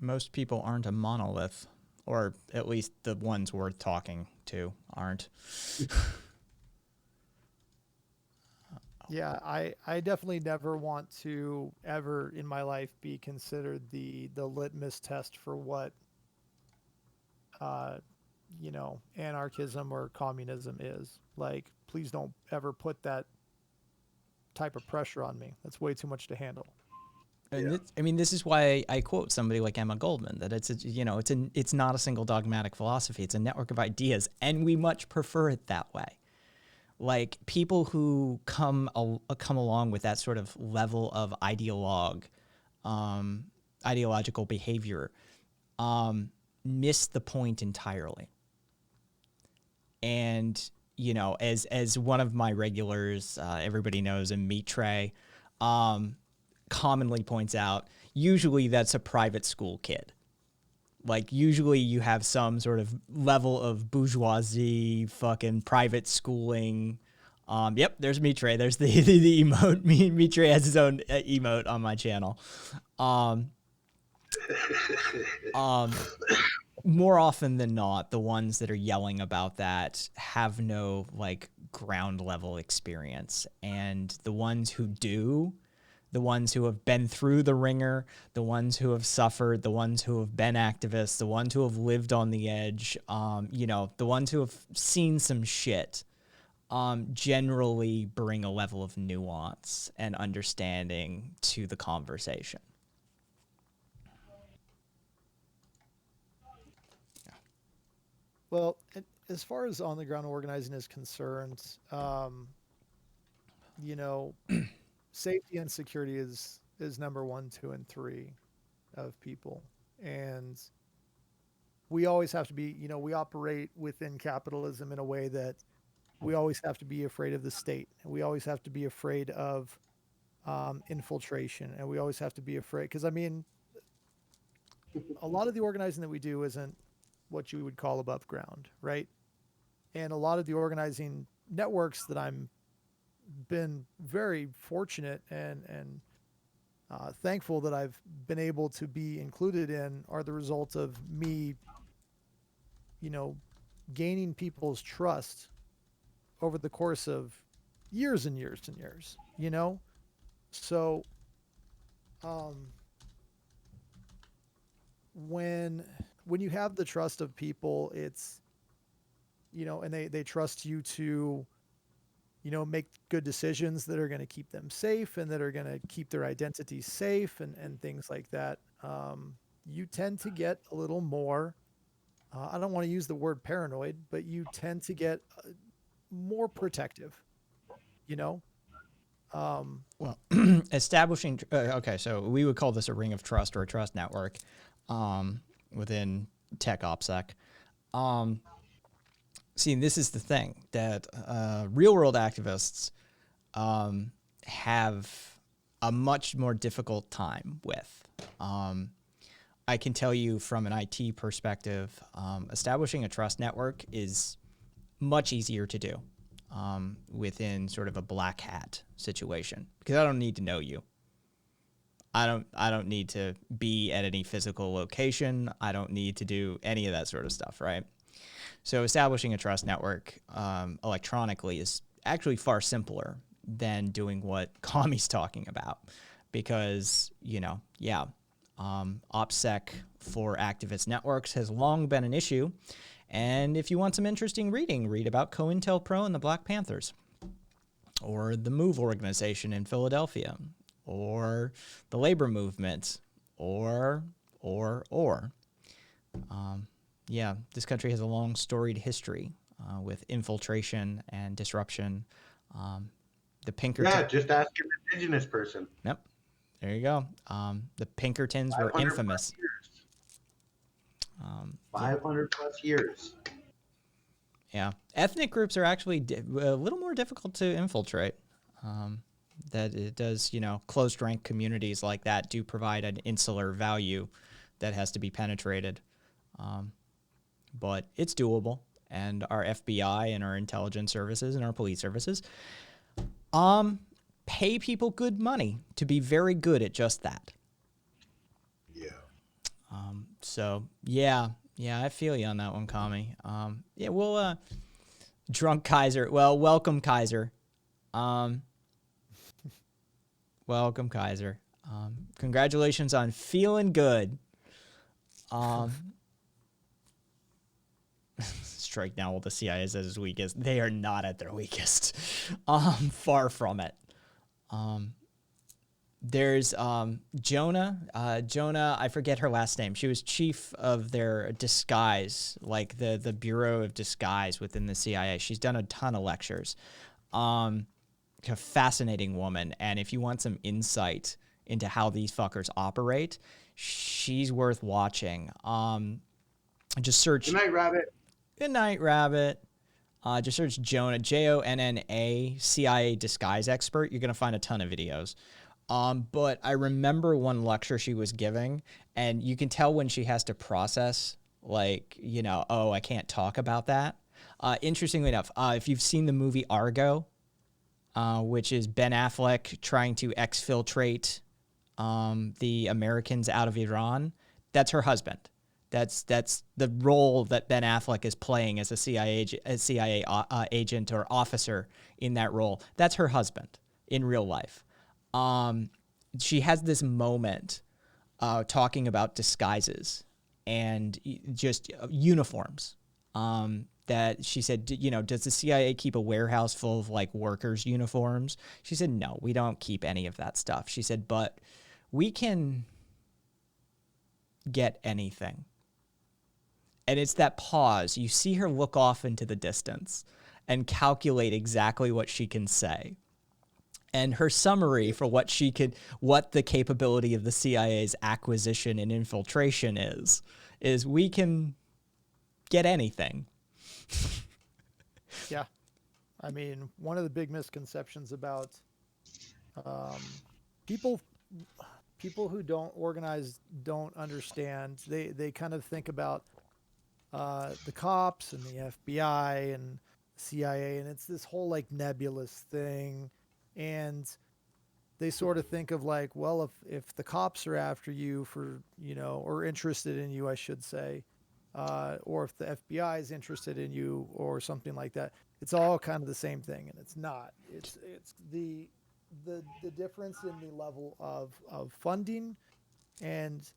S2: Most people aren't a monolith, or at least the ones worth talking to aren't.
S7: Yeah, I definitely never want to ever in my life be considered the litmus test for what anarchism or communism is. Like, please don't ever put that type of pressure on me. That's way too much to handle.
S2: And this is why I quote somebody like Emma Goldman, that it's not a single dogmatic philosophy. It's a network of ideas, and we much prefer it that way. Like, people who come along with that sort of level of ideological behavior miss the point entirely. And, as one of my regulars, everybody knows, a meat tray, commonly points out, usually that's a private school kid. Like, usually you have some sort of level of bourgeoisie, fucking private schooling. Yep, there's Mitre. There's the emote. Mitre has his own emote on my channel. More often than not, the ones that are yelling about that have no, ground level experience. And the ones who do, the ones who have been through the ringer, the ones who have suffered, the ones who have been activists, the ones who have lived on the edge, the ones who have seen some shit, generally bring a level of nuance and understanding to the conversation.
S7: Well, as far as on the ground organizing is concerned, safety and security is number 1, 2, and 3 of people. And we always have to be, we operate within capitalism in a way that we always have to be afraid of the state. And we always have to be afraid of infiltration. And we always have to be afraid, because, a lot of the organizing that we do isn't what you would call above ground, right? And a lot of the organizing networks that I'm been very fortunate and thankful that I've been able to be included in are the result of me, you know, gaining people's trust over the course of years and years and years, you know? So, um, when when you have the trust of people, it's, you know, and they trust you to, you know, make good decisions that are going to keep them safe and that are going to keep their identity safe and things like that. You tend to get a little more, I don't want to use the word paranoid, but you tend to get more protective, you know? Um,
S2: Well, establishing. Okay, so we would call this a ring of trust or a trust network within Tech OPSEC. Um, See, this is the thing that real world activists have a much more difficult time with. I can tell you from an IT perspective, establishing a trust network is much easier to do within sort of a black hat situation because I don't need to know you. I don't need to be at any physical location. I don't need to do any of that sort of stuff, right? So establishing a trust network electronically is actually far simpler than doing what Kami's talking about because, you know, OPSEC for activist networks has long been an issue. And if you want some interesting reading, read about COINTELPRO and the Black Panthers or the MOVE organization in Philadelphia or the labor movement or. Yeah, this country has a long storied history with infiltration and disruption. The Pinkerton.
S6: Yeah, just ask an indigenous person.
S2: Yep, there you go. The Pinkertons were
S6: 500
S2: infamous.
S6: plus years.
S2: Yeah.
S6: 500 plus years.
S2: Yeah, ethnic groups are actually a little more difficult to infiltrate. That it does, you know, closed rank communities like that do provide an insular value that has to be penetrated. But it's doable, and our FBI and our intelligence services and our police services pay people good money to be very good at just that.
S6: Yeah.
S2: So yeah, I feel you on that one, Kami. Yeah, we'll drunk Kaiser. Well, welcome Kaiser. Welcome Kaiser. Congratulations on feeling good. Strike now, all the CIA is at its weakest. They are not at their weakest. Far from it. There's Jonah. Jonah, I forget her last name. She was chief of their disguise, like the Bureau of Disguise within the CIA. She's done a ton of lectures. A fascinating woman. And if you want some insight into how these fuckers operate, she's worth watching. Just search.
S6: Good night, Rabbit.
S2: Good night, Rabbit. Just search Jonah, Jonna, CIA disguise expert. You're going to find a ton of videos. But I remember one lecture she was giving, and you can tell when she has to process, like, you know, oh, I can't talk about that. Interestingly enough, if you've seen the movie Argo, which is Ben Affleck trying to exfiltrate the Americans out of Iran, that's her husband. That's the role that Ben Affleck is playing as a CIA agent or officer in that role. That's her husband in real life. She has this moment talking about disguises and just uniforms. That she said, you know, does the CIA keep a warehouse full of like workers' uniforms? She said, no, we don't keep any of that stuff. She said, but we can get anything. And it's that pause. You see her look off into the distance and calculate exactly what she can say. And her summary for what the capability of the CIA's acquisition and infiltration is we can get anything.
S7: Yeah. I mean, one of the big misconceptions about people who don't organize don't understand. They kind of think about the cops and the FBI and CIA, and it's this whole like nebulous thing. And they sort of think of like, well, if the cops are after you for, or interested in you, I should say, or if the FBI is interested in you or something like that, it's all kind of the same thing, and it's not. It's the difference in the level of funding and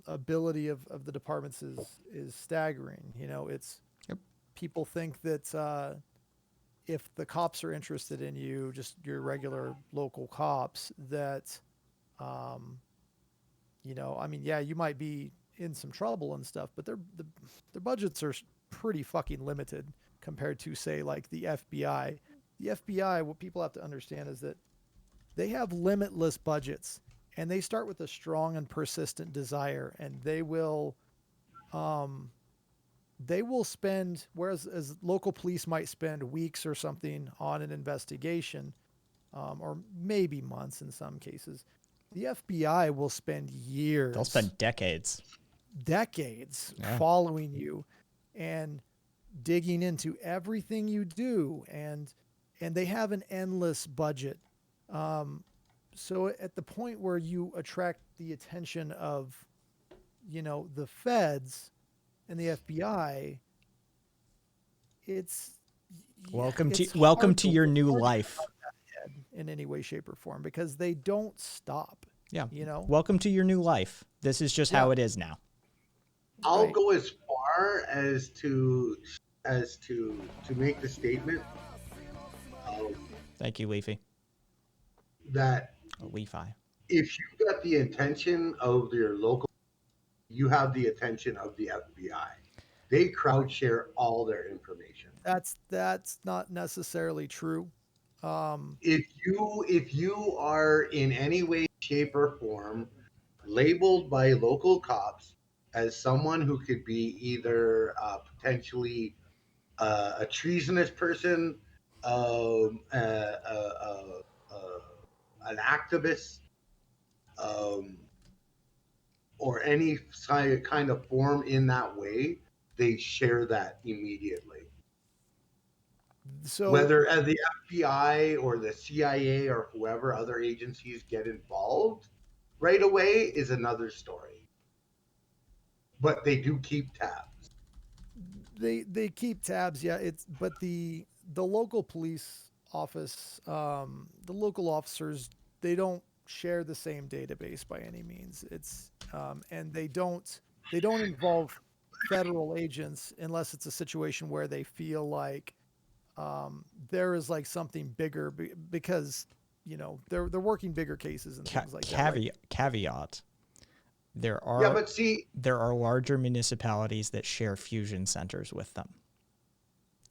S7: ability of the departments is staggering. It's
S2: Yep.
S7: people think that if the cops are interested in you, just your regular local cops, that I mean, yeah, you might be in some trouble and stuff, but their budgets are pretty fucking limited compared to, say, like the FBI. The FBI, what people have to understand is that they have limitless budgets, and they start with a strong and persistent desire, and they will spend, whereas as local police might spend weeks or something on an investigation, or maybe months in some cases, the FBI will spend years,
S2: They'll spend decades. Yeah.
S7: following you and digging into everything you do, and they have an endless budget. So at the point where you attract the attention of, the feds and the FBI, it's
S2: Welcome
S7: it's
S2: welcome
S7: hard
S2: to your new
S7: hard to
S2: life.
S7: cut that head in any way, shape, or form, because they don't stop.
S2: Yeah.
S7: You know,
S2: Welcome to your new life. This is just how
S7: Yeah.
S2: it is now.
S6: I'll
S7: Right.
S6: go as far as to make the statement
S2: Thank you, Leafy.
S6: that
S2: Or Leafy.
S6: if you got the attention of your local, you have the attention of the FBI. They crowd share all their information.
S7: That's not necessarily true.
S6: If you are in any way, shape, or form labeled by local cops as someone who could be either potentially a treasonous person, an activist, or any kind of form in that way, they share that immediately.
S7: So
S6: Whether as the FBI or the CIA or whoever other agencies get involved right away is another story. But they do keep tabs.
S7: they keep tabs, yeah. But the local police office, the local officers, they don't share the same database by any means. It's and they don't involve federal agents unless it's a situation where they feel like there is like something bigger, because they're working bigger cases and things like that. Like,
S2: Caveat. There are
S6: Yeah, but see,
S2: there are larger municipalities that share fusion centers with them.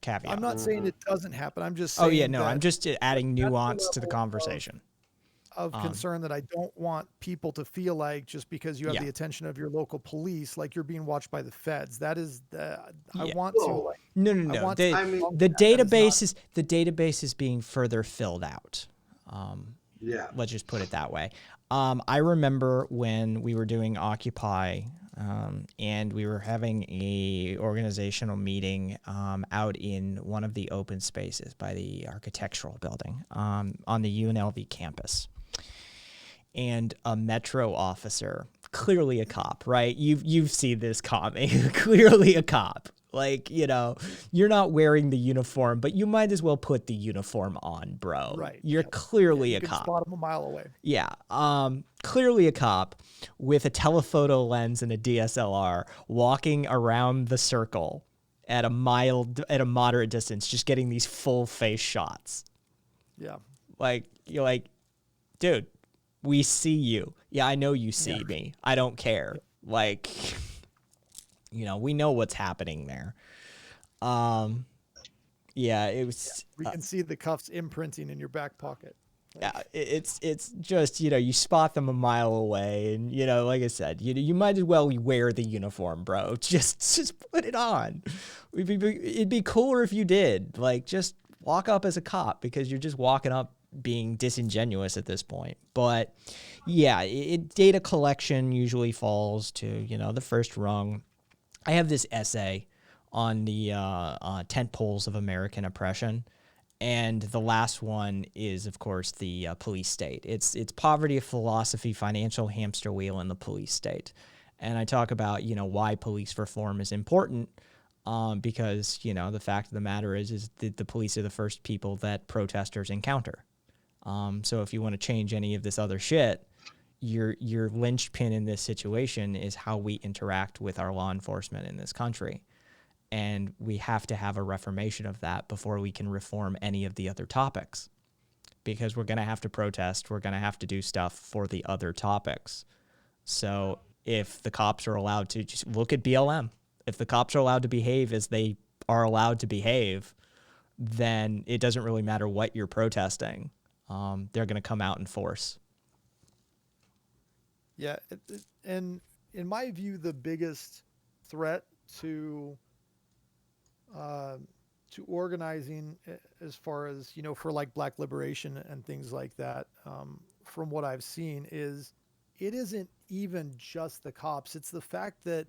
S2: Caveat.
S7: I'm not saying it doesn't happen. I'm just
S2: Oh
S7: saying
S2: yeah, no,
S7: that
S2: I'm just adding
S7: that's the
S2: nuance to the
S7: level
S2: conversation.
S7: of concern that I don't want people to feel like just because you have
S2: Yeah.
S7: the attention of your local police, like you're being watched by the feds. That is I
S2: Yeah.
S7: want to
S6: Whoa.
S7: like
S2: No,
S7: I
S2: no.
S7: want
S2: The,
S7: to
S6: I mean-
S7: debunk
S2: the
S7: that. That is not-
S2: database is being further filled out.
S6: yeah.
S2: Let's just put it that way. I remember when we were doing Occupy, and we were having a organizational meeting out in one of the open spaces by the architectural building on the UNLV campus. And a Metro officer, clearly a cop, right? You've seen this comic, clearly a cop. Like, you're not wearing the uniform, but you might as well put the uniform on, bro.
S7: Right,
S2: You're
S7: yeah.
S2: clearly
S7: you
S2: a
S7: can
S2: cop.
S7: spot them a mile away.
S2: Yeah. Clearly a cop with a telephoto lens and a DSLR walking around the circle at a moderate distance, just getting these full face shots.
S7: Yeah.
S2: Like, you're like, dude, we see you. Yeah, I know you see me. I don't care. Like, we know what's happening there. Yeah, it was.
S7: We can see the cuffs imprinting in your back pocket.
S2: Yeah, it's just, you spot them a mile away, and like I said, you might as well wear the uniform, bro. Just put it on. It'd be cooler if you did. Like, just walk up as a cop, because you're just walking up being disingenuous at this point. But yeah, data collection usually falls to the first rung. I have this essay on the tent poles of American oppression. And the last one is, of course, the police state. It's poverty of philosophy, financial hamster wheel, and the police state. And I talk about, why police reform is important, because, the fact of the matter is that the police are the first people that protesters encounter. So if you want to change any of this other shit, your linchpin in this situation is how we interact with our law enforcement in this country. And we have to have a reformation of that before we can reform any of the other topics, because we're going to have to protest. We're going to have to do stuff for the other topics. So if the cops are allowed to, just look at BLM, if the cops are allowed to behave as they are allowed to behave, then it doesn't really matter what you're protesting. They're going to come out in force.
S7: Yeah, and in my view, the biggest threat to organizing, as far as for like Black liberation and things like that, from what I've seen, is it isn't even just the cops. It's the fact that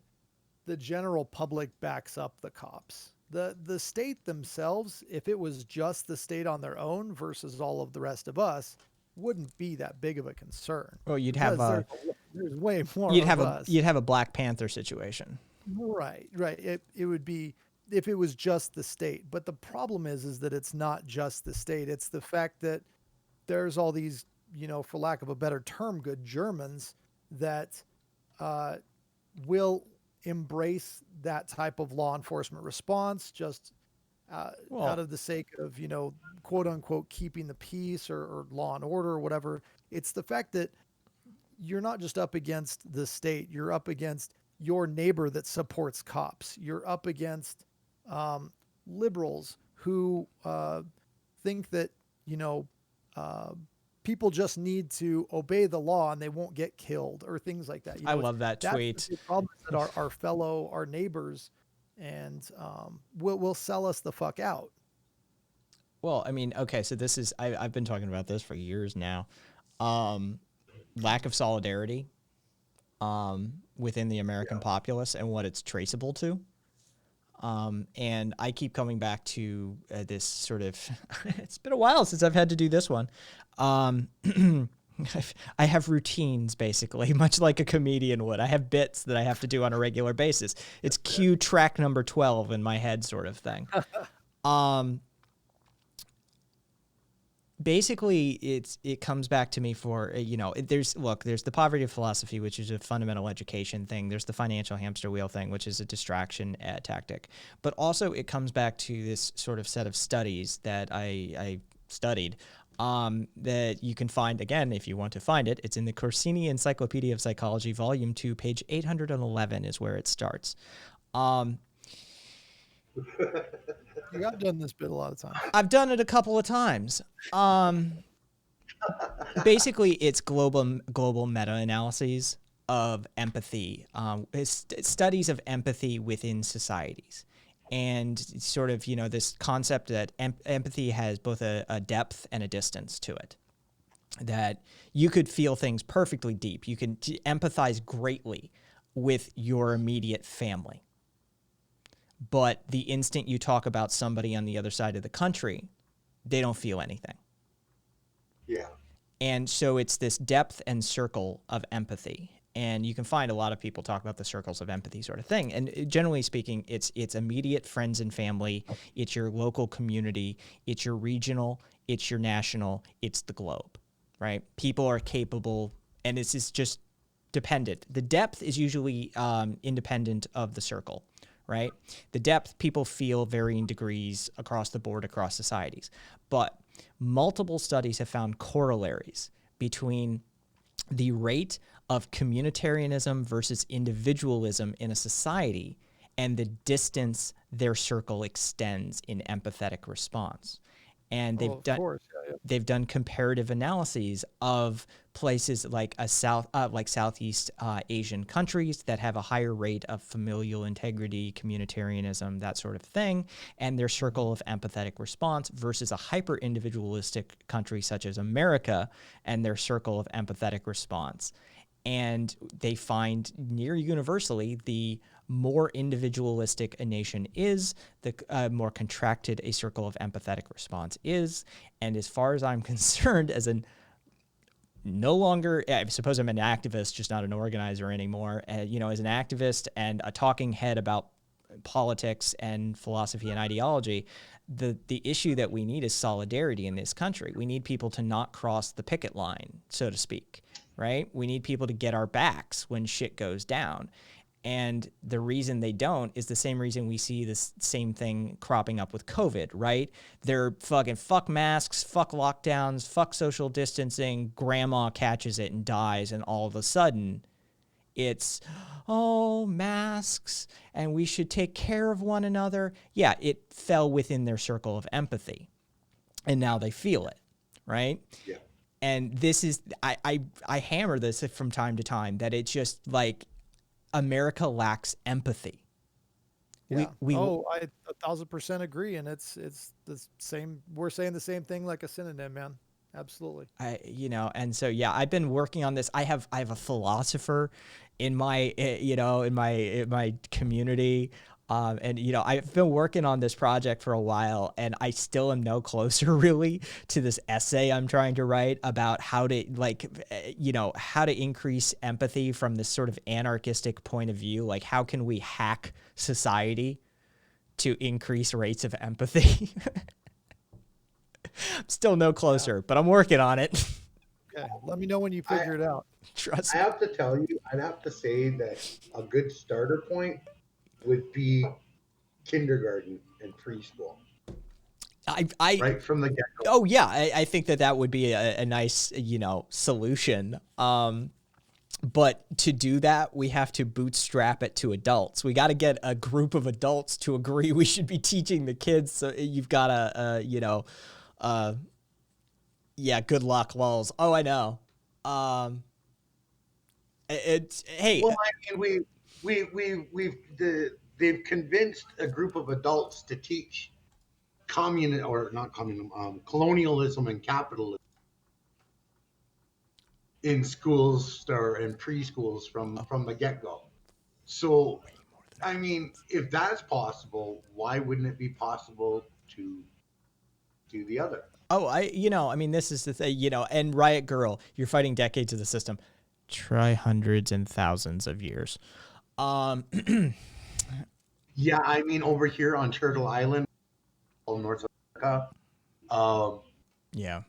S7: the general public backs up the cops. The state themselves, if it was just the state on their own versus all of the rest of us, wouldn't be that big of a concern.
S2: Well, you'd have
S7: there's way more.
S2: You'd
S7: of
S2: have
S7: us.
S2: you'd have a Black Panther situation.
S7: Right. It would be if it was just the state. But the problem is that it's not just the state. It's the fact that there's all these, for lack of a better term, good Germans that will embrace that type of law enforcement response just out of the sake of, quote unquote, keeping the peace or law and order or whatever. It's the fact that you're not just up against the state, you're up against your neighbor that supports cops. You're up against liberals who think that, people just need to obey the law and they won't get killed or things like that.
S2: I love that tweet.
S7: That's the problem, that our neighbors and will sell us the fuck out.
S2: Well, I mean, okay, so this is, I've been talking about this for years now. Lack of solidarity within the American populace and what it's traceable to. And I keep coming back to this sort of, it's been a while since I've had to do this one. I have routines, basically, much like a comedian would. I have bits that I have to do on a regular basis. It's cue track number 12 in my head sort of thing. Basically, it comes back to me for, there's the poverty of philosophy, which is a fundamental education thing. There's the financial hamster wheel thing, which is a distraction tactic. But also it comes back to this sort of set of studies that I studied that you can find, again, if you want to find it. It's in the Corsini Encyclopedia of Psychology, Volume 2, page 811 is where it starts.
S7: I've done this bit a lot of times.
S2: I've done it a couple of times. Basically, it's global meta-analyses of empathy, studies of empathy within societies. And sort of, this concept that empathy has both a depth and a distance to it. That you could feel things perfectly deep. You can empathize greatly with your immediate family. But the instant you talk about somebody on the other side of the country, they don't feel anything.
S6: Yeah.
S2: And so it's this depth and circle of empathy. And you can find a lot of people talk about the circles of empathy sort of thing. And generally speaking, it's immediate friends and family. It's your local community. It's your regional. It's your national. It's the globe, right? People are capable, and this is just dependent. The depth is usually independent of the circle, right? The depth, people feel varying degrees across the board, across societies. But multiple studies have found corollaries between the rate of communitarianism versus individualism in a society and the distance their circle extends in empathetic response. And they've done comparative analyses of places like Southeast Asian countries that have a higher rate of familial integrity, communitarianism, that sort of thing, and their circle of empathetic response versus a hyper-individualistic country such as America and their circle of empathetic response. And they find near universally the more individualistic a nation is, the more contracted a circle of empathetic response is. And as far as I'm concerned, as an no longer, I suppose I'm an activist, just not an organizer anymore. You know, as an activist and a talking head about politics and philosophy and ideology, the issue that we need is solidarity in this country. We need people to not cross the picket line, so to speak, right? We need people to get our backs when shit goes down. And the reason they don't is the same reason we see this same thing cropping up with COVID, right? They're fucking fuck masks, fuck lockdowns, fuck social distancing. Grandma catches it and dies. And all of a sudden it's, oh, masks and we should take care of one another. Yeah, it fell within their circle of empathy and now they feel it, right?
S6: Yeah.
S2: And this is, I hammer this from time to time that it's just like, America lacks empathy.
S7: Yeah.
S2: We
S7: I 1,000% agree, and it's the same. We're saying the same thing like a synonym, man. Absolutely.
S2: you know, and so yeah, I've been working on this. I have a philosopher in my in my community. And you know, I've been working on this project for a while and I still am no closer really to this essay I'm trying to write about how to how to increase empathy from this sort of anarchistic point of view. Like, how can we hack society to increase rates of empathy? I'm still no closer, but I'm working on it.
S7: Okay. Let me know when you figure it out.
S2: Trust
S6: I
S2: me.
S6: have to tell you, I'd have to say that a good starter point would be kindergarten and preschool,
S2: I
S6: right from the get-go.
S2: Oh yeah, I think that would be a nice, solution. But to do that, we have to bootstrap it to adults. We got to get a group of adults to agree we should be teaching the kids. So you've got to, good luck, lulz. Oh, I know. Hey.
S6: Well, I mean, they've convinced a group of adults to teach colonialism and capitalism in schools or in preschools from the get-go. So, I mean, if that's possible, why wouldn't it be possible to do the other?
S2: Oh, this is the thing, and Riot Girl, you're fighting decades of the system. Try hundreds and thousands of years.
S6: Yeah, I mean, over here on Turtle Island, North America,
S2: Yeah.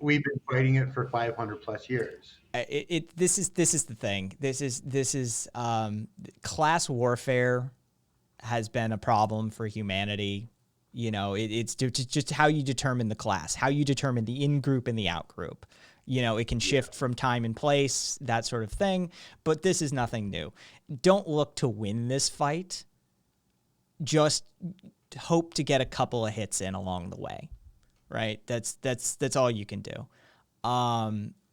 S6: we've been fighting it for 500 plus years.
S2: This is the thing. This is class warfare has been a problem for humanity. It's just how you determine the class, how you determine the in-group and the out-group. It can shift from time and place, that sort of thing, but this is nothing new. Don't look to win this fight. Just hope to get a couple of hits in along the way, right? That's all you can do.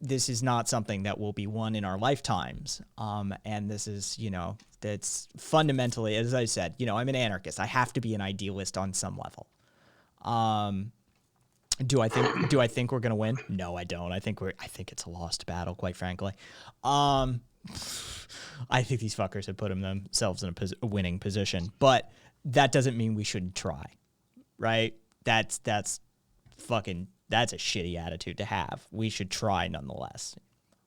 S2: This is not something that will be won in our lifetimes. And this is, that's fundamentally, as I said, I'm an anarchist. I have to be an idealist on some level. Do I think we're going to win? No, I don't. I think it's a lost battle, quite frankly. I think these fuckers have put themselves in a winning position, but that doesn't mean we shouldn't try, right? That's a shitty attitude to have. We should try nonetheless.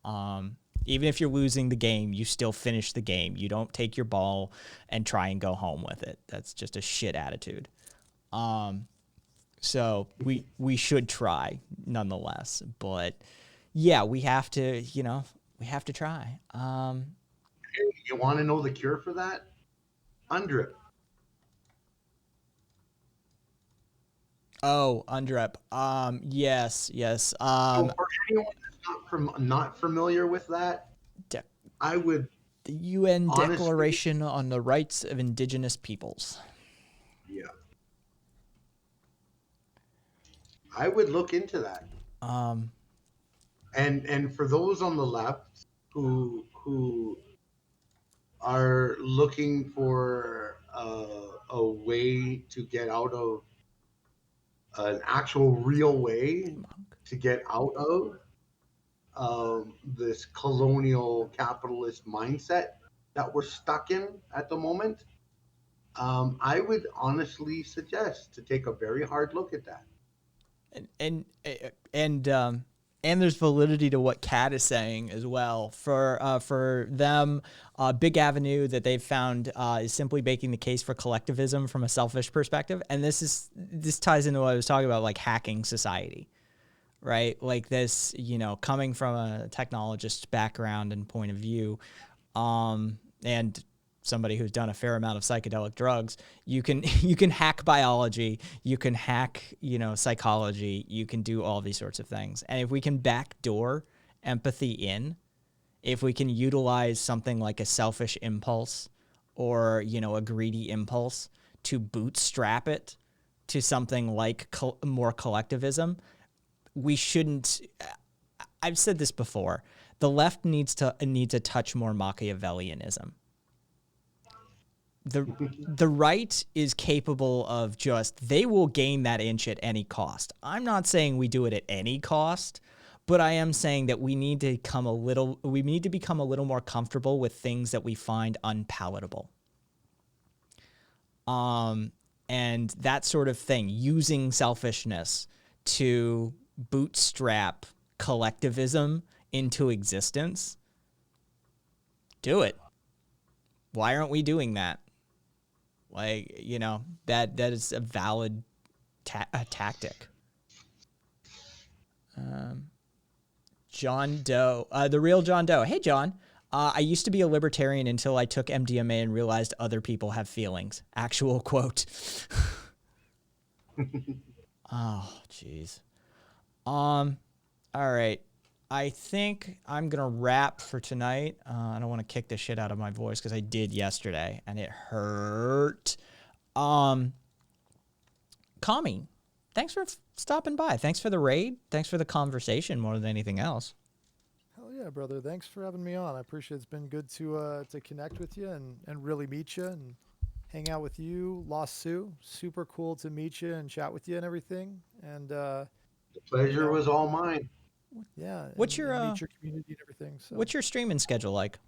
S2: Even if you're losing the game, you still finish the game. You don't take your ball and try and go home with it. That's just a shit attitude. So we should try nonetheless, but yeah, we have to try.
S6: You want to know the cure for that? UNDRIP.
S2: Oh, UNDRIP. Yes.
S6: So for anyone that's not familiar with that, I would
S2: the UN
S6: honestly,
S2: Declaration on the Rights of Indigenous Peoples.
S6: Yeah. I would look into that. And for those on the left who are looking for a way to get out of an actual real way to get out of this colonial capitalist mindset, that we're stuck in at the moment, I would honestly suggest to take a very hard look at that.
S2: And there's validity to what Kat is saying as well. For them, Big Avenue that they've found is simply making the case for collectivism from a selfish perspective, and this ties into what I was talking about, like hacking society, right? Like this, coming from a technologist background and point of view, and somebody who's done a fair amount of psychedelic drugs, you can hack biology, you can hack, psychology, you can do all these sorts of things. And if we can backdoor empathy in, if we can utilize something like a selfish impulse or, a greedy impulse to bootstrap it to something like more collectivism, we shouldn't. I've said this before. The left needs a touch more Machiavellianism. The right is capable of they will gain that inch at any cost. I'm not saying we do it at any cost, but I am saying that we need to become a little more comfortable with things that we find unpalatable. And that sort of thing, using selfishness to bootstrap collectivism into existence. Do it. Why aren't we doing that? Like, that is a valid tactic. John Doe, the real John Doe. Hey, John. I used to be a libertarian until I took MDMA and realized other people have feelings. Actual quote. Oh, jeez. All right. I think I'm going to wrap for tonight. I don't want to kick the shit out of my voice because I did yesterday and it hurt. Kami, thanks for stopping by. Thanks for the raid. Thanks for the conversation more than anything else.
S7: Hell yeah, brother. Thanks for having me on. I appreciate it. It's been good to connect with you and really meet you and hang out with you. Lost Sue. Super cool to meet you and chat with you and everything. And
S6: The pleasure was all mine.
S7: yeah.
S2: What's your
S7: meet your community and everything. So.
S2: What's your streaming schedule like?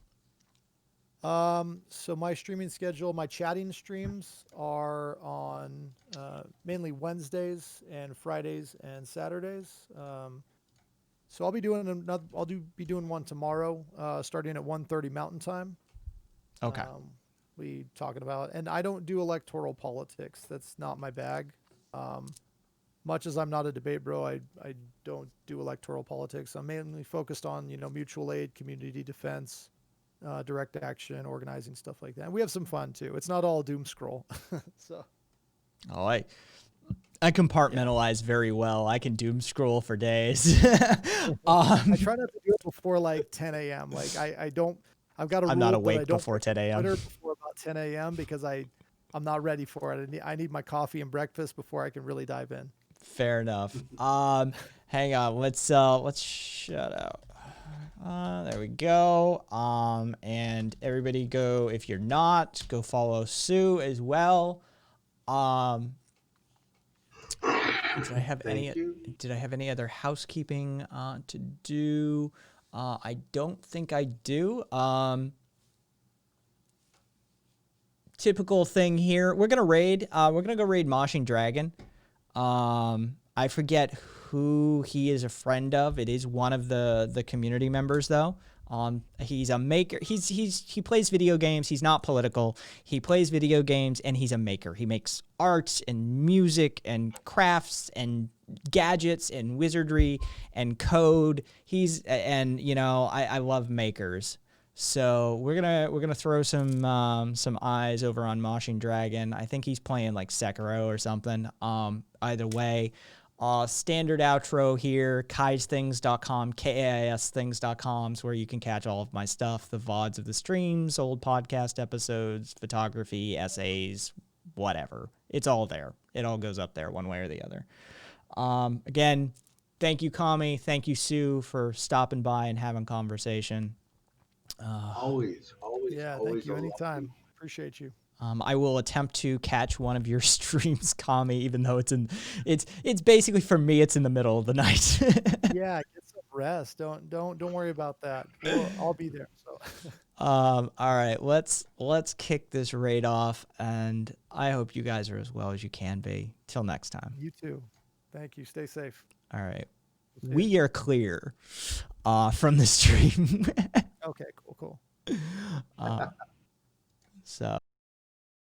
S7: So my streaming schedule, my chatting streams are on mainly Wednesdays and Fridays and Saturdays. So I'll be doing be doing one tomorrow, starting at 1:30 Mountain Time.
S2: Okay.
S7: We talking about, and I don't do electoral politics. That's not my bag. Much as I'm not a debate bro, I don't do electoral politics. I'm mainly focused on, mutual aid, community defense, direct action, organizing, stuff like that. And we have some fun too. It's not all doom scroll. So.
S2: Oh, I compartmentalize very well. I can doom scroll for days.
S7: I try not to do it before like 10 a.m. Like I don't. I've got a rule.
S2: I'm not
S7: that
S2: awake
S7: I don't
S2: before 10 a.m.
S7: Twitter before about 10 a.m. because I'm not ready for it. I need my coffee and breakfast before I can really dive in.
S2: Fair enough. Hang on. Let's shut out. There we go. And everybody go, if you're not, go follow Sue as well. Did I have any other housekeeping to do? I don't think I do. Typical thing here. We're gonna raid. We're gonna go raid Moshing Dragon. I forget who he is a friend of. It is one of the community members though. He's a maker. He plays video games. He's not political. He plays video games and he's a maker. He makes art and music and crafts and gadgets and wizardry and code. I love makers. So we're gonna throw some eyes over on Moshing Dragon. I think he's playing like Sekiro or something. Either way. Standard outro here, kaisthings.com, kaisthings.com is where you can catch all of my stuff, the VODs of the streams, old podcast episodes, photography, essays, whatever. It's all there. It all goes up there one way or the other. Again, thank you, Kami. Thank you, Sue, for stopping by and having conversation.
S6: Always.
S7: Yeah,
S6: always
S7: thank you
S6: a lot.
S7: anytime. Appreciate you.
S2: I will attempt to catch one of your streams, Kami, even though it's basically for me. It's in the middle of the night.
S7: Yeah, get some rest. Don't worry about that. I'll be there. So.
S2: All right, let's kick this raid off, and I hope you guys are as well as you can be. Till next time.
S7: You too. Thank you. Stay safe.
S2: All right,
S7: See ya.
S2: we are clear from the stream.
S7: Okay, cool.
S2: So.